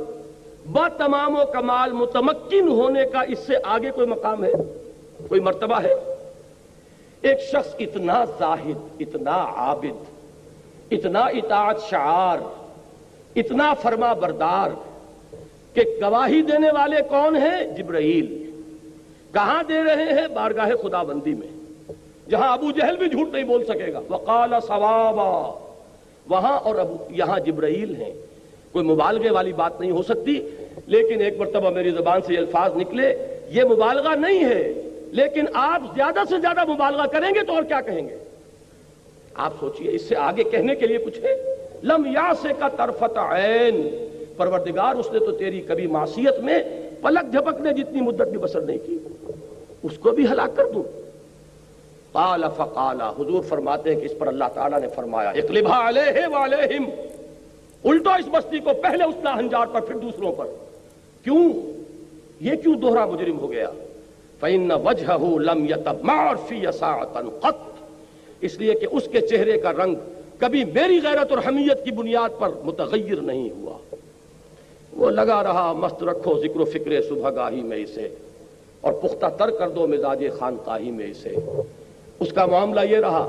با تمام و کمال متمکن ہونے کا اس سے آگے کوئی مقام ہے، کوئی مرتبہ ہے؟ ایک شخص اتنا زاہد، اتنا عابد، اتنا اطاعت شعار، اتنا فرما بردار کہ گواہی دینے والے کون ہیں؟ جبرائیل. کہاں دے رہے ہیں؟ بارگاہ خداوندی میں، جہاں ابو جہل بھی جھوٹ نہیں بول سکے گا. وقال صوابا، وہاں اور یہاں جبرائیل ہیں. کوئی مبالغے والی بات نہیں ہو سکتی، لیکن ایک مرتبہ میری زبان سے یہ الفاظ نکلے، یہ مبالغہ نہیں ہے، لیکن آپ زیادہ سے زیادہ مبالغہ کریں گے تو اور کیا کہیں گے؟ آپ سوچئے اس سے آگے کہنے کے لیے کچھ ہے؟ لم یعصک طرفۃ عین. پروردگار اس نے تو تیری کبھی معصیت میں پلک جھپکنے جتنی مدت بھی بسر نہیں کی، اس کو بھی ہلاک کر دوں. قال فقال، حضور فرماتے ہیں کہ اس پر اللہ تعالیٰ نے فرمایا اقلبھا علیہ وعلیہم، الٹو اس بستی کو، پہلے اس ناہنجار پر پھر دوسروں پر. کیوں؟ یہ کیوں دوہرا مجرم ہو گیا؟ فإن وجہہ لم یتمعر فی ساعۃ قط. اس لیے کہ اس کے چہرے کا رنگ کبھی میری غیرت اور حمیت کی بنیاد پر متغیر نہیں ہوا. وہ لگا رہا مست رکھو ذکر و فکر صبح گاہی میں اسے، اور پختہ تر کر دو مزاج خانقاہی میں اسے. اس کا معاملہ یہ رہا،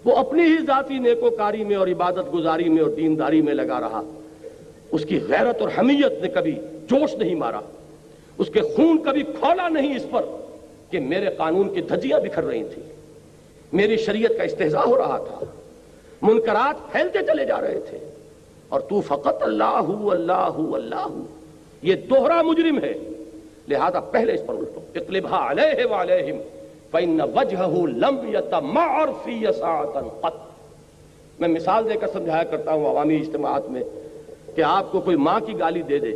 وہ اپنی ہی ذاتی نیکوکاری میں اور عبادت گزاری میں اور دینداری میں لگا رہا. اس کی غیرت اور حمیت نے کبھی جوش نہیں مارا، اس کے خون کبھی کھولا نہیں اس پر کہ میرے قانون کی دھجیاں بکھر رہی تھیں، میری شریعت کا استہزاء ہو رہا تھا، منکرات پھیلتے چلے جا رہے تھے، اور تو فقط اللہ اللہ اللہ. یہ دوہرا مجرم ہے، لہذا پہلے اس پر الٹو. اقلبھا علیہ وعلیہم فإن وجہہ لم یتمعر فی ساعۃ قط. میں مثال دے کر سمجھایا کرتا ہوں عوامی اجتماعات میں کہ آپ کو کوئی ماں کی گالی دے دے،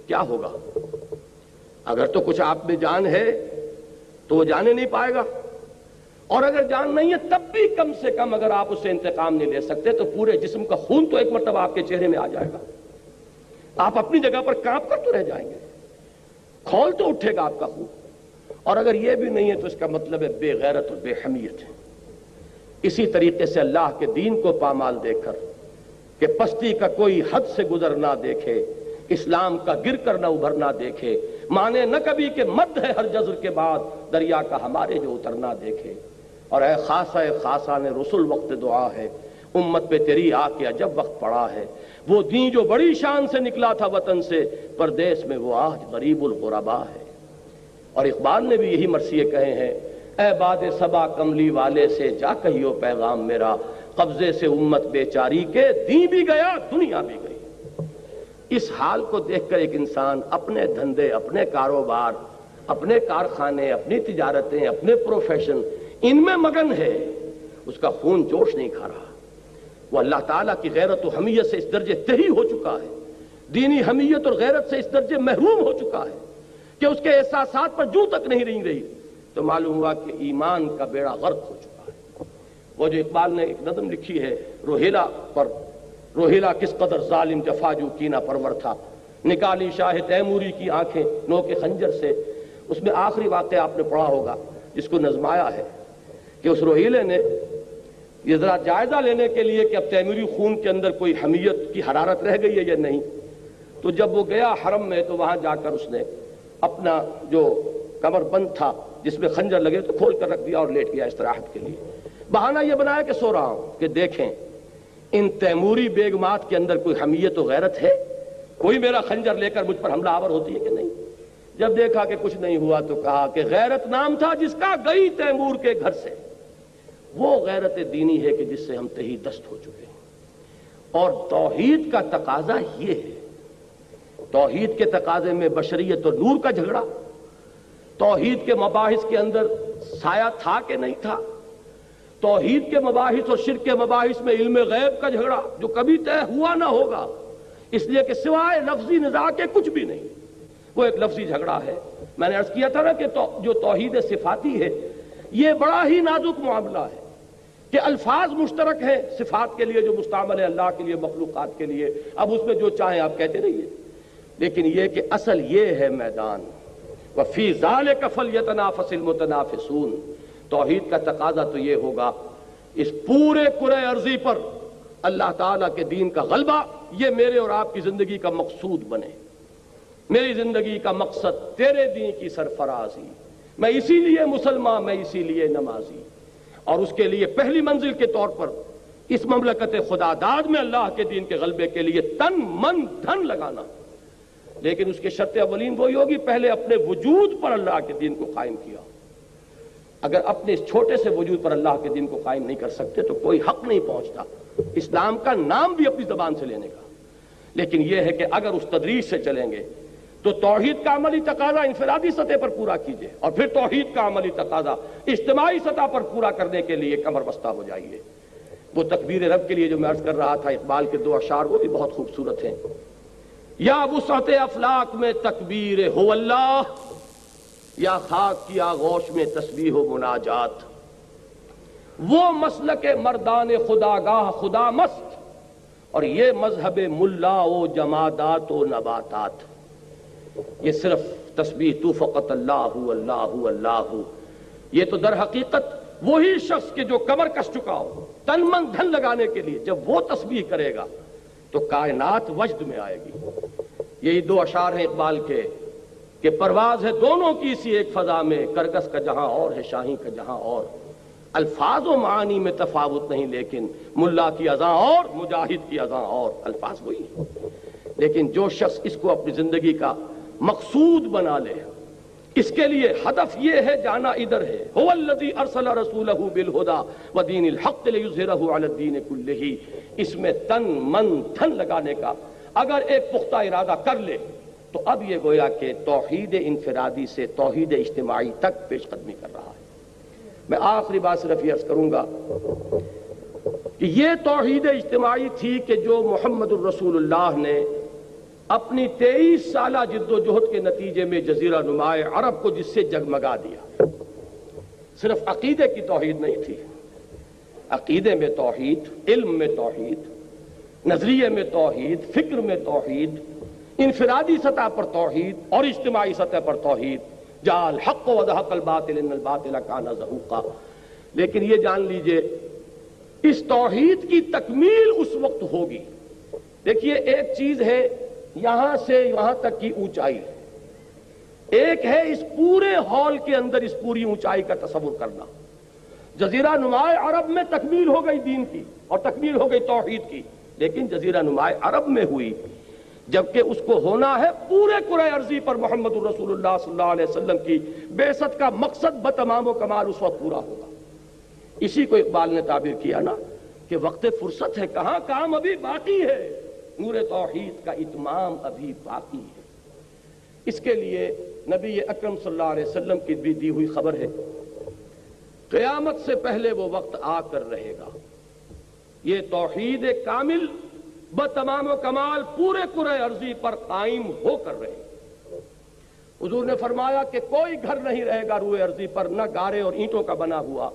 کیا ہوگا؟ اگر تو کچھ آپ میں جان ہے تو وہ جانے نہیں پائے گا، اور اگر جان نہیں ہے تب بھی کم سے کم اگر آپ اس سے انتقام نہیں لے سکتے تو پورے جسم کا خون تو ایک مرتبہ آپ کے چہرے میں آ جائے گا. آپ اپنی جگہ پر کانپ کر تو رہ جائیں گے، کھول تو اٹھے گا آپ کا خون. اور اگر یہ بھی نہیں ہے تو اس کا مطلب ہے بے غیرت اور بے حمیت ہے. اسی طریقے سے اللہ کے دین کو پامال دیکھ کر کہ پستی کا کوئی حد سے گزر نہ دیکھے، اسلام کا گر کر نہ ابھر نہ دیکھے، مانے نہ کبھی کہ مد ہے ہر جزر کے بعد دریا کا ہمارے جو اترنا دیکھے. اور اے خاصہ نے رسول وقت دعا ہے، امت پہ تیری آ کے عجب وقت پڑا ہے. وہ دین جو بڑی شان سے نکلا تھا وطن سے، پردیس میں وہ آج غریب الغربا ہے. اور اقبال نے بھی یہی مرثیے کہے ہیں، اے باد صبا کملی والے سے جا کہیو پیغام میرا، قبضے سے امت بیچاری کے دین بھی گیا دنیا بھی گئی. اس حال کو دیکھ کر ایک انسان اپنے دھندے، اپنے کاروبار، اپنے کارخانے، اپنی تجارتیں، اپنے پروفیشن، ان میں مگن ہے، اس کا خون جوش نہیں کھا رہا. وہ اللہ تعالیٰ کی غیرت و حمیت سے اس درجے تہی ہو چکا ہے، دینی حمیت اور غیرت سے اس درجے محروم ہو چکا ہے کہ اس کے احساسات پر جوں تک نہیں رہی تو معلوم ہوا کہ ایمان کا بیڑا غرق ہو چکا ہے۔ وہ جو اقبال نے ایک نظم لکھی ہے روہیلا پر، روہیلا کس قدر ظالم جفاجو کینہ پرور تھا، نکالی شاہ تیموری کی آنکھیں نوک خنجر سے، اس میں آخری واقعہ آپ نے پڑھا ہوگا جس کو نظمایا ہے کہ اس روہیلے نے یہ ذرا جائزہ لینے کے لیے کہ اب تیموری خون کے اندر کوئی حمیت کی حرارت رہ گئی ہے یا نہیں، تو جب وہ گیا حرم میں تو وہاں جا کر اس نے اپنا جو کمر بند تھا جس میں خنجر لگے تو کھول کر رکھ دیا اور لیٹ گیا استراحت کے لیے۔ بہانہ یہ بنایا کہ سو رہا ہوں، کہ دیکھیں ان تیموری بیگمات کے اندر کوئی حمیت و غیرت ہے، کوئی میرا خنجر لے کر مجھ پر حملہ آور ہوتی ہے کہ نہیں۔ جب دیکھا کہ کچھ نہیں ہوا تو کہا کہ غیرت نام تھا جس کا گئی تیمور کے گھر سے، وہ غیرت دینی ہے کہ جس سے ہم تہی دست ہو چکے ہیں۔ اور توحید کا تقاضا یہ ہے، توحید کے تقاضے میں بشریت اور نور کا جھگڑا، توحید کے مباحث کے اندر سایہ تھا کہ نہیں تھا، توحید کے مباحث اور شرک کے مباحث میں علم غیب کا جھگڑا جو کبھی طے ہوا نہ ہوگا، اس لیے کہ سوائے لفظی نزاع کے کچھ بھی نہیں، وہ ایک لفظی جھگڑا ہے۔ میں نے عرض کیا تھا نا کہ جو توحید صفاتی ہے یہ بڑا ہی نازک معاملہ ہے کہ الفاظ مشترک ہیں صفات کے لیے جو مستعمل ہے اللہ کے لیے مخلوقات کے لیے، اب اس میں جو چاہیں آپ کہتے رہیے، لیکن یہ کہ اصل یہ ہے میدان وَفِي ذَلِكَ فَلْيَتَنَافَسِ الْمُتَنَافِسُونَ۔ توحید کا تقاضا تو یہ ہوگا اس پورے کرۂ ارضی پر اللہ تعالیٰ کے دین کا غلبہ یہ میرے اور آپ کی زندگی کا مقصود بنے، میری زندگی کا مقصد تیرے دین کی سرفرازی، میں اسی لیے مسلمان، میں اسی لیے نمازی، اور اس کے لیے پہلی منزل کے طور پر اس مملکت خدا داد میں اللہ کے دین کے غلبے کے لیے تن من دھن لگانا، لیکن اس کے شرط اولین وہی ہوگی پہلے اپنے وجود پر اللہ کے دین کو قائم کیا۔ اگر اپنے اس چھوٹے سے وجود پر اللہ کے دین کو قائم نہیں کر سکتے تو کوئی حق نہیں پہنچتا اسلام کا نام بھی اپنی زبان سے لینے کا۔ لیکن یہ ہے کہ اگر اس تدریج سے چلیں گے تو توحید کا عملی تقاضا انفرادی سطح پر پورا کیجئے، اور پھر توحید کا عملی تقاضا اجتماعی سطح پر پورا کرنے کے لیے کمر بستہ ہو جائیے۔ وہ تکبیر رب کے لیے جو میں عرض کر رہا تھا اقبال کے دو اشعار وہ بھی بہت خوبصورت ہیں۔ یا وسعت افلاک میں تکبیر ہو اللہ، یا خاک کی آغوش میں تسبیح و مناجات، وہ مسلک مردان خداگاہ خدا مست، اور یہ مذہب ملا و جمادات و نباتات۔ یہ صرف تسبیح تو فقط اللہ اللہ اللہ، یہ تو در حقیقت وہی شخص کے جو کمر کس چکا ہو تن من دھن لگانے کے لیے جب وہ تسبیح کرے گا تو کائنات وجد میں آئے گی۔ یہی دو اشعار ہیں اقبال کے کہ پرواز ہے دونوں کی اسی ایک فضا میں، کرگس کا جہاں اور ہے شاہی کا جہاں اور، الفاظ و معانی میں تفاوت نہیں لیکن ملا کی اذاں اور مجاہد کی اذاں اور، الفاظ وہی ہیں۔ لیکن جو شخص اس کو اپنی زندگی کا مقصود بنا لے، اس کے لیے ہدف یہ ہے جانا ادھر ہے، هو الذی ارسل رسولہ بالہدی ودین الحق لیظہرہ علی الدین کلہ، اس میں تن من دھن لگانے کا اگر ایک پختہ ارادہ کر لے تو اب یہ گویا کہ توحید انفرادی سے توحید اجتماعی تک پیش قدمی کر رہا ہے۔ میں آخری بات صرف یہ عرض کروں گا کہ یہ توحید اجتماعی تھی کہ جو محمد الرسول اللہ نے اپنی 23 سالہ جد و جہد کے نتیجے میں جزیرہ نمائے عرب کو جس سے جگمگا دیا۔ صرف عقیدے کی توحید نہیں تھی، عقیدے میں توحید، علم میں توحید، نظریے میں توحید، فکر میں توحید، انفرادی سطح پر توحید اور اجتماعی سطح پر توحید، جاء الحق وزہق الباطل ان الباطل کان زہوقا۔ لیکن یہ جان لیجئے اس توحید کی تکمیل اس وقت ہوگی، دیکھیے ایک چیز ہے یہاں سے یہاں تک کی اونچائی، ایک ہے اس پورے ہال کے اندر اس پوری اونچائی کا تصور کرنا۔ جزیرہ نمائے عرب میں تکمیل ہو گئی دین کی اور تکمیل ہو گئی توحید کی، لیکن جزیرہ نمائے عرب میں ہوئی جبکہ اس کو ہونا ہے پورے کرۂ ارضی پر محمد الرسول اللہ صلی اللہ علیہ وسلم کی بعثت کا مقصد بتمام و کمال اس وقت پورا ہوگا۔ اسی کو اقبال نے تعبیر کیا نا کہ وقت فرصت ہے کہاں، کام ابھی باقی ہے، نور توحید کا اتمام ابھی باقی ہے۔ اس کے لیے نبی اکرم صلی اللہ علیہ وسلم کی بھی دی ہوئی خبر ہے، قیامت سے پہلے وہ وقت آ کر رہے گا، یہ توحید کامل بتمام و کمال پورے کرۂ ارضی پر قائم ہو کر رہے۔ حضور نے فرمایا کہ کوئی گھر نہیں رہے گا روئے ارضی پر، نہ گارے اور اینٹوں کا بنا ہوا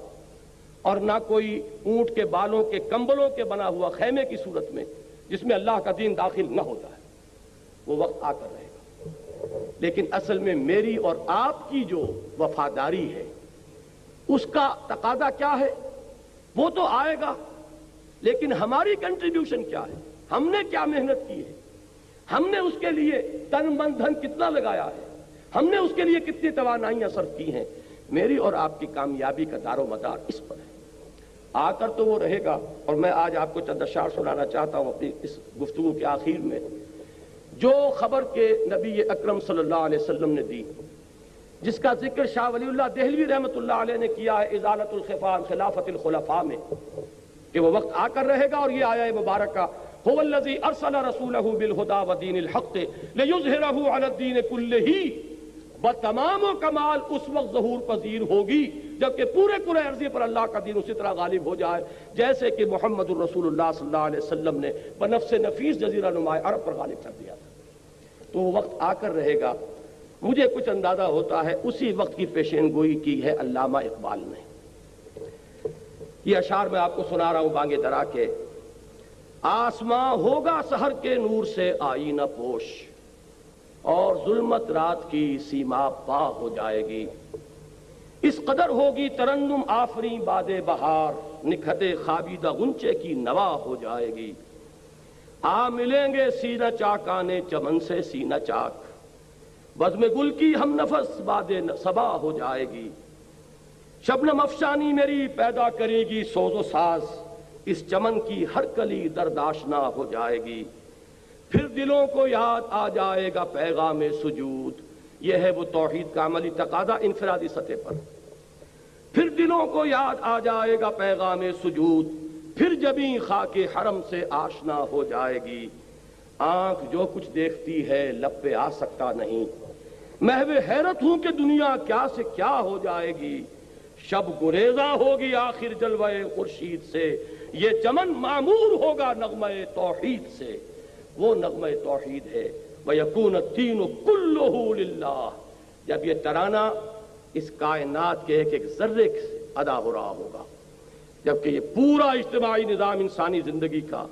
اور نہ کوئی اونٹ کے بالوں کے کمبلوں کے بنا ہوا خیمے کی صورت میں، جس میں اللہ کا دین داخل نہ ہوتا ہے۔ وہ وقت آ کر رہے گا، لیکن اصل میں میری اور آپ کی جو وفاداری ہے اس کا تقاضا کیا ہے؟ وہ تو آئے گا، لیکن ہماری کنٹریبیوشن کیا ہے؟ ہم نے کیا محنت کی ہے؟ ہم نے اس کے لیے تن من دھن کتنا لگایا ہے؟ ہم نے اس کے لیے کتنی توانائیاں صرف کی ہیں؟ میری اور آپ کی کامیابی کا دار و مدار اس پر ہے۔ آ کر تو وہ رہے گا، اور میں آج آپ کو چند اشعار سنانا چاہتا ہوں اپنی اس گفتگو کے آخر میں، جو خبر کے نبی اکرم صلی اللہ علیہ وسلم نے دی، جس کا ذکر شاہ ولی اللہ دہلوی رحمۃ اللہ علیہ نے کیا ہے ازالۃ الخفاء عن خلافۃ الخلفاء میں، کہ وہ وقت آ کر رہے گا اور یہ آیہ مبارکہ هو الذی ارسل رسولہ بالہدی ودین الحق لیظہرہ علی الدین کلہ، بتمام و کمال اس وقت ظہور پذیر ہوگی جبکہ پورے عرضی پر اللہ کا دین اسی طرح غالب ہو جائے جیسے کہ محمد الرسول اللہ صلی اللہ علیہ وسلم نے بنفس نفیس جزیرہ نما عرب پر غالب کر دیا تھا۔ تو وہ وقت آ کر رہے گا، مجھے کچھ اندازہ ہوتا ہے اسی وقت کی پیشین گوئی کی ہے علامہ اقبال نے۔ یہ اشعار میں آپ کو سنا رہا ہوں بانگ درا کے۔ آسماں ہوگا سحر کے نور سے آئینہ پوش، اور ظلمت رات کی سیما پا ہو جائے گی، اس قدر ہوگی ترنم آفری باد بہار، نکھتے خوابیدہ غنچے کی نوا ہو جائے گی، آ ملیں گے سینہ چاکانے چمن سے سینہ چاک، بزم گل کی ہم نفس باد صبا ہو جائے گی، شبنم افشانی میری پیدا کرے گی سوز و ساز، اس چمن کی ہر کلی درداشنا ہو جائے گی، پھر دلوں کو یاد آ جائے گا پیغام سجود، یہ ہے وہ توحید کا عملی تقاضا انفرادی سطح پر، پھر دلوں کو یاد آ جائے گا پیغام سجود، پھر جبیں خاک حرم سے آشنا ہو جائے گی، آنکھ جو کچھ دیکھتی ہے لب پہ آ سکتا نہیں، محو حیرت ہوں کہ دنیا کیا سے کیا ہو جائے گی، شب گریزاں ہوگی آخر جلوہ خورشید سے، یہ چمن معمور ہوگا نغمہ توحید سے، وہ نغمہ توحید ہے وَيَكُونَ الدِّينُ كُلُّهُ لِلَّهِ، جب یہ ترانہ اس کائنات کے ایک ذرے سے ادا ہو رہا ہوگا، جبکہ یہ پورا اجتماعی نظام انسانی زندگی کا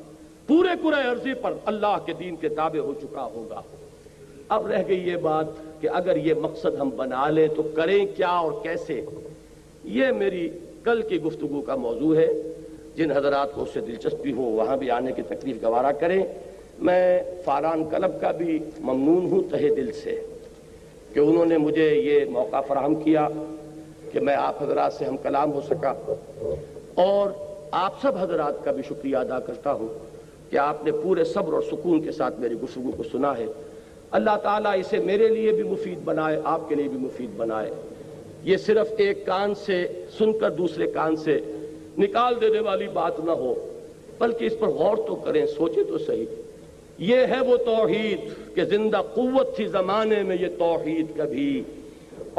پورے عرضی پر اللہ کے دین کے تابع ہو چکا ہوگا۔ اب رہ گئی یہ بات کہ اگر یہ مقصد ہم بنا لیں تو کریں کیا اور کیسے، یہ میری کل کی گفتگو کا موضوع ہے۔ جن حضرات کو اس سے دلچسپی ہو وہاں بھی آنے کی تکلیف گوارا کریں۔ میں فاران کلب کا بھی ممنون ہوں تہہ دل سے کہ انہوں نے مجھے یہ موقع فراہم کیا کہ میں آپ حضرات سے ہم کلام ہو سکا، اور آپ سب حضرات کا بھی شکریہ ادا کرتا ہوں کہ آپ نے پورے صبر اور سکون کے ساتھ میری گفتگو کو سنا ہے۔ اللہ تعالیٰ اسے میرے لیے بھی مفید بنائے، آپ کے لیے بھی مفید بنائے۔ یہ صرف ایک کان سے سن کر دوسرے کان سے نکال دینے والی بات نہ ہو، بلکہ اس پر غور تو کریں، سوچیں تو صحیح۔ یہ ہے وہ توحید کہ زندہ قوت تھی زمانے میں یہ توحید کبھی،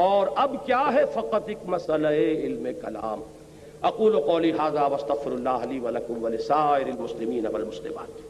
اور اب کیا ہے فقط ایک مسئلہ علم کلام۔ اقول قولی ھذا واستغفر اللہ لی ولکم ولسائر المسلمین والمسلمات۔